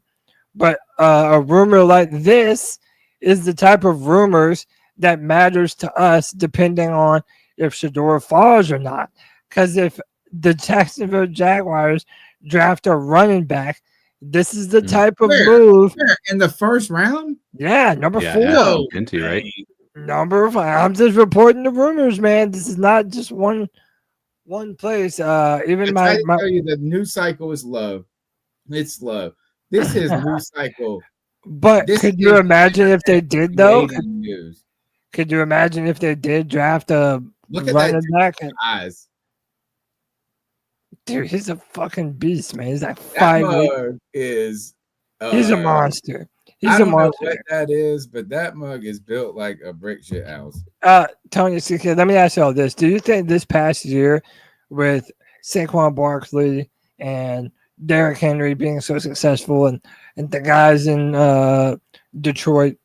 Speaker 5: But a rumor like this is the type of rumors that matters to us depending on if Shador falls or not. Because if the Jacksonville Jaguars draft a running back, this is the type of move.
Speaker 6: In the first round?
Speaker 5: Yeah, number 4.
Speaker 7: Into, right?
Speaker 5: Number 5. I'm just reporting the rumors, man. This is not just one place. Even
Speaker 6: I tell you, the news cycle is low. It's slow. This is news cycle.
Speaker 5: But could you imagine if they did though? Could you imagine if they did draft a running back?
Speaker 6: Eyes.
Speaker 5: Dude, he's a fucking beast, man. He's like
Speaker 6: That
Speaker 5: 5'8".
Speaker 6: mug is.
Speaker 5: He's a monster.
Speaker 6: I don't know what that is, but that mug is built like a brick shit house.
Speaker 5: Tony, let me ask you all this: do you think this past year, with Saquon Barkley and Derrick Henry being so successful, and the guys in Detroit,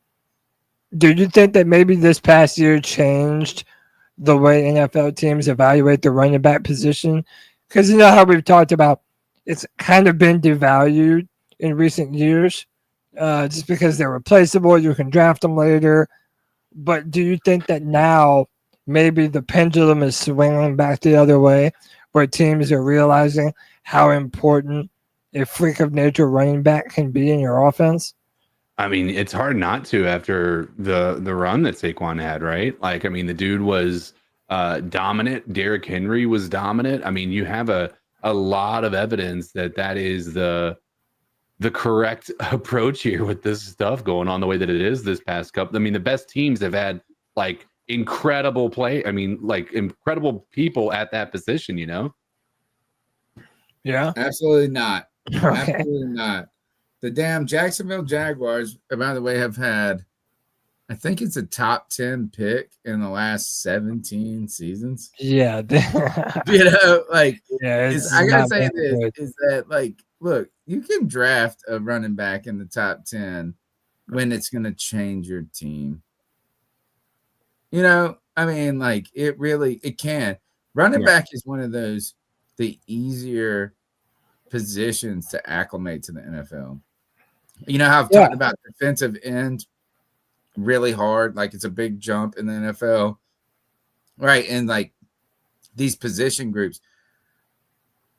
Speaker 5: do you think that maybe this past year changed the way NFL teams evaluate the running back position? Because you know how we've talked about it's kind of been devalued in recent years, just because they're replaceable. You can draft them later. But do you think that now maybe the pendulum is swinging back the other way, where teams are realizing how important a freak of nature running back can be in your offense?
Speaker 7: I mean, it's hard not to after the run that Saquon had, right? Like, I mean, the dude was dominant. Derrick Henry was dominant. I mean, you have a lot of evidence that is the correct approach here with this stuff going on the way that it is this past cup. I mean, the best teams have had like incredible play. I mean, like incredible people at that position, you know?
Speaker 5: Yeah.
Speaker 6: Absolutely not.
Speaker 5: Okay.
Speaker 6: Absolutely not. The damn Jacksonville Jaguars, by the way, have had, I think it's a top 10 pick in the last 17 seasons.
Speaker 5: Yeah.
Speaker 6: You know, like,
Speaker 5: yeah,
Speaker 6: I gotta say this is that, like, look, you can draft a running back in the top 10 when it's going to change your team. You know, I mean, like, it can. Running back is one of those, the easier positions to acclimate to the NFL. You know how I've talked about defensive end really hard, like it's a big jump in the NFL, right? And like these position groups,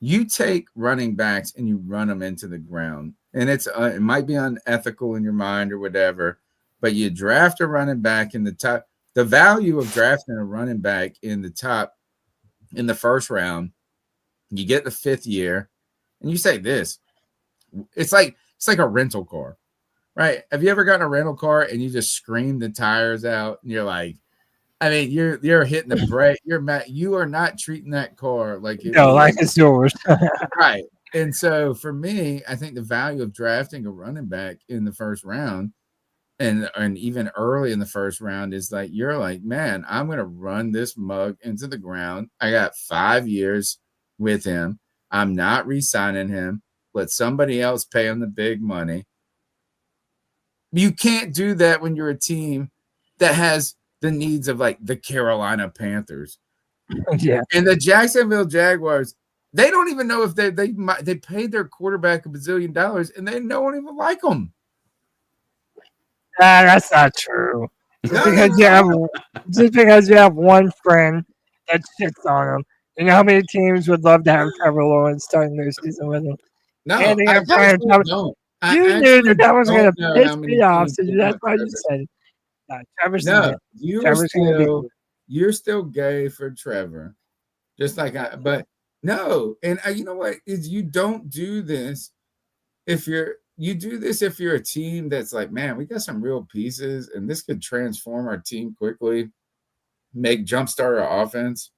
Speaker 6: you take running backs and you run them into the ground, and it might be unethical in your mind or whatever, but you draft a running back in the top. The value of drafting a running back in the first round, you get the 5th year, and you say this, it's like a rental car, right? Have you ever gotten a rental car and you just scream the tires out and you're like, I mean, you're hitting the brake. You are not treating that car like
Speaker 5: it's yours.
Speaker 6: Right. And so for me, I think the value of drafting a running back in the first round and even early in the first round is like, you're like, man, I'm going to run this mug into the ground. I got 5 years with him. I'm not re-signing him. Let somebody else pay him the big money. You can't do that when you're a team that has the needs of like the Carolina Panthers.
Speaker 5: Yeah.
Speaker 6: And the Jacksonville Jaguars, they don't even know if they paid their quarterback $1 bazillion and they don't even like them.
Speaker 5: That's not true. Just
Speaker 6: No,
Speaker 5: because you have one friend that shits on him. You know how many teams would love to have Trevor Lawrence starting their season with him?
Speaker 6: No,
Speaker 5: And they
Speaker 6: I
Speaker 5: have Brian
Speaker 6: actually
Speaker 5: Thomas.
Speaker 6: don't.
Speaker 5: You knew that was going to
Speaker 6: know
Speaker 5: piss
Speaker 6: how many
Speaker 5: me off,
Speaker 6: teams
Speaker 5: so
Speaker 6: would
Speaker 5: that's
Speaker 6: want
Speaker 5: why you
Speaker 6: Trevor.
Speaker 5: said it. No, Trevor's the
Speaker 6: No,
Speaker 5: man.
Speaker 6: you're still gay for Trevor, just like I. But no, and you know what is you don't do this if you do this if you're a team that's like, man, we got some real pieces, and this could transform our team quickly, make jumpstart our offense.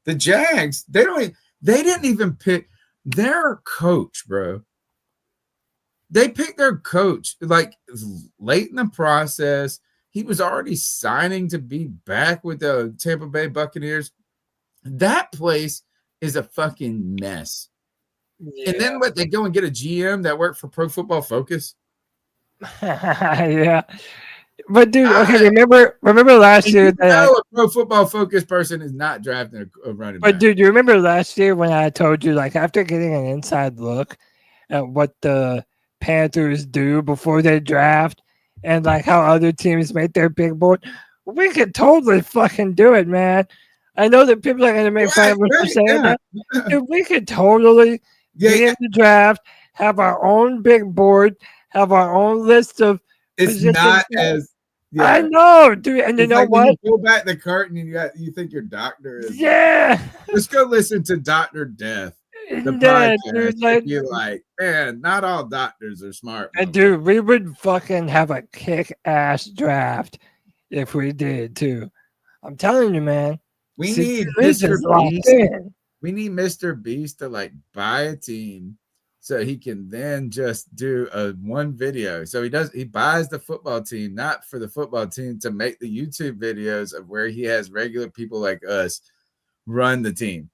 Speaker 6: The Jags, they didn't even pick their coach, bro. They picked their coach like late in the process. He was already signing to be back with the Tampa Bay Buccaneers. That place is a fucking mess.
Speaker 5: Yeah.
Speaker 6: And then what? They go and get a GM that worked for Pro Football Focus.
Speaker 5: Yeah. But dude, okay, remember last year that
Speaker 6: a Pro Football Focus person is not drafting a running back.
Speaker 5: But dude, you remember last year when I told you, like, after getting an inside look at what the Panthers do before they draft and like how other teams make their big board, we could totally fucking do it, man. I know that people are gonna make fun of us for saying that. Dude, we could totally get in the draft, have our own big board, have our own list of
Speaker 6: It's not as
Speaker 5: I know, dude. And you know
Speaker 6: like
Speaker 5: what?
Speaker 6: When you pull back the curtain and you think your doctor is.
Speaker 5: Yeah.
Speaker 6: Let's go listen to Dr. Death, the
Speaker 5: Yeah,
Speaker 6: podcast.
Speaker 5: dude, like-
Speaker 6: You're like, man, not all doctors are smart.
Speaker 5: And dude, we would fucking have a kick-ass draft if we did too. I'm telling you, man.
Speaker 6: We
Speaker 5: See,
Speaker 6: need
Speaker 5: this
Speaker 6: Mr.
Speaker 5: is locked
Speaker 6: Beast.
Speaker 5: in.
Speaker 6: We need Mr. Beast to like buy a team so he can then just do a one video. So he buys the football team, not for the football team, to make the YouTube videos of where he has regular people like us run the team.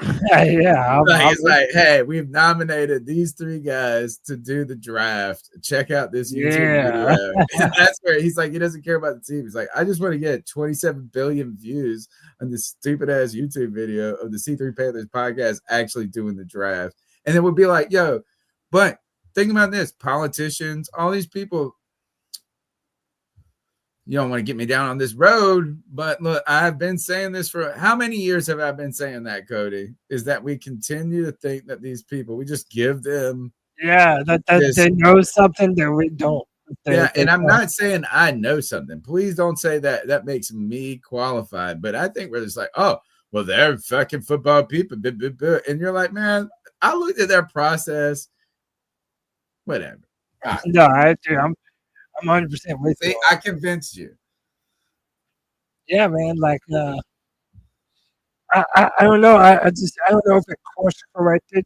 Speaker 5: Yeah.
Speaker 6: It's like, hey, we've nominated these 3 guys to do the draft. Check out this YouTube video. And that's where he's like, he doesn't care about the team. He's like, I just want to get 27 billion views on this stupid ass YouTube video of the C3 Panthers podcast actually doing the draft. And then we'll be like, yo, but think about this: politicians, all these people. You don't want to get me down on this road, but look, I've been saying this for how many years have I been saying that, Cody? Is that we continue to think that these people, we just give them.
Speaker 5: Yeah, that they know something that we don't.
Speaker 6: And I'm not saying I know something. Please don't say that. That makes me qualified. But I think we're just like, oh, well, they're fucking football people. And you're like, man, I looked at their process. Whatever.
Speaker 5: No, I'm 100% with you.
Speaker 6: I convinced you.
Speaker 5: Yeah, man. Like, I don't know. I don't know if it course corrected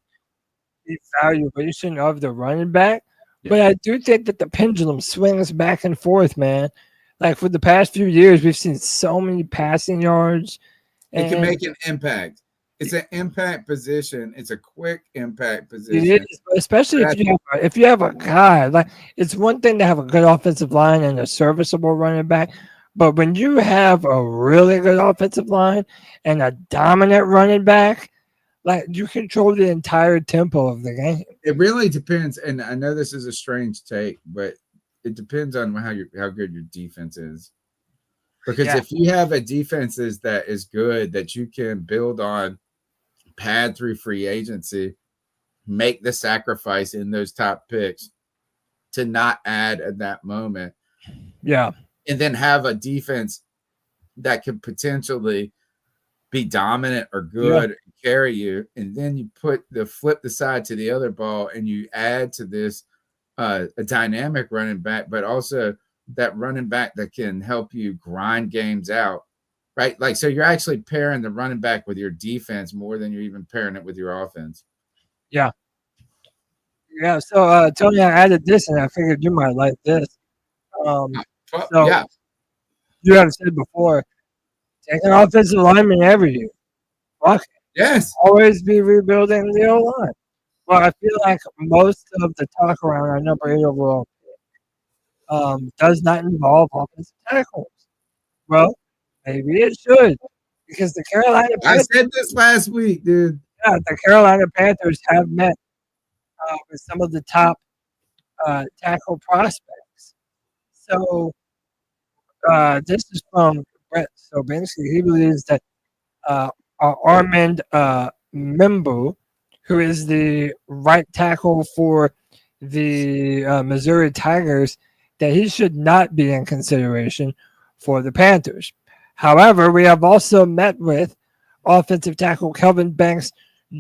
Speaker 5: the evaluation of the running back, but I do think that the pendulum swings back and forth, man. Like for the past few years, we've seen so many passing yards.
Speaker 6: It can make an impact. It's an impact position. It's a quick impact position.
Speaker 5: It is, especially if you have a guy. Like, it's one thing to have a good offensive line and a serviceable running back, but when you have a really good offensive line and a dominant running back, like, you control the entire tempo of the game.
Speaker 6: It really depends, and I know this is a strange take, but it depends on how good your defense is. Because if you have a defense that is good, that you can build on, pad through free agency, make the sacrifice in those top picks to not add at that moment.
Speaker 5: Yeah.
Speaker 6: And then have a defense that could potentially be dominant or good and carry you. And then you flip the side to the other ball and you add to this a dynamic running back, but also that running back that can help you grind games out. Right, like, so you're actually pairing the running back with your defense more than you're even pairing it with your offense.
Speaker 5: Yeah. So Tony, I added this, and I figured you might like this. You have said before, take an offensive lineman every year. Fuck it.
Speaker 6: Yes.
Speaker 5: Always be rebuilding the O-line. Well, I feel like most of the talk around our number 8 overall pick does not involve offensive tackles. Well, maybe it should, because the Carolina Panthers.
Speaker 6: I said this last week, dude.
Speaker 5: Yeah, the Carolina Panthers have met with some of the top tackle prospects. So this is from Brett. So basically, he believes that Armand Membu, who is the right tackle for the Missouri Tigers, that he should not be in consideration for the Panthers. However, we have also met with offensive tackle Kelvin Banks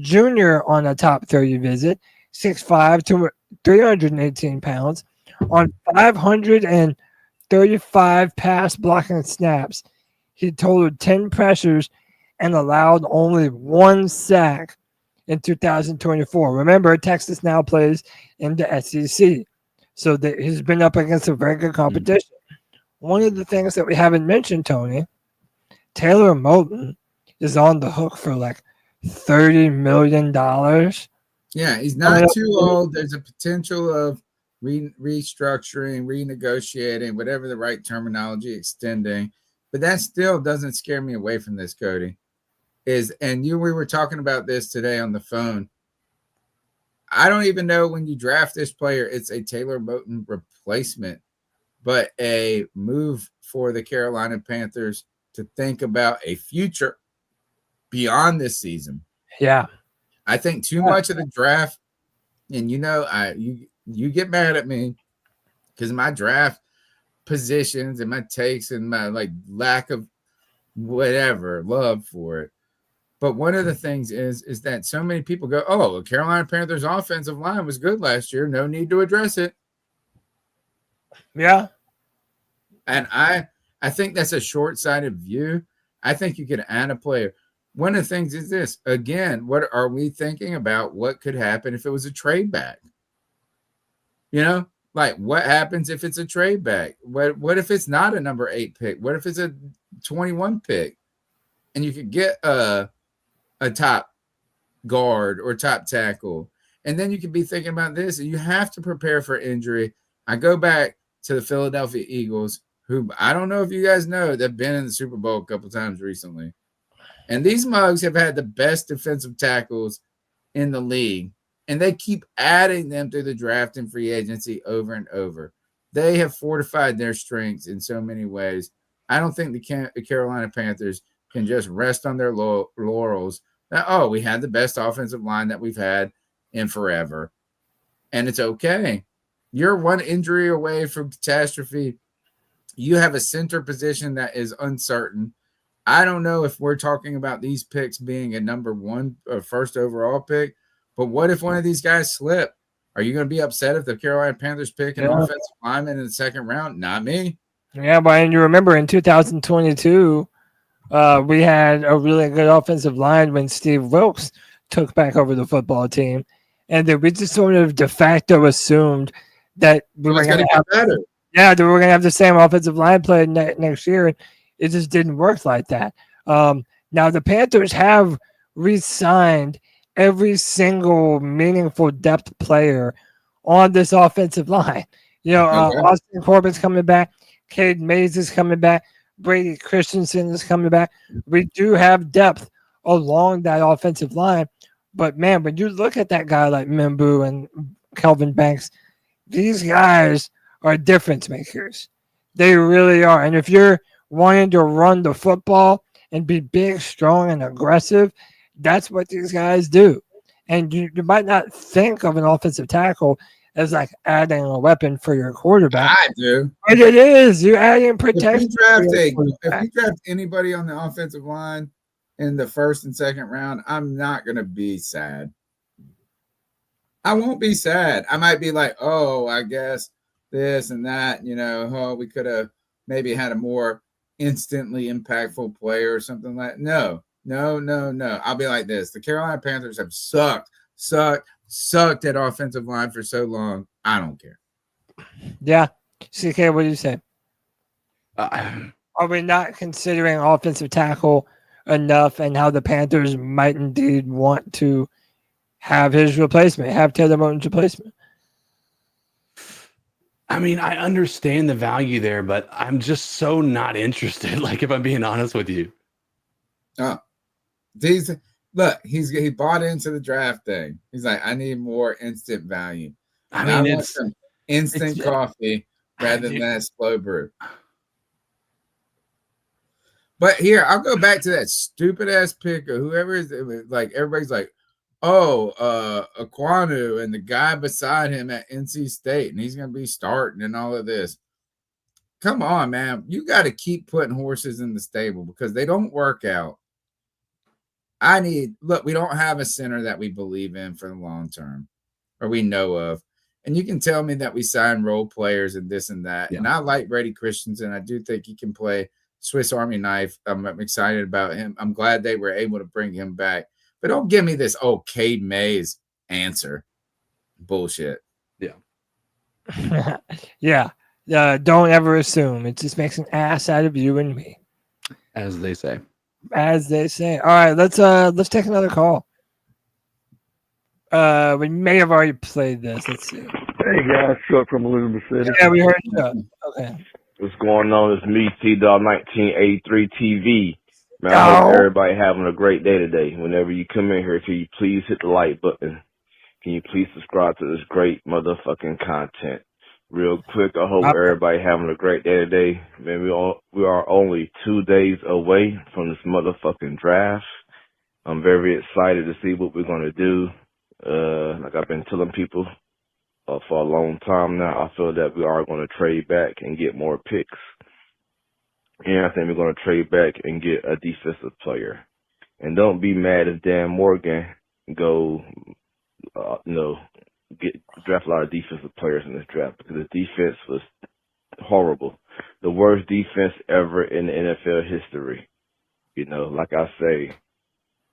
Speaker 5: Jr. on a top 30 visit, 6'5" to 318 pounds, on 535 pass blocking snaps. He totaled 10 pressures and allowed only 1 sack in 2024. Remember, Texas now plays in the SEC, so he's been up against a very good competition. One of the things that we haven't mentioned, Tony, Taylor Moton is on the hook for like $30 million.
Speaker 6: Yeah, he's not too old. There's a potential of restructuring, renegotiating, whatever the right terminology, extending. But that still doesn't scare me away from this, Cody. We were talking about this today on the phone. I don't even know when you draft this player, it's a Taylor Moton replacement, but a move for the Carolina Panthers to think about a future beyond this season.
Speaker 5: Yeah.
Speaker 6: I think too much of the draft, and you get mad at me because my draft positions and my takes and my lack of whatever love for it. But one of the things is that so many people go, oh, the Carolina Panthers offensive line was good last year. No need to address it.
Speaker 5: Yeah.
Speaker 6: And I think that's a short-sighted view. I think you could add a player. One of the things is this. Again, what are we thinking about what could happen if it was a trade back? What happens if it's a trade back? What if it's not a number 8 pick? What if it's a 21 pick? And you could get a top guard or top tackle. And then you could be thinking about this. And you have to prepare for injury. I go back to the Philadelphia Eagles, who I don't know if you guys know, they've been in the Super Bowl a couple times recently. And these mugs have had the best defensive tackles in the league. And they keep adding them through the draft and free agency over and over. They have fortified their strengths in so many ways. I don't think the Carolina Panthers can just rest on their laurels that, we had the best offensive line that we've had in forever. And it's okay. You're one injury away from catastrophe. You have a center position that is uncertain. I don't know if we're talking about these picks being a number 1 or first overall pick, but what if one of these guys slip? Are you going to be upset if the Carolina Panthers pick an offensive lineman in the second round? Not me.
Speaker 5: Yeah, but and you remember in 2022, we had a really good offensive line when Steve Wilkes took back over the football team, and then we just sort of de facto assumed that we were going to have better. Yeah, that we were going to have the same offensive line play next year. It just didn't work like that. Now the Panthers have re-signed every single meaningful depth player on this offensive line. Austin Corbin's coming back. Cade Mays is coming back. Brady Christensen is coming back. We do have depth along that offensive line. But, man, when you look at that guy like Membu and Kelvin Banks, these guys are difference makers. They really are. And if you're wanting to run the football and be big, strong, and aggressive, that's what these guys do. And you might not think of an offensive tackle as like adding a weapon for your quarterback.
Speaker 6: I do.
Speaker 5: But it is. You're adding protection.
Speaker 6: If you draft anybody on the offensive line in the first and second round, I'm not going to be sad. I won't be sad. I might be like, I guess this and that, we could have maybe had a more instantly impactful player or something like that. No. I'll be like this. The Carolina Panthers have sucked at offensive line for so long. I don't care.
Speaker 5: Yeah. CK, what do you say? Are we not considering offensive tackle enough, and how the Panthers might indeed want to have his replacement, have Taylor Moton's replacement?
Speaker 7: I mean, I understand the value there, but I'm just so not interested, if I'm being honest with you.
Speaker 6: He bought into the draft thing. He's like, I need more instant value.
Speaker 7: I mean,
Speaker 6: instant coffee rather than that slow brew. But here, I'll go back to that stupid ass pick of whoever is like everybody's like, Aquanu and the guy beside him at NC State, and he's gonna be starting and all of this. Come on, man. You got to keep putting horses in the stable because they don't work out. We don't have a center that we believe in for the long term or we know of. And you can tell me that we sign role players and this and that. Yeah. And I like Brady Christensen. I do think he can play Swiss Army knife. I'm excited about him. I'm glad they were able to bring him back. But don't give me this, Cade Mays answer. Bullshit.
Speaker 5: Yeah. Yeah. Don't ever assume. It just makes an ass out of you and me.
Speaker 7: As they say.
Speaker 5: As they say. All right, let's take another call. We may have already played this. Let's see.
Speaker 11: Hey guys, Chuck from Looms City.
Speaker 5: Yeah, we heard Chuck. Okay.
Speaker 18: What's going on? It's me, T-Dog 1983 TV. Man, I hope everybody having a great day today. Whenever you come in here, can you please hit the like button? Can you please subscribe to this great motherfucking content? Real quick, I hope everybody having a great day today. Man, we are only 2 days away from this motherfucking draft. I'm very excited to see what we're gonna do. Like I've been telling people for a long time now, I feel that we are going to trade back and get more picks. And I think we're going to trade back and get a defensive player. And don't be mad if Dan Morgan go, draft a lot of defensive players in this draft because the defense was horrible. The worst defense ever in the NFL history. Like I say,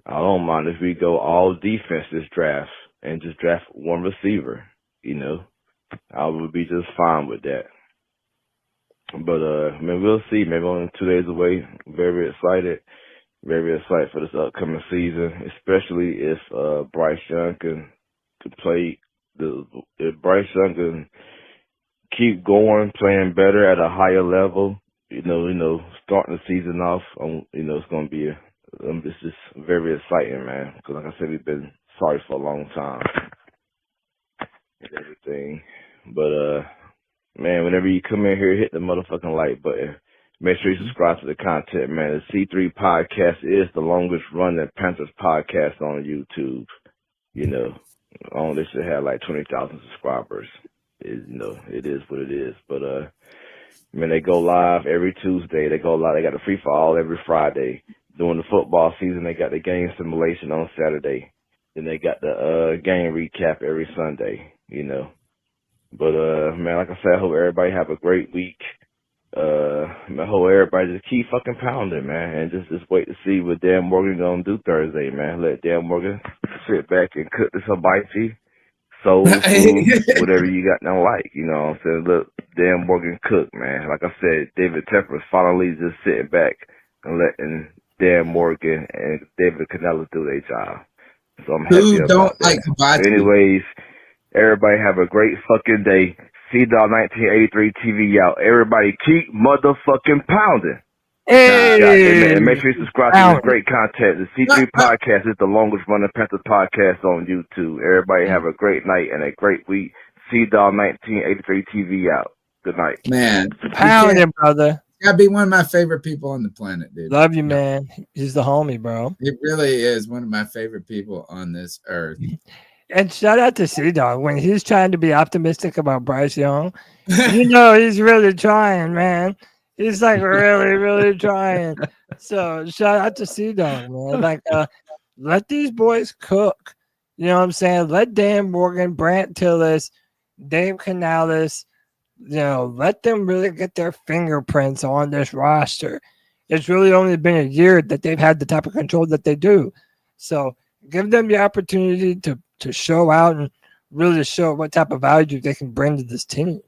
Speaker 18: I don't mind if we go all defense this draft and just draft one receiver. I would be just fine with that. But we'll see. Maybe only 2 days away. Very excited for this upcoming season, especially if Bryce Young can play. If Bryce Young can keep going, playing better at a higher level, starting the season off, it's going to be it's just very exciting, man. Because like I said, we've been sorry for a long time and everything. But man, whenever you come in here, hit the motherfucking like button. Make sure you subscribe to the content, man. The C3 podcast is the longest running Panthers podcast on YouTube. They should have like 20,000 subscribers. It is what it is. But they go live every Tuesday. They go live. They got a free for all every Friday. During the football season, they got the game simulation on Saturday. Then they got the game recap every Sunday. But man, like I said, I hope everybody have a great week. I hope everybody just keep fucking pounding, man, and just wait to see what Dan Morgan gonna do Thursday, man. Let Dan Morgan sit back and cook this hibachi, soul food, whatever you got now like. You know what I'm saying? Look, Dan Morgan cook, man. Like I said, David Tepper's finally just sitting back and letting Dan Morgan and David Canella do their job. So I'm happy about that. Anyways, everybody have a great fucking day. C-Dog 1983 TV out. Everybody keep motherfucking pounding.
Speaker 5: Hey!
Speaker 18: And make sure you subscribe to this great content. The C3 podcast is the longest running Panthers podcast on YouTube. Everybody have a great night and a great week. C-Dog 1983 TV out. Good night.
Speaker 6: Man.
Speaker 5: Pounding, brother.
Speaker 6: Gotta be one of my favorite people on the planet, dude.
Speaker 5: Love you, man. He's the homie, bro.
Speaker 6: It really is one of my favorite people on this earth.
Speaker 5: And shout out to C-Dog. When he's trying to be optimistic about Bryce Young, he's really trying, man. He's like really, really trying. So shout out to C-Dog, man. Like, let these boys cook. You know what I'm saying? Let Dan Morgan, Brant Tillis, Dave Canales, let them really get their fingerprints on this roster. It's really only been a year that they've had the type of control that they do. So give them the opportunity to show out and really show what type of value they can bring to this team.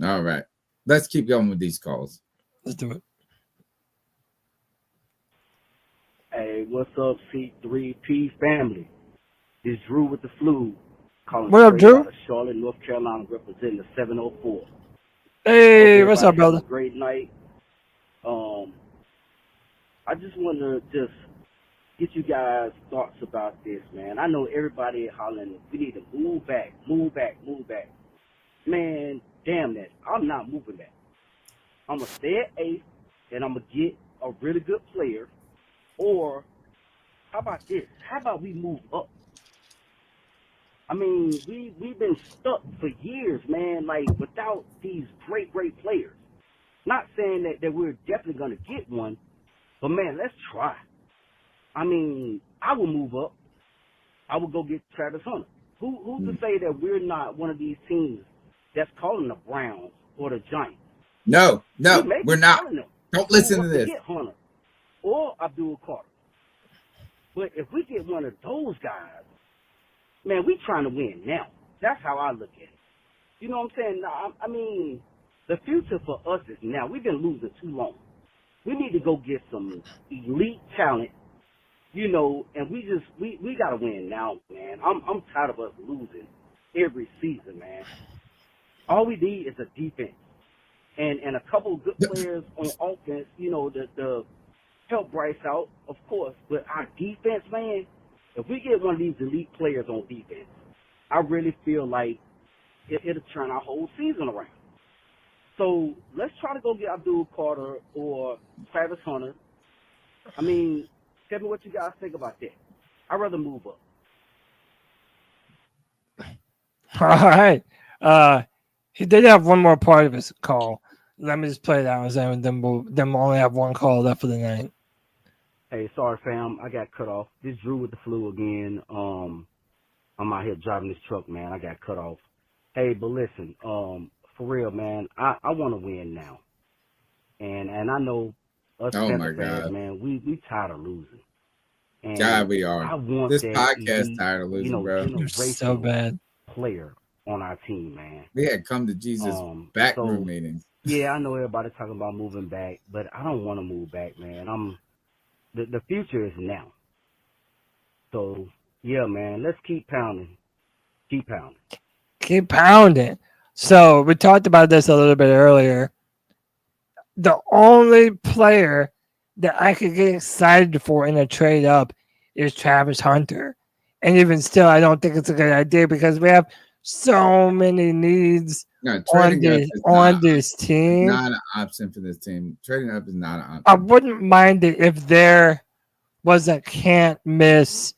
Speaker 6: All right. Let's keep going with these calls.
Speaker 5: Let's do it.
Speaker 19: Hey, what's up, C3P family? It's Drew with the flu. Calling
Speaker 5: what up, Drew?
Speaker 19: Out of Charlotte, North Carolina, representing the 704.
Speaker 5: Hey, what's up, brother?
Speaker 19: Great night. I just want to get you guys' thoughts about this, man. I know everybody hollering, we need to move back. man, damn that. I'm not moving back. I'm going to stay at 8, and I'm going to get a really good player. Or how about this? How about we move up? I mean, we've been stuck for years, man, like without these great players. Not saying that we're definitely going to get one, but man, let's try. I mean, I will move up. I will go get Travis Hunter. Who's to say that we're not one of these teams that's calling the Browns or the Giants?
Speaker 6: No, we're not. Don't listen to this.
Speaker 19: Get Hunter or Abdul Carter. But if we get one of those guys, man, we trying to win now. That's how I look at it. You know what I'm saying? I mean, the future for us is now. We've been losing too long. We need to go get some elite talent, you know, and we got to win now, man. I'm tired of us losing every season, man. All we need is a defense and a couple of good players on offense, you know, the help Bryce out, of course. But our defense, man, if we get one of these elite players on defense, I really feel like it'll turn our whole season around. So let's try to go get Abdul Carter or Travis Hunter. I mean, tell me what you guys think about that. I'd rather move up.
Speaker 5: All right. He did have one more part of his call. Let me just play it out, and then we'll only have one call left for the night.
Speaker 19: Hey, sorry, fam. I got cut off. This Drew with the flu again. I'm out here driving this truck, man. I got cut off. Hey, but listen, for real, man, I want to win now. And I know us Panther fans, man, we tired of losing. And
Speaker 6: God, we are.
Speaker 19: I want
Speaker 6: this
Speaker 19: that
Speaker 6: podcast
Speaker 19: elite,
Speaker 6: tired of losing, bro.
Speaker 5: You're so bad.
Speaker 19: Player on our team, man.
Speaker 6: We had come to Jesus backroom meetings.
Speaker 19: Yeah, I know everybody talking about moving back, but I don't want to move back, man. The future is now. So yeah, man, let's keep pounding. Keep pounding.
Speaker 5: Keep pounding. So we talked about this a little bit earlier. The only player that I could get excited for in a trade up is Travis Hunter. And even still, I don't think it's a good idea because we have so many needs on this team.
Speaker 6: Not an option for this team. Trading up is not an option.
Speaker 5: I wouldn't mind it if there was a can't miss,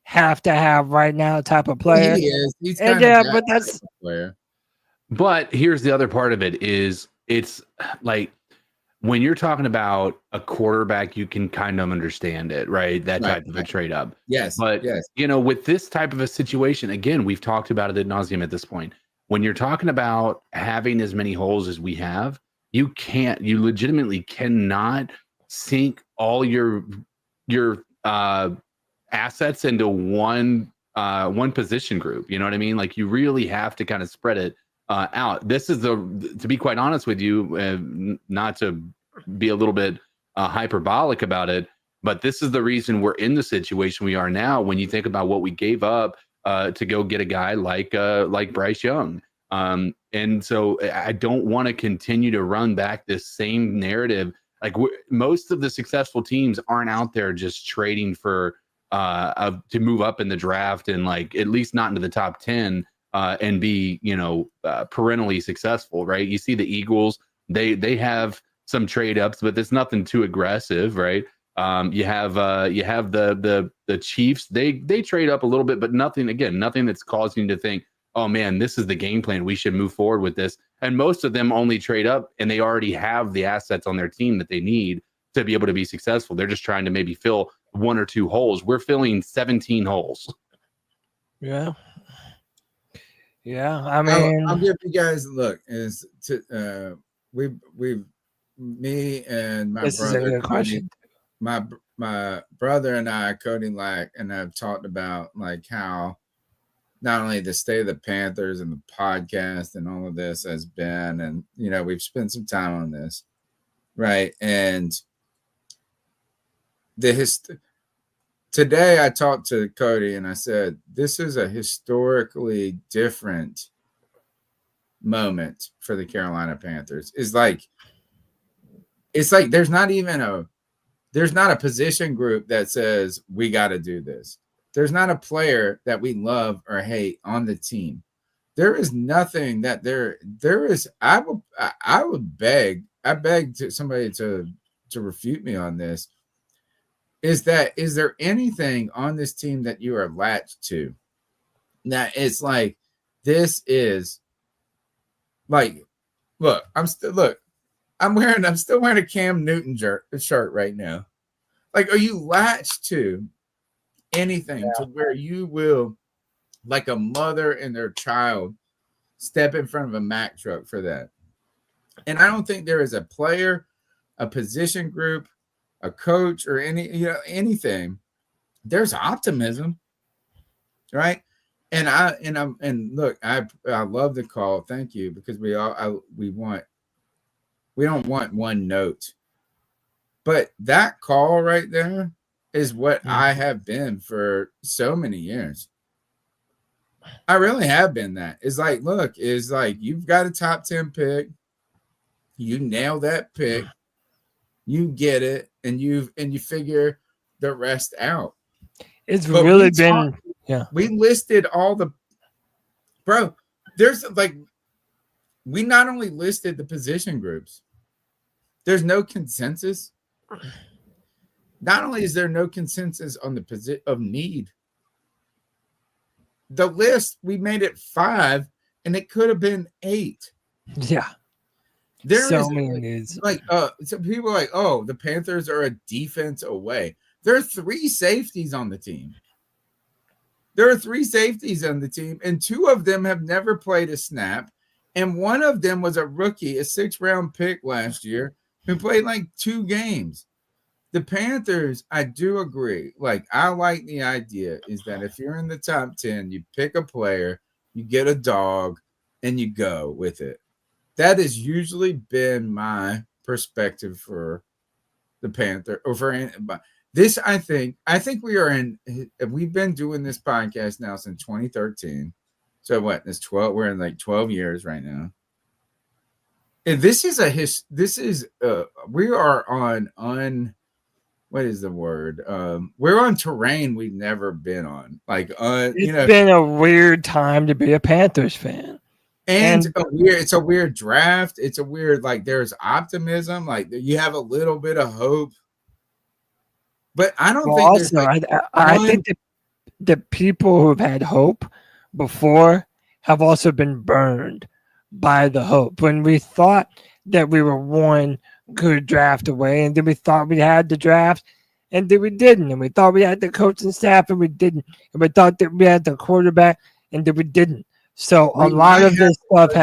Speaker 5: have to have right now type of player.
Speaker 6: He is. He's
Speaker 5: and yeah, but that's
Speaker 6: player.
Speaker 7: But here's the other part of it is it's like when you're talking about a quarterback, you can kind of understand it, right? That type of a trade up.
Speaker 6: Yes.
Speaker 7: But, you know, with this type of a situation, again, we've talked about it ad nauseum at this point. When you're talking about having as many holes as we have, you legitimately cannot sink all your assets into one position group. You know what I mean? Like you really have to kind of spread it out. This is to be quite honest with you, not to be a little bit hyperbolic about it, but this is the reason we're in the situation we are now. When you think about what we gave up to go get a guy like Bryce Young, and so I don't want to continue to run back this same narrative. Like most of the successful teams aren't out there just trading for to move up in the draft and like at least not into the top 10. And be, perennially successful, right? You see the Eagles, they have some trade ups, but it's nothing too aggressive, right? You have the Chiefs, they trade up a little bit, but nothing that's causing you to think, oh man, this is the game plan. We should move forward with this. And most of them only trade up and they already have the assets on their team that they need to be able to be successful. They're just trying to maybe fill one or two holes. We're filling 17 holes.
Speaker 5: Yeah. Yeah, I mean,
Speaker 6: I'll give you guys a look. Is to me and my
Speaker 5: this
Speaker 6: brother.
Speaker 5: Is a good question.
Speaker 6: My brother and I, Cody Lack, and I've talked about like how not only the state of the Panthers and the podcast and all of this has been, and we've spent some time on this, right? And today I talked to Cody and I said, this is a historically different moment for the Carolina Panthers. It's like there's not a position group that says we got to do this. There's not a player that we love or hate on the team. there is nothing that there is. I beg to somebody to refute me on this. Is there anything on this team that you are latched to? That it's like, this is like, look, I'm still wearing a Cam Newton shirt right now. Like, are you latched to anything to where you will, like a mother and their child, step in front of a Mack truck for that? And I don't think there is a player, a position group, a coach, or anything. There's optimism, right? And look, I love the call. Thank you, because we don't want one note, but that call right there is what I have been for so many years. I really have been that. It's like, look, is like, you've got a top 10 pick, you nail that pick, you get it, and you figure the rest out.
Speaker 5: It's really been,
Speaker 6: we listed all the, bro, there's like, we not only listed the position groups, there's no consensus. Not only is there no consensus on the position of need, the list, we made it 5 and it could have been 8.
Speaker 5: Yeah.
Speaker 6: There
Speaker 5: so
Speaker 6: is
Speaker 5: many needs.
Speaker 6: like some people are like, oh, the Panthers are a defense away. There are 3 safeties on the team. And 2 of them have never played a snap. And one of them was a rookie, a 6th-round pick last year, who played like 2 games. The Panthers, I do agree. Like, I like the idea is that if you're in the top 10, you pick a player, you get a dog, and you go with it. That has usually been my perspective for the Panther, or for this. I think we've been doing this podcast now since 2013. So what? We're in like 12 years right now. And we are on what is the word? We're on terrain we've never been on. Like,
Speaker 5: it's been a weird time to be a Panthers fan.
Speaker 6: And it's a weird draft. It's a weird, like, there's optimism. Like, you have a little bit of hope. But I don't think
Speaker 5: also, I think that the people who have had hope before have also been burned by the hope. When we thought that we were one good draft away, and then we thought we had the draft, and then we didn't. And we thought we had the coaching staff, and we didn't. And we thought that we had the quarterback, and then we didn't. So a lot of this stuff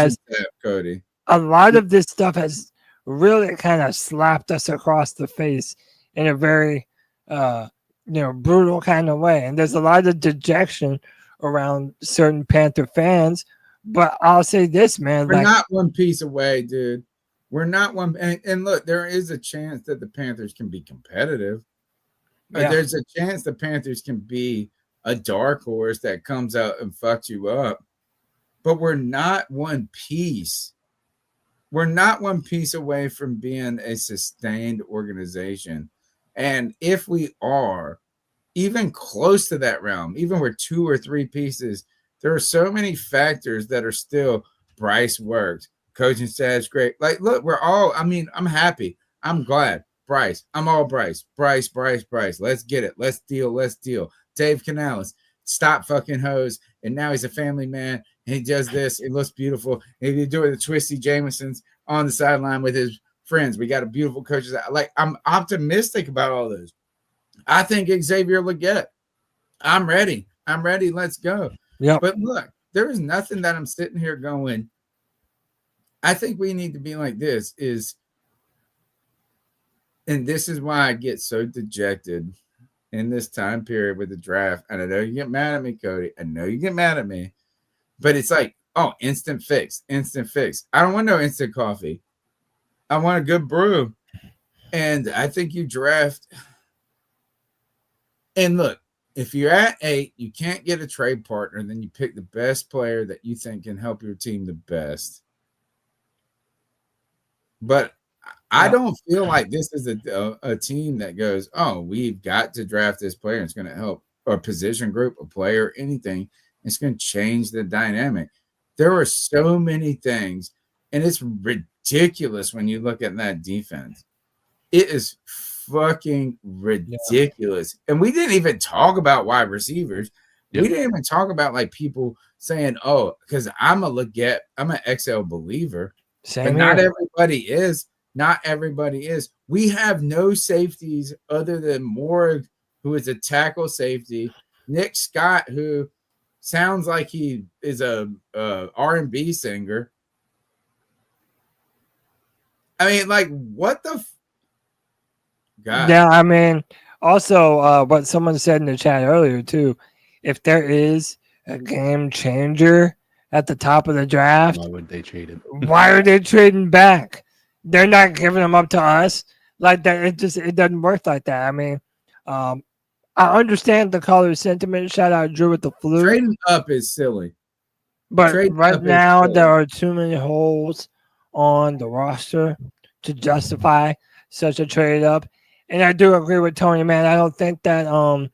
Speaker 5: has really kind of slapped us across the face in a very brutal kind of way. And there's a lot of dejection around certain Panther fans. But I'll say this, man.
Speaker 6: We're not one piece away, dude. We're not one. And look, there is a chance that the Panthers can be competitive. Yeah. There's a chance the Panthers can be a dark horse that comes out and fucks you up. But we're not one piece. We're not one piece away from being a sustained organization. And if we are even close to that realm, even we're 2 or 3 pieces, there are so many factors that are still. Bryce worked. Coaching staff's great. Like, look, I'm happy. I'm glad. Bryce. I'm all Bryce. Bryce. Let's get it. Let's deal. Dave Canales. Stop fucking hoes. And now he's a family man. And he does this. It looks beautiful. And he's doing the twisty Jamesons on the sideline with his friends. We got a beautiful coach. Like, I'm optimistic about all this. I think Xavier Legette. I'm ready. Let's go.
Speaker 5: Yeah.
Speaker 6: But look, there is nothing that I'm sitting here going, I think we need to be like this and this is why I get so dejected in this time period with the draft. And I know you get mad at me, Cody. I know you get mad at me. But it's like, oh, instant fix. I don't want no instant coffee. I want a good brew. And I think you draft. And look, if you're at 8, you can't get a trade partner, then you pick the best player that you think can help your team the best. But I don't feel like this is a team that goes, oh, we've got to draft this player. It's going to help a position group, a player, anything. It's going to change the dynamic. There are so many things, and it's ridiculous when you look at that defense. It is fucking ridiculous. And we didn't even talk about wide receivers. We didn't even talk about like people saying, "Oh, because I'm an XL believer."
Speaker 5: Same
Speaker 6: But not
Speaker 5: here.
Speaker 6: everybody is. Not everybody is. We have no safeties other than Morg, who is a tackle safety, Nick Scott, who sounds like he is a R&B singer. I mean, like, what the God.
Speaker 5: Yeah, I mean, also what someone said in the chat earlier too, if there is a game changer at the top of the draft,
Speaker 7: Why would they trade him?
Speaker 5: why are they trading back? They're not giving them up to us like that. It doesn't work like that. I mean, I understand the caller sentiment. Shout out Drew with the flu.
Speaker 6: Trading up is silly.
Speaker 5: But
Speaker 6: Trading
Speaker 5: right
Speaker 6: up is
Speaker 5: now
Speaker 6: silly.
Speaker 5: there are too many holes on the roster to justify such a trade up. And I do agree with Tony, man. I don't think that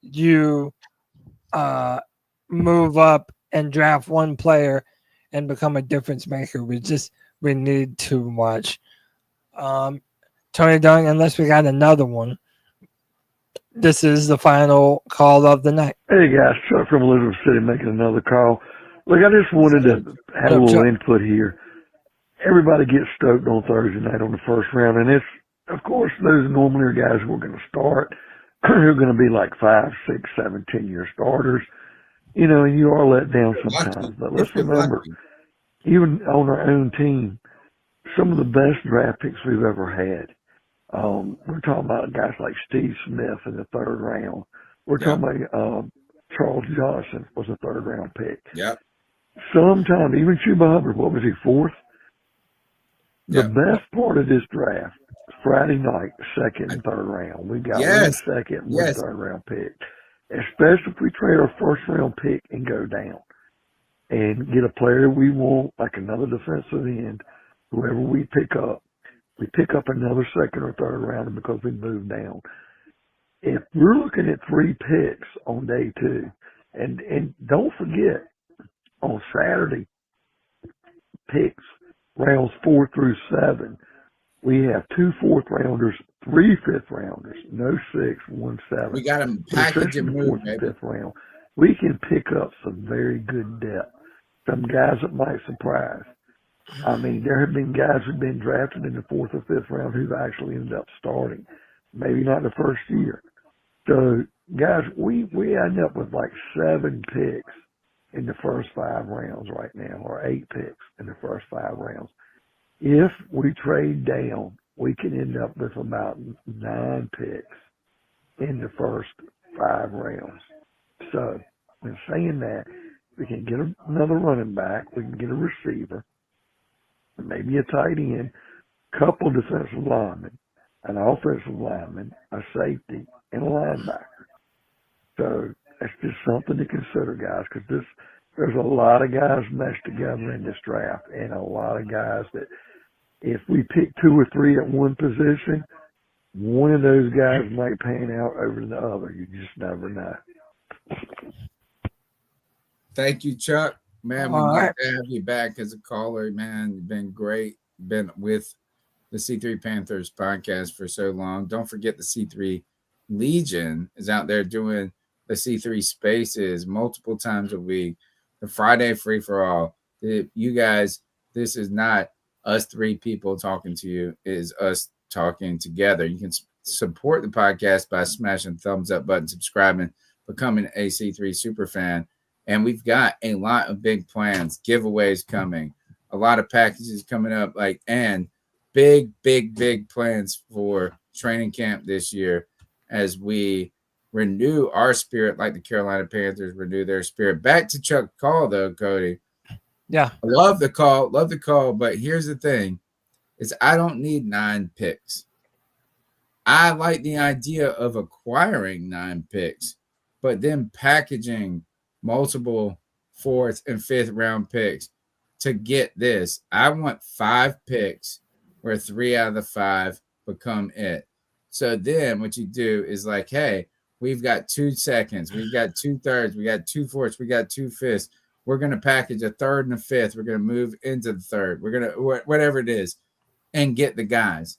Speaker 5: you move up and draft one player and become a difference maker. We need too much. Tony Dunn, unless we got another one, this is the final call of the night.
Speaker 11: Hey guys, Chuck from Elizabeth City making another call. Look, I just wanted to have a little input here. Everybody gets stoked on Thursday night on the first round, and it's, of course, those normally are guys who are going to start, who are going to be like 5, 6, 7, 10-year starters, you know, and you are let down sometimes. But let's remember, even on our own team, some of the best draft picks we've ever had. We're talking about guys like Steve Smith in the 3rd round. We're talking about Charles Johnson was a 3rd round pick.
Speaker 6: Yep.
Speaker 11: Sometimes, even Chuba Hubbard, what was he, 4th? The best part of this draft is Friday night, 2nd and 3rd round. We got one 2nd and one 3rd round pick. Especially if we trade our 1st round pick and go down and get a player we want, like another defensive end, whoever we pick up. We pick up another 2nd or 3rd rounder because we moved down. If we're looking at 3 picks on day 2, and don't forget, on Saturday, picks, rounds 4 through 7, we have 2 4th rounders, 3 5th rounders, no 6, 1 7.
Speaker 6: We got them package and move,
Speaker 11: 4th and 5th round. We can pick up some very good depth. Some guys that might surprise. I mean, there have been guys who've been drafted in the 4th or 5th round who've actually ended up starting. Maybe not the first year. So, guys, we end up with like 7 picks in the first 5 rounds right now, or 8 picks in the first 5 rounds. If we trade down, we can end up with about 9 picks in the first 5 rounds. So, in saying that, we can get another running back, we can get a receiver, maybe a tight end, couple defensive linemen, an offensive lineman, a safety, and a linebacker. So that's just something to consider, guys, because there's a lot of guys meshed together in this draft, and a lot of guys that if we pick 2 or 3 at one position, one of those guys might pan out over the other. You just never know.
Speaker 6: Thank you, Chuck. Man, we'd
Speaker 5: All
Speaker 6: love
Speaker 5: right.
Speaker 6: to have you back as a caller, man. You've been great. Been with the C3 Panthers podcast for so long. Don't forget the C3 Legion is out there doing the C3 Spaces multiple times a week. The Friday free for all. You guys, this is not us 3 people talking to you. It is us talking together. You can support the podcast by smashing the thumbs up button, subscribing, becoming a C3 super fan. And we've got a lot of big plans, giveaways coming, a lot of packages coming up, and big plans for training camp this year as we renew our spirit like the Carolina Panthers renew their spirit. Back to Chuck's call, though, Cody.
Speaker 5: Yeah.
Speaker 6: I love the call, but here's the thing, is I don't need 9 picks. I like the idea of acquiring 9 picks, but then packaging multiple 4th and 5th round picks to get this. I want 5 picks where 3 out of the 5 become it. So then what you do is like, hey, we've got 2 seconds, we've got 2 thirds, we got 2 fourths, we got 2 fifths. we're going to package a third and a fifth. We're going to move into the third. We're going to, whatever it is, and get the guys.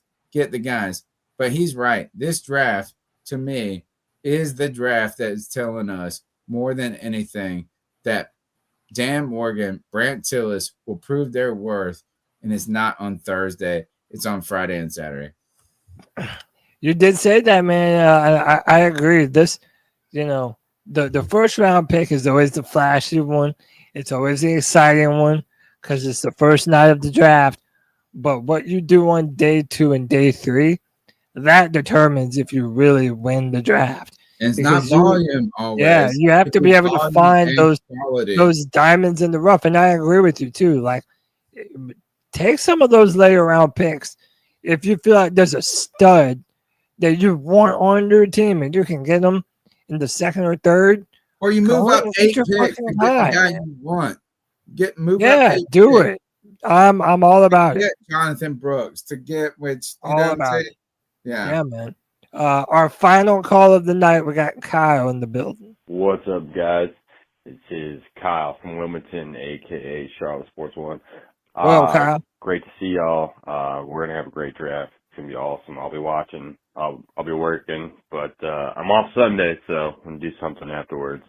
Speaker 6: But he's right. This draft, to me, is the draft that is telling us more than anything that Dan Morgan, Brant Tillis will prove their worth, and it's not on Thursday. It's on Friday and Saturday.
Speaker 5: You did say that, man. I agree. This, the first round pick is always the flashy one. It's always the exciting one because it's the first night of the draft. But what you do on day 2 and day 3, that determines if you really win the draft.
Speaker 6: And it's not volume always.
Speaker 5: Yeah, you have to be able to find those diamonds in the rough. And I agree with you too. Like, take some of those later round picks. If you feel like there's a stud that you want on your team and you can get them in the second or third,
Speaker 6: or you move up 8 picks to get the guy you want. Move up 8
Speaker 5: do it. I'm all about it.
Speaker 6: Jonathan Brooks to get which
Speaker 5: all about it.
Speaker 6: Yeah,
Speaker 5: man. Our final call of the night. We got Kyle in the building.
Speaker 20: What's up, guys? This is Kyle from Wilmington, aka Charlotte Sports One.
Speaker 5: Well, Kyle,
Speaker 20: great to see y'all. We're gonna have a great draft. It's gonna be awesome. I'll be watching. I'll be working, but I'm off Sunday, so I'm gonna do something afterwards.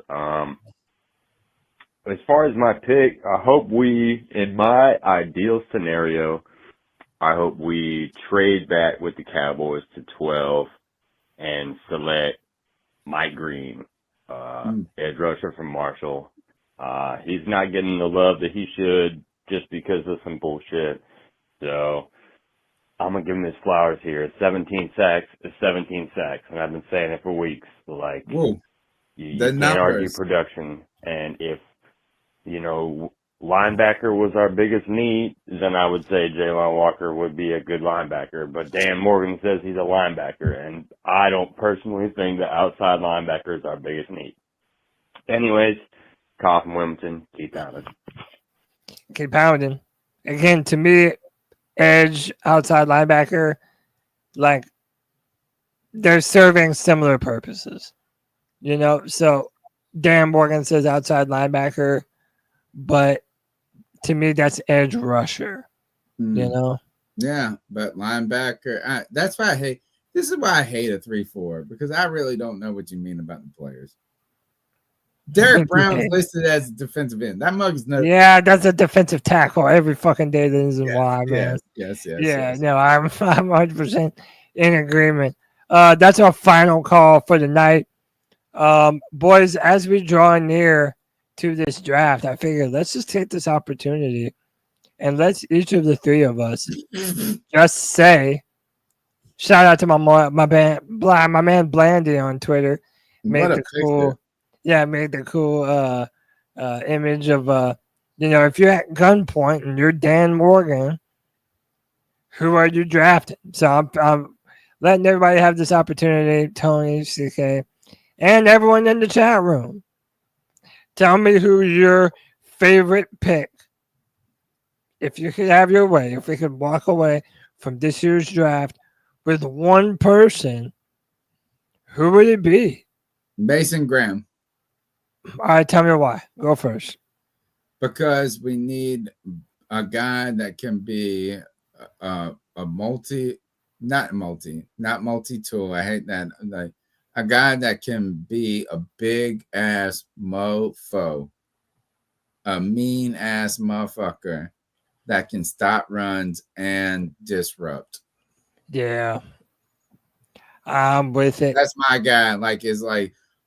Speaker 20: As far as my pick, I hope in my ideal scenario, I hope we trade back with the Cowboys to 12 and select Mike Green, edge rusher from Marshall. He's not getting the love that he should just because of some bullshit. So I'm going to give him his flowers here. 17 sacks is 17 sacks. And I've been saying it for weeks. Like, you can't argue production. And if, linebacker was our biggest need, then I would say Jalen Walker would be a good linebacker. But Dan Morgan says he's a linebacker, and I don't personally think that outside linebacker is our biggest need. Anyways, Kyle from Wilmington, keep pounding.
Speaker 5: Keep pounding. Again, to me, edge, outside linebacker, like, they're serving similar purposes. So Dan Morgan says outside linebacker, but to me, that's edge rusher,
Speaker 6: Yeah, but linebacker, that's why I hate. This is why I hate a 3-4, because I really don't know what you mean about the players. Derek Brown's listed as a defensive end. That mug's no.
Speaker 5: Yeah, that's a defensive tackle every fucking day. The reason why, man.
Speaker 6: Yes.
Speaker 5: No, I'm 100% in agreement. That's our final call for the night. Boys, as we draw near to this draft, I figured let's just take this opportunity and let's each of the three of us just say, shout out to my man Blandy on Twitter. Made the cool image of if you're at gunpoint and you're Dan Morgan, who are you drafting? So I'm letting everybody have this opportunity, Tony, CK, and everyone in the chat room. Tell me who your favorite pick. If you could have your way, if we could walk away from this year's draft with one person, who would it be?
Speaker 6: Mason Graham.
Speaker 5: All right, tell me why. Go first.
Speaker 6: Because we need a guy that can be a not multi-tool. I hate that. Like a guy that can be a big ass mofo, a mean ass motherfucker that can stop runs and disrupt.
Speaker 5: Yeah, I'm with it.
Speaker 6: That's my guy.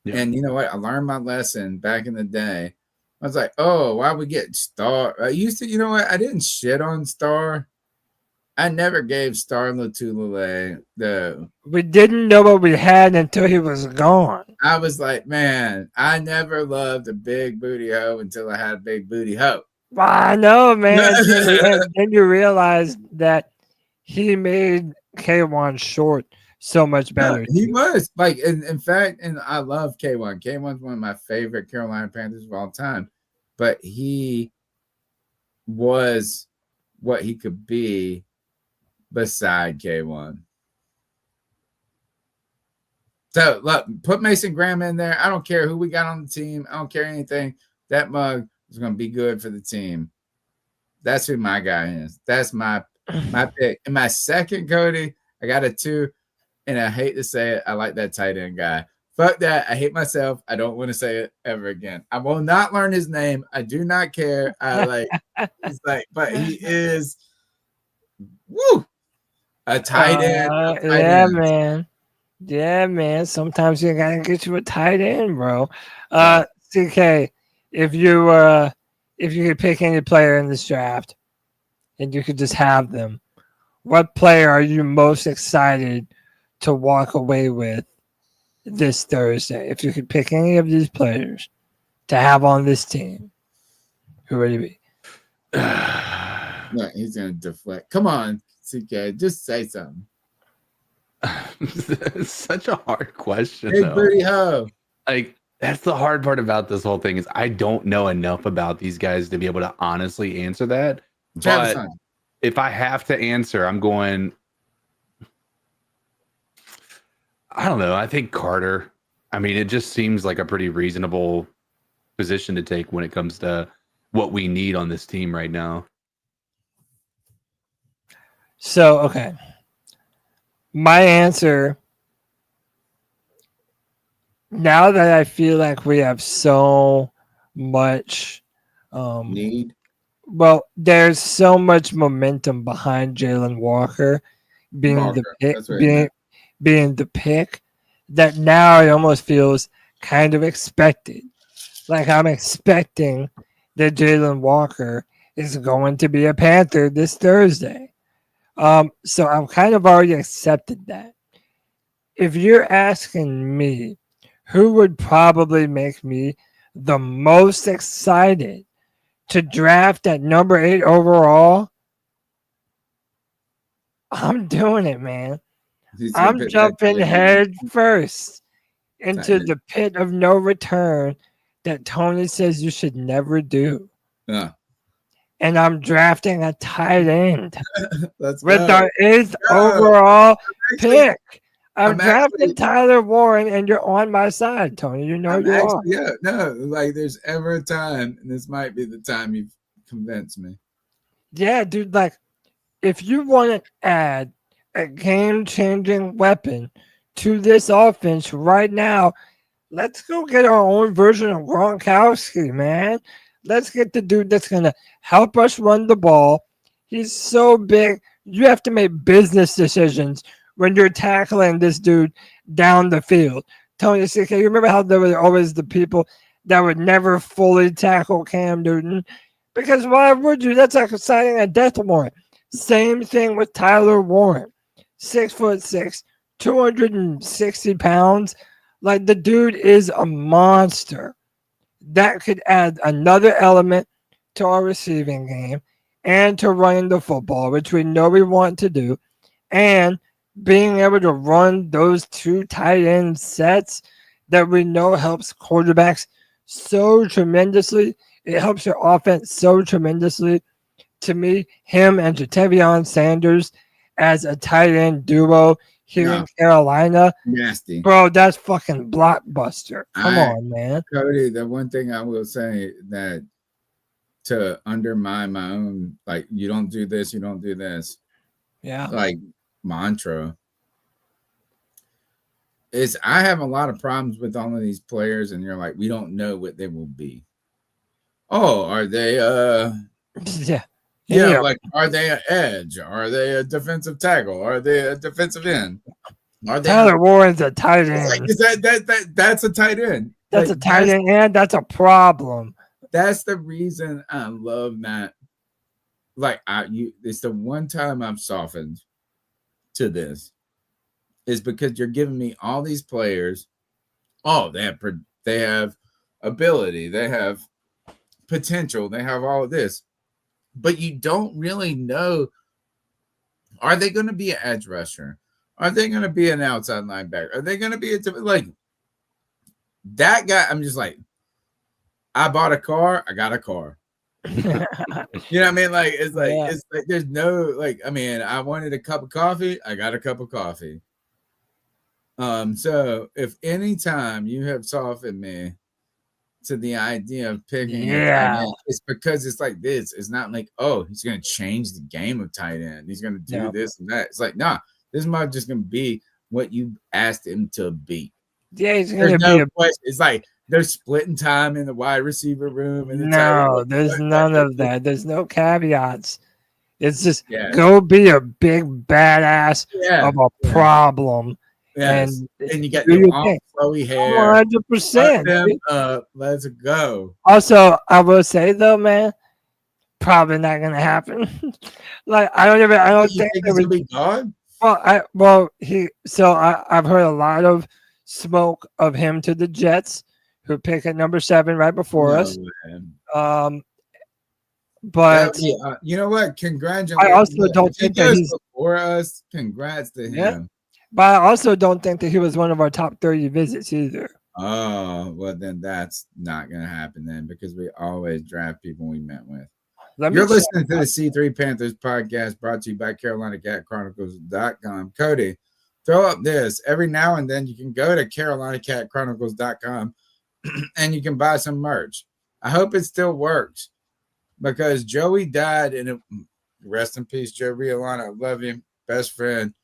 Speaker 6: And you know what? I learned my lesson back in the day. I was like, oh, why we get Star? I used to, I didn't shit on Star. I never gave Star Latulele
Speaker 5: we didn't know what we had until he was gone.
Speaker 6: I was like, man, I never loved a big booty hoe until I had a big booty hoe.
Speaker 5: Well, I know, man. And then you realize that he made K1 short so much better.
Speaker 6: He was in fact, and I love K1. K1's one of my favorite Carolina Panthers of all time, but he was what he could be beside K1. So look, put Mason Graham in there. I don't care who we got on the team. I don't care anything. That mug is going to be good for the team. That's who my guy is. That's my pick. And my second, Cody, I got a 2, and I hate to say it, I like that tight end guy. Fuck that. I hate myself. I don't want to say it ever again. I will not learn his name. I do not care. But he is a tight end.
Speaker 5: Yeah, man. Yeah, man. Sometimes you gotta get you a tight end, bro. CK, if you could pick any player in this draft and you could just have them, what player are you most excited to walk away with this Thursday? If you could pick any of these players to have on this team, who would it be?
Speaker 6: No, he's gonna deflect. Come on, CK, just say something.
Speaker 7: It's such a hard question.
Speaker 6: Big booty hoe.
Speaker 7: Like, that's the hard part about this whole thing is I don't know enough about these guys to be able to honestly answer that.
Speaker 6: Travis
Speaker 7: But
Speaker 6: Hunter.
Speaker 7: if I have to answer, I'm going. I don't know. I think Carter. I mean, it just seems like a pretty reasonable position to take when it comes to what we need on this team right now.
Speaker 5: So, okay. My answer, now that I feel like we have so much
Speaker 6: need,
Speaker 5: well, there's so much momentum behind Jalen Walker being the pick, being the pick, that now it almost feels kind of expected. Like I'm expecting that Jalen Walker is going to be a Panther this Thursday. So I've kind of already accepted that. If you're asking me who would probably make me the most excited to draft at number 8 overall, I'm doing it, man. I'm jumping head first into the pit of no return that Tony says you should never do.
Speaker 6: Yeah.
Speaker 5: And I'm drafting a tight end
Speaker 6: with
Speaker 5: our 8th overall pick. I'm drafting Tyler Warren, and you're on my side, Tony. You know you are.
Speaker 6: Yeah, no, like there's ever a time, and this might be the time you've convinced me.
Speaker 5: Yeah, dude, like if you want to add a game-changing weapon to this offense right now, let's go get our own version of Gronkowski, man. Let's get the dude that's going to help us run the ball. He's so big. You have to make business decisions when you're tackling this dude down the field. Tony, CK, you remember how there were always the people that would never fully tackle Cam Newton? Because why would you? That's like signing a death warrant. Same thing with Tyler Warren. 6'6", 260 pounds. Like the dude is a monster. That could add another element to our receiving game and to running the football, which we know we want to do, and being able to run those 2 tight end sets that we know helps quarterbacks so tremendously. It helps your offense so tremendously. To me, him and Jatavion Sanders as a tight end duo here in Carolina.
Speaker 6: Nasty.
Speaker 5: Bro, that's fucking blockbuster. Come on, man.
Speaker 6: Cody, the one thing I will say that to undermine my own, like, you don't do this, you don't do this.
Speaker 5: Yeah.
Speaker 6: Like, mantra is I have a lot of problems with all of these players, and you're like, we don't know what they will be. Oh, are they
Speaker 5: yeah,
Speaker 6: like, are they an edge? Are they a defensive tackle? Are they a defensive end? Are they
Speaker 5: Tyler Warren's a tight end?
Speaker 6: Like, is that's a tight end?
Speaker 5: That's
Speaker 6: like,
Speaker 5: a tight end, and that's a problem.
Speaker 6: That's the reason I love that. Like, it's the one time I've softened to this is because you're giving me all these players. Oh, they have ability, they have potential, they have all of this, but you don't really know. Are they going to be an edge rusher? Are they going to be an outside linebacker? Are they going to be like that guy? I'm just like, I bought a car, I got a car. You know what I mean? Like, it's like there's no, like, I mean, I wanted a cup of coffee, I got a cup of coffee. So if any time you have softened me to the idea of picking a tight
Speaker 5: Yeah.
Speaker 6: end. It's because it's like this. It's not like, oh, he's going to change the game of tight end. He's going to do this and that. It's like, nah, this might just going to be what you asked him to be.
Speaker 5: Yeah, he's
Speaker 6: There's
Speaker 5: going to
Speaker 6: no
Speaker 5: be a
Speaker 6: question. It's like they're splitting time in the wide receiver room. And
Speaker 5: no. There's none of that. There's no caveats. It's just go be a big badass of a problem.
Speaker 6: Yes. And you got
Speaker 5: do
Speaker 6: your
Speaker 5: your
Speaker 6: long
Speaker 5: thing.
Speaker 6: flowy hair.
Speaker 5: 100%.
Speaker 6: Let's go.
Speaker 5: Also, I will say though, man, probably not gonna happen. Like I don't think
Speaker 6: it's gonna be gone.
Speaker 5: I've heard a lot of smoke of him to the Jets, who pick at number 7 right before us.
Speaker 6: Man.
Speaker 5: But
Speaker 6: you know what? Congratulations.
Speaker 5: I also don't think that he's
Speaker 6: before us. Congrats to him.
Speaker 5: Yeah. But I also don't think that he was one of our top 30 visits either.
Speaker 6: Oh, well, then that's not going to happen then, because we always draft people we met with. You're listening to the C3 Panthers podcast, brought to you by CarolinaCatChronicles.com. Cody, throw up this. Every now and then you can go to CarolinaCatChronicles.com and you can buy some merch. I hope it still works, because Joey died rest in peace, Joe Riolano. I love him. Best friend.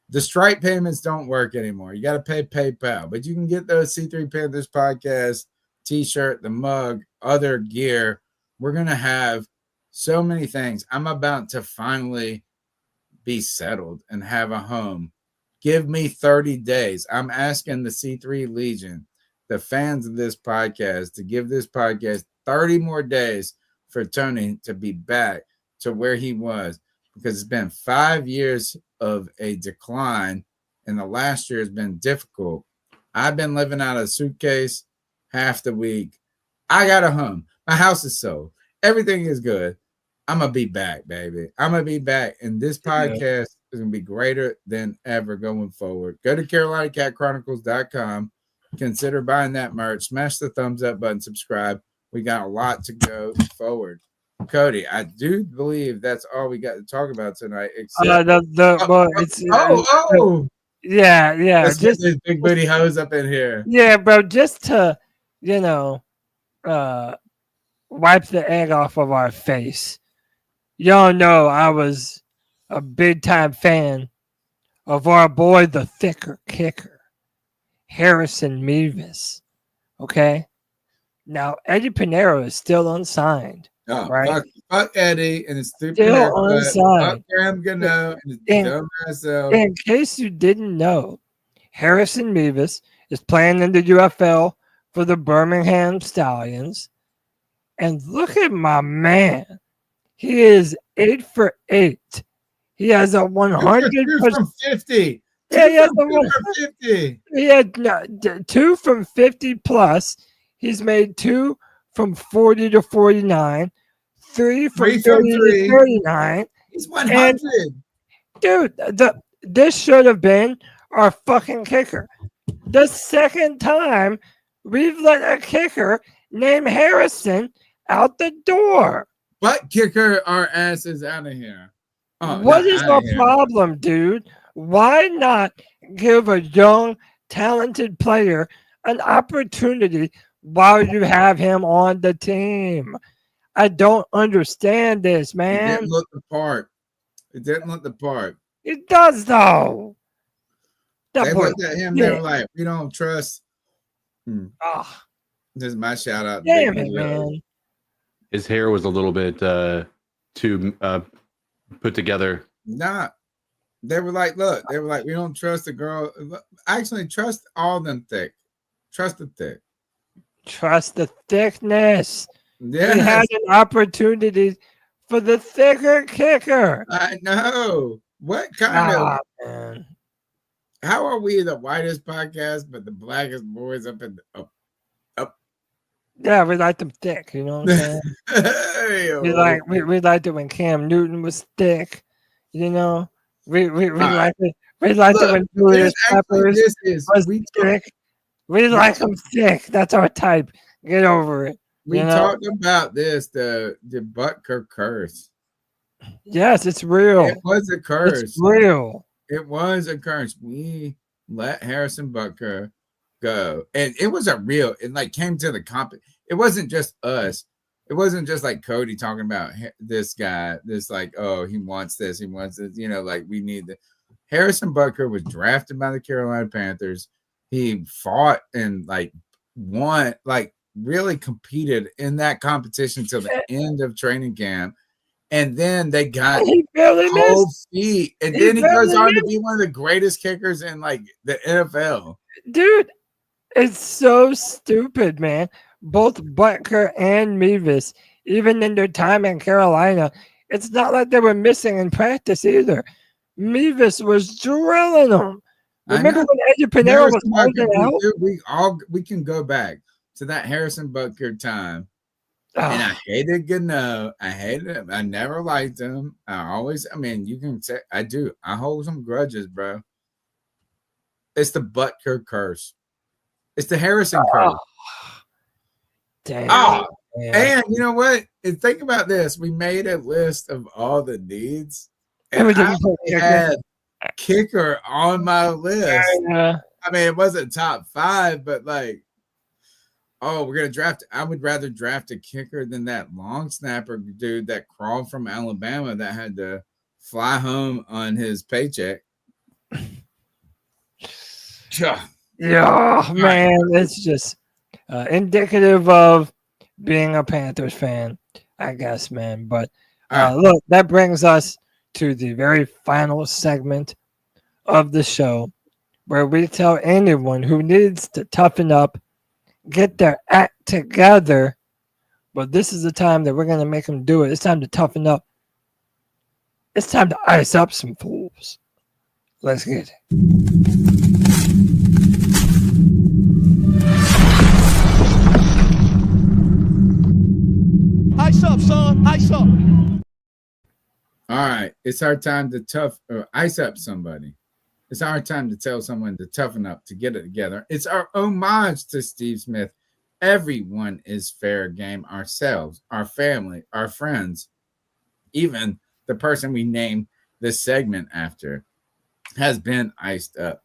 Speaker 6: The Stripe payments don't work anymore. You got to pay PayPal, but you can get those C3 Panthers podcast t-shirt, the mug, other gear. We're going to have so many things. I'm about to finally be settled and have a home. Give me 30 days. I'm asking the C3 Legion, the fans of this podcast, to give this podcast 30 more days for Tony to be back to where he was, because it's been 5 years of a decline, and the last year has been difficult. I've been living out of a suitcase half the week. I got a home. My house is sold. Everything is good. I'm going to be back, baby. I'm going to be back, and this podcast is going to be greater than ever going forward. Go to CarolinaCatChronicles.com. Consider buying that merch. Smash the thumbs up button. Subscribe. We got a lot to go forward. Cody, I do believe that's all we got to talk about tonight. Except
Speaker 5: yeah.
Speaker 6: Let's get this big booty hose up in here.
Speaker 5: Yeah, bro, just to wipe the egg off of our face. Y'all know I was a big time fan of our boy, the thicker kicker, Harrison Mevis. Okay, now Eddie Pinero is still unsigned.
Speaker 6: Oh,
Speaker 5: right?
Speaker 6: Fuck Eddie and his stupid
Speaker 5: Still
Speaker 6: haircut.
Speaker 5: unsigned.
Speaker 6: Fuck Graham Gano and his dumb ass self.
Speaker 5: In case you didn't know, Harrison Mevis is playing in the UFL for the Birmingham Stallions. And look at my man. He is 8 for 8. He has a 100%
Speaker 6: from 50.
Speaker 5: Yeah, he has a
Speaker 6: 50.
Speaker 5: He had 2 from 50 plus. He's made 2 from 40 to 49, 3 from 30 to 39.
Speaker 6: He's 100.
Speaker 5: Dude, this should have been our fucking kicker. The second time we've let a kicker named Harrison out the door.
Speaker 6: But kicker our asses out of here.
Speaker 5: What is the problem, dude? Why not give a young, talented player an opportunity while you have him on the team? I don't understand this, man.
Speaker 6: It didn't look the part. It didn't look the part.
Speaker 5: It does, though.
Speaker 6: They looked at him. They were like, "We don't trust."
Speaker 5: Oh,
Speaker 6: this is my shout out.
Speaker 5: Damn it, man.
Speaker 7: His hair was a little bit too put together.
Speaker 6: Nah. They were like, look, we don't trust the girl. Actually, trust all them thick. Trust the thick.
Speaker 5: Trust the thickness.
Speaker 6: Yes.
Speaker 5: We had an opportunity for the thicker kicker.
Speaker 6: I know. What kind of
Speaker 5: man.
Speaker 6: How are we the whitest podcast, but the blackest boys up in the up?
Speaker 5: Yeah, we like them thick, you know what I'm saying? we liked it when Cam Newton was thick, you know. We liked it. We liked it when Julius Peppers was thick. We like them thick. That's our type. Get over it.
Speaker 6: We talked about this, the Butker curse.
Speaker 5: Yes, it's real.
Speaker 6: It was a curse.
Speaker 5: It's real.
Speaker 6: It was a curse. We let Harrison Butker go. And it was it like came to the it wasn't just us. It wasn't just like Cody talking about this guy, this like, oh, he wants this, like we need the Harrison Butker was drafted by the Carolina Panthers. He fought and like won, like really competed in that competition till the end of training camp. And then they got cold feet. And then he goes on to be one of the greatest kickers in like the NFL.
Speaker 5: Dude, it's so stupid, man. Both Butker and Mevis, even in their time in Carolina, it's not like they were missing in practice either. Mevis was drilling them. Remember when Eddie Pinero was holding out?
Speaker 6: We can go back to that Harrison Butker time. And I hated Gano. I hated him. I never liked him. You can say I do. I hold some grudges, bro. It's the Butker curse. It's the Harrison curse.
Speaker 5: Damn.
Speaker 6: And you know what? And think about this. We made a list of all the needs. And I had kicker on my list. I mean, it wasn't top 5, but like, we're gonna draft. I would rather draft a kicker than that long snapper dude that crawled from Alabama that had to fly home on his paycheck.
Speaker 5: Yeah, man, it's just indicative of being a Panthers fan, I guess, man. But look, that brings us to the very final segment of the show where we tell anyone who needs to toughen up, get their act together. But this is the time that we're going to make them do it. It's time to toughen up. It's time to ice up some fools. Let's get it.
Speaker 13: Ice up, son. Ice up.
Speaker 6: All right. It's our time to ice up somebody. It's our time to tell someone to toughen up, to get it together. It's our homage to Steve Smith. Everyone is fair game. Ourselves, our family, our friends, even the person we named this segment after has been iced up.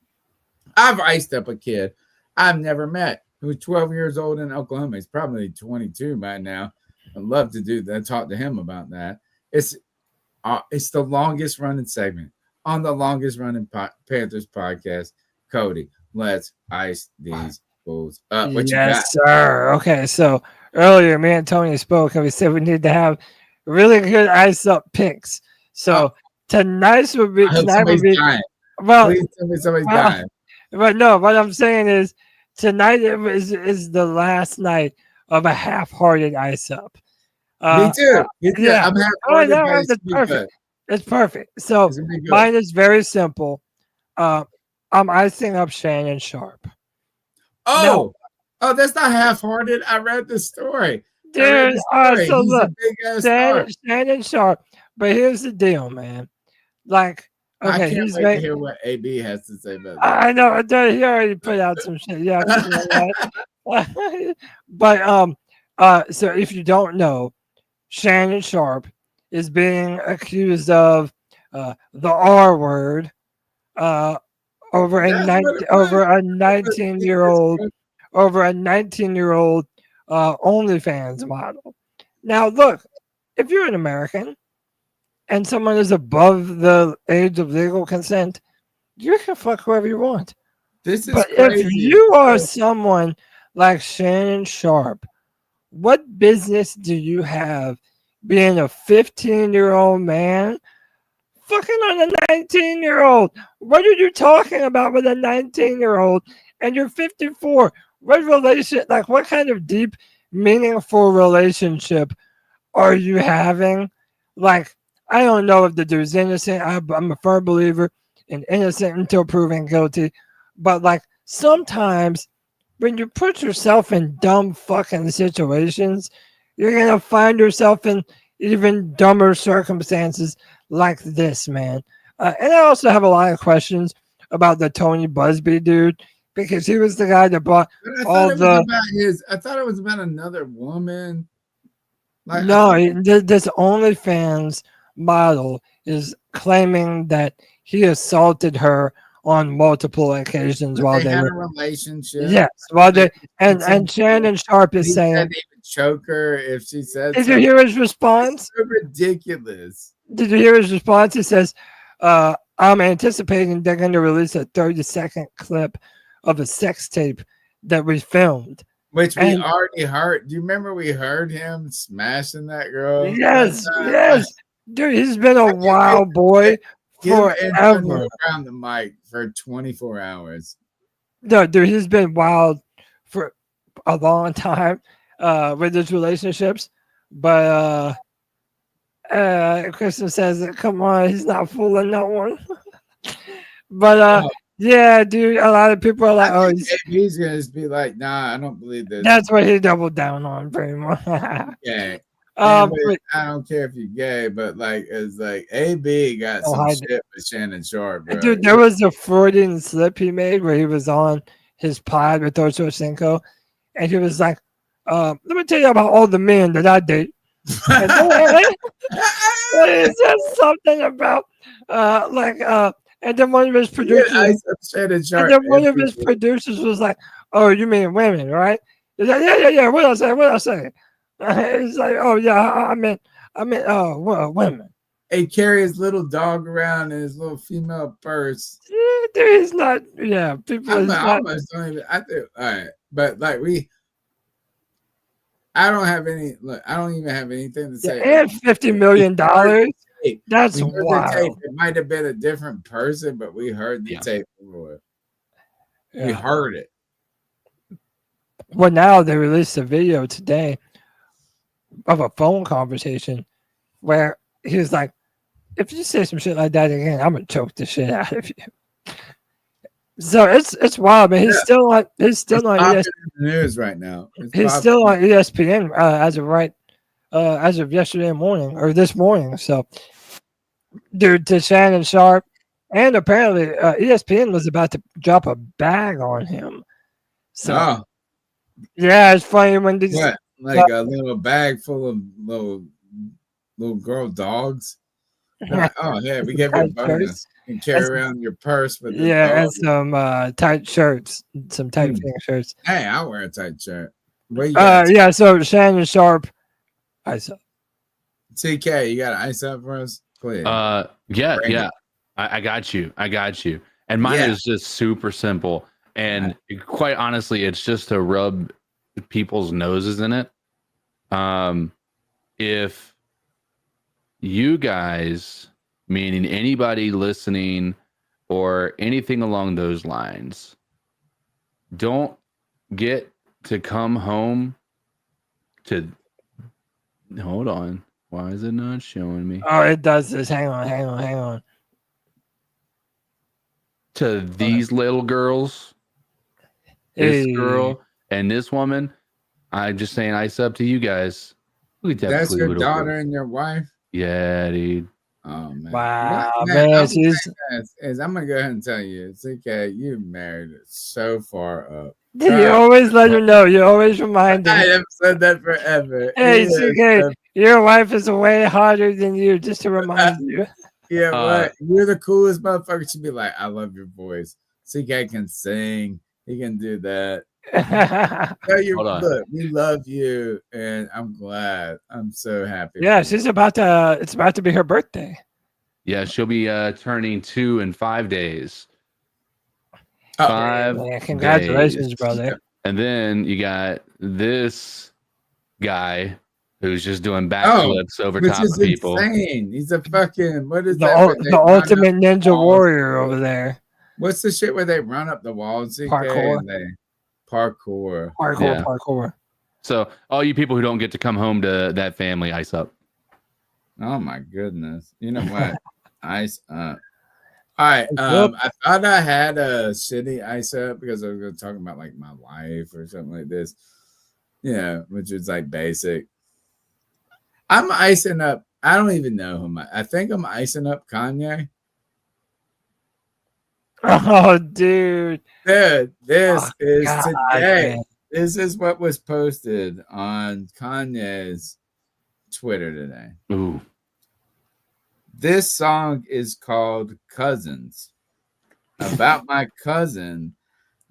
Speaker 6: I've iced up a kid I've never met who was 12 years old in Oklahoma. He's probably 22 by now. I'd love to do that. Talk to him about that. It's the longest running segment on the longest running Panthers podcast. Cody, let's ice these fools up. What you got?
Speaker 5: Sir. Okay, so earlier me and Tony spoke and we said we need to have really good ice up picks. So tonight would be
Speaker 6: dying.
Speaker 5: Well,
Speaker 6: please tell me somebody's dying.
Speaker 5: But no, what I'm saying is tonight is the last night of a half-hearted ice up.
Speaker 6: Me too.
Speaker 5: Yeah,
Speaker 6: I'm half-hearted.
Speaker 5: It's perfect. It's perfect. So mine is very simple. I'm icing up Shannon Sharp.
Speaker 6: Oh, that's not half-hearted. I read the story.
Speaker 5: Dude, so look,
Speaker 6: star.
Speaker 5: Shannon Sharp. But here's the deal, man. Like, okay,
Speaker 6: I can't wait to hear what AB has to say about that.
Speaker 5: I know he already put out some shit. Yeah, but so if you don't know, Shannon Sharp is being accused of the R word over a 19-year-old OnlyFans model. Now, look, if you're an American and someone is above the age of legal consent, you can fuck whoever you want.
Speaker 6: This is
Speaker 5: but
Speaker 6: crazy.
Speaker 5: If you are someone like Shannon Sharp, what business do you have being a 15-year-old man fucking on a 19-year-old? What are you talking about with a 19-year-old and you're 54? What relation, like what kind of deep, meaningful relationship are you having? Like, I don't know if the dude's innocent. I'm a firm believer in innocent until proven guilty. But like sometimes when you put yourself in dumb fucking situations, you're going to find yourself in even dumber circumstances like this, man. And I also have a lot of questions about the Tony Busby dude because he was the guy that bought all the...
Speaker 6: I thought it was about another woman.
Speaker 5: Like, no, this OnlyFans model is claiming that he assaulted her on multiple occasions while
Speaker 6: They
Speaker 5: they
Speaker 6: had
Speaker 5: were.
Speaker 6: a relationship.
Speaker 5: Yes, while they
Speaker 6: It's
Speaker 5: and Shannon Sharp is
Speaker 6: he
Speaker 5: saying.
Speaker 6: said he would choke her if she said
Speaker 5: Did you
Speaker 6: something.
Speaker 5: hear his response?
Speaker 6: It's so ridiculous.
Speaker 5: Did you hear his response? He says, I'm anticipating they're going to release a 30-second clip of a sex tape that we filmed.
Speaker 6: Which we already heard. Do you remember we heard him smashing that girl?
Speaker 5: Yes, yes. Dude, he's been a wild boy forever.
Speaker 6: Around the mic for 24 hours.
Speaker 5: No, dude, he's been wild for a long time with his relationships. But Kristen says, come on, he's not fooling no one. But yeah, dude, a lot of people are like, oh,
Speaker 6: he's gonna just be like, nah, I don't believe this.
Speaker 5: That's what he doubled down on pretty much.
Speaker 6: Yeah.
Speaker 5: I
Speaker 6: don't care if you're gay, but like it's like AB got some shit with Shannon Sharp, bro.
Speaker 5: Dude, there was a Freudian slip he made where he was on his pod with Ocho Cinco, and he was like, let me tell you about all the men that I date. And he said something about and then one of his producers was like, oh, you mean women, right? He's like, yeah. What I say? He's like, oh yeah, I meant women.
Speaker 6: He carry his little dog around in his little female purse.
Speaker 5: Yeah, dude, he's not. Yeah, people.
Speaker 6: All right, but like I don't have any. Look, I don't even have anything to say.
Speaker 5: And $50 million. That's wild.
Speaker 6: It might have been a different person, but we heard the tape before.
Speaker 5: Yeah.
Speaker 6: We heard it.
Speaker 5: Well, now they released a video today of a phone conversation where he was like, if you say some shit like that again, I'm gonna choke the shit out of you. So it's wild, man. He's still on ESPN
Speaker 6: news right now.
Speaker 5: He's still on ESPN as of yesterday morning or this morning. So, dude, to Shannon Sharp, and apparently ESPN was about to drop a bag on him. So, yeah, it's funny when these
Speaker 6: a little bag full of little girl dogs. Like, oh yeah, we give you a bonus. You can carry around your purse with
Speaker 5: and some tight shirts, some tight fitting shirts.
Speaker 6: Hey, I wear a tight shirt.
Speaker 5: So Shannon Sharp, ice up.
Speaker 6: TK, you got an ice up for us, please?
Speaker 7: Yeah. I got you. And mine is just super simple. And quite honestly, it's just to rub people's noses in it. If you guys, meaning anybody listening or anything along those lines, don't get to come home to... Hold on. Why is it not showing me?
Speaker 5: Oh, it does this. Hang on.
Speaker 7: To these little girls, this girl and this woman, I'm just saying, ice up to you guys.
Speaker 6: That's your daughter and your wife?
Speaker 7: Yeah, dude.
Speaker 6: Oh man!
Speaker 5: Wow,
Speaker 6: man! I'm gonna go ahead and tell you, it's okay. You married it so far up.
Speaker 5: You always let her know. You always remind her.
Speaker 6: I have said that forever.
Speaker 5: Hey, CK, your wife is way hotter than you. Just to remind you.
Speaker 6: Yeah, what? You're the coolest motherfucker. She'd be like, "I love your voice." CK can sing. He can do that. Look, we love you, and I'm glad. I'm so happy.
Speaker 5: Yeah, she's about to. It's about to be her birthday.
Speaker 7: Yeah, she'll be turning 2 in 5 days.
Speaker 5: 5 congratulations,
Speaker 7: days.
Speaker 5: brother.
Speaker 7: And then you got this guy who's just doing backflips over top of people.
Speaker 6: Insane. He's a fucking
Speaker 5: the ultimate ninja warrior over there.
Speaker 6: What's the shit where they run up the walls? Parkour.
Speaker 5: Parkour.
Speaker 7: So all you people who don't get to come home to that family, ice up.
Speaker 6: Oh my goodness. You know what? Ice up. All right. I thought I had a shitty ice up because I was going to talk about like my life or something like this. Yeah, which is like basic. I'm icing up. I don't even know who I think I'm icing up Kanye.
Speaker 5: Oh, dude.
Speaker 6: This is
Speaker 5: God,
Speaker 6: today.
Speaker 5: Man.
Speaker 6: This is what was posted on Kanye's Twitter today.
Speaker 7: Ooh.
Speaker 6: This song is called Cousins. about my cousin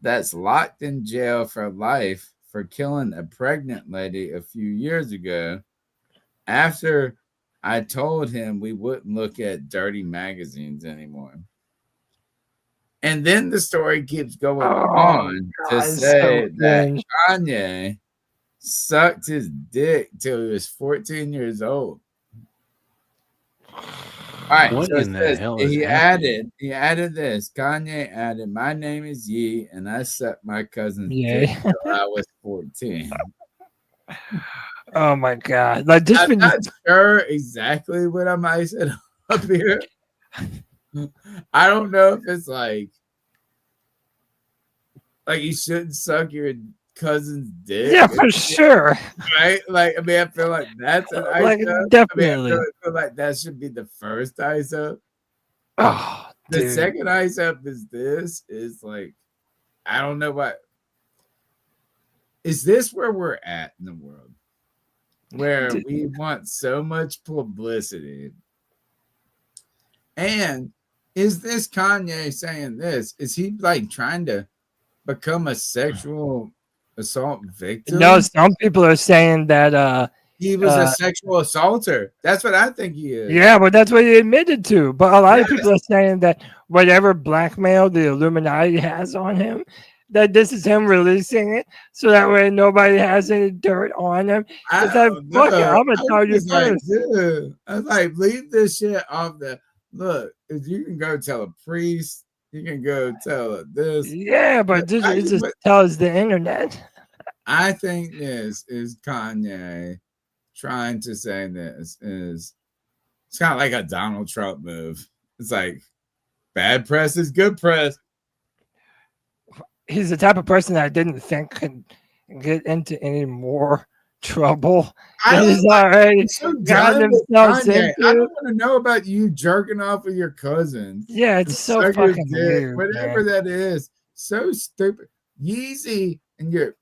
Speaker 6: that's locked in jail for life for killing a pregnant lady a few years ago after I told him we wouldn't look at dirty magazines anymore. And then the story keeps going on to say that Kanye sucked his dick till he was 14 years old. All right,
Speaker 7: What
Speaker 6: so
Speaker 7: in the hell is
Speaker 6: he
Speaker 7: happening?
Speaker 6: added this. Kanye added, "My name is Yee, and I sucked my cousin's
Speaker 5: Yay.
Speaker 6: dick till I was 14."
Speaker 5: Oh my God! Like this,
Speaker 6: I'm not sure exactly what I might say up here. I don't know if it's like you shouldn't suck your cousin's dick.
Speaker 5: Yeah, for sure.
Speaker 6: Right? Like, I mean, I feel like that's an ice
Speaker 5: Like,
Speaker 6: up.
Speaker 5: definitely.
Speaker 6: I feel like that should be the first ice up.
Speaker 5: Oh,
Speaker 6: The
Speaker 5: dude.
Speaker 6: second ice up is this. Is like, I don't know what. Is this where we're at in the world? Where we want so much publicity. And is this Kanye saying this? Is he like trying to become a sexual assault victim?
Speaker 5: No, some people are saying that
Speaker 6: he was a sexual assaulter. That's what I think he is.
Speaker 5: Yeah, but that's what he admitted to. But a lot of people are saying that whatever blackmail the Illuminati has on him, that this is him releasing it, so that way nobody has any dirt on him. It's like, fuck it, I'm gonna tell you first.
Speaker 6: Dude, I was like, leave this shit off the look. If you can go tell a priest, you can go tell this.
Speaker 5: Yeah, but this it just tells the internet.
Speaker 6: I think this is Kanye trying to say this is it's kind of like a Donald Trump move. It's like bad press is good press.
Speaker 5: He's the type of person that I didn't think could get into any more trouble. He's already gotten himself into.
Speaker 6: I don't want to know about you jerking off with your cousins.
Speaker 5: Yeah, it's so fucking weird.
Speaker 6: Whatever that is, so stupid. Yeezy and your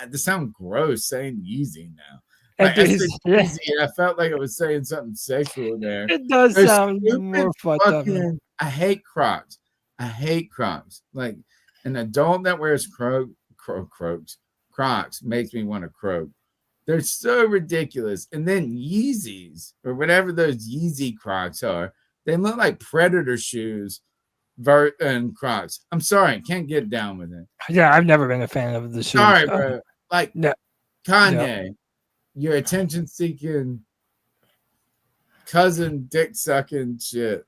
Speaker 6: this sounds gross saying Yeezy now. Like, I said Yeezy, and I felt like I was saying something sexual there.
Speaker 5: It does sound more fucked up.
Speaker 6: I hate Crocs. I hate Crocs. Like an adult that wears Crocs makes me want to croak. They're so ridiculous. And then Yeezys, or whatever those Yeezy Crocs are, they look like Predator shoes and Crocs. I'm sorry, can't get down with it.
Speaker 5: Yeah, I've never been a fan of the shoes.
Speaker 6: Sorry, bro. Like, Kanye, your attention-seeking, cousin dick-sucking shit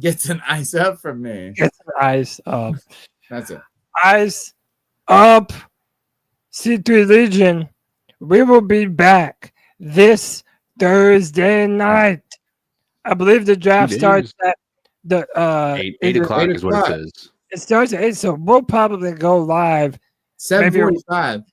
Speaker 6: gets an ice up from me.
Speaker 5: Gets an ice up.
Speaker 6: That's it.
Speaker 5: Ice up. C3 Legion. We will be back this Thursday night. I believe the draft starts at the
Speaker 7: 8 o'clock is what it says.
Speaker 5: It starts at 8, so we'll probably go live
Speaker 6: 7:45.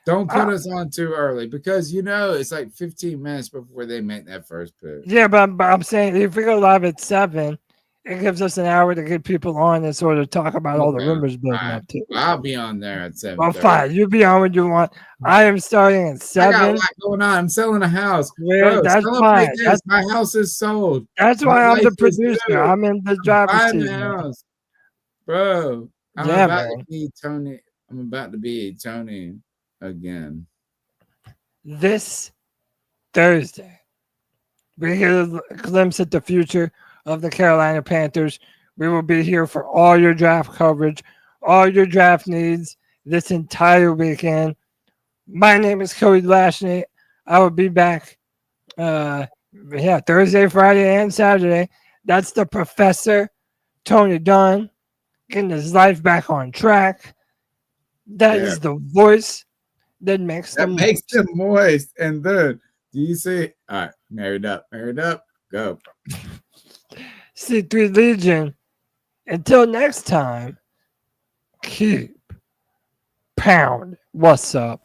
Speaker 6: Don't put us on too early because it's like 15 minutes before they make that first pick.
Speaker 5: Yeah, but I'm saying if we go live at 7, it gives us an hour to get people on and sort of talk about all the rumors building up to.
Speaker 6: I'll be on there at 7.
Speaker 5: Well, fine. You be on when you want. I am starting at 7.
Speaker 6: I got a lot going on. I'm selling a house.
Speaker 5: Well, that's fine.
Speaker 6: My house is sold.
Speaker 5: That's why I'm the producer. I'm in the driver's seat.
Speaker 6: House. Bro, I'm about to be Tony again.
Speaker 5: This Thursday, we get a glimpse at the future of the Carolina Panthers. We will be here for all your draft coverage, all your draft needs this entire weekend. My name is Cody Lashney. I will be back Thursday, Friday, and Saturday. That's the Professor, Tony Dunn, getting his life back on track. That is the voice that makes them
Speaker 6: moist. And then, do you see? All right, married up, go.
Speaker 5: C3 Legion. Until next time, keep pound. What's up?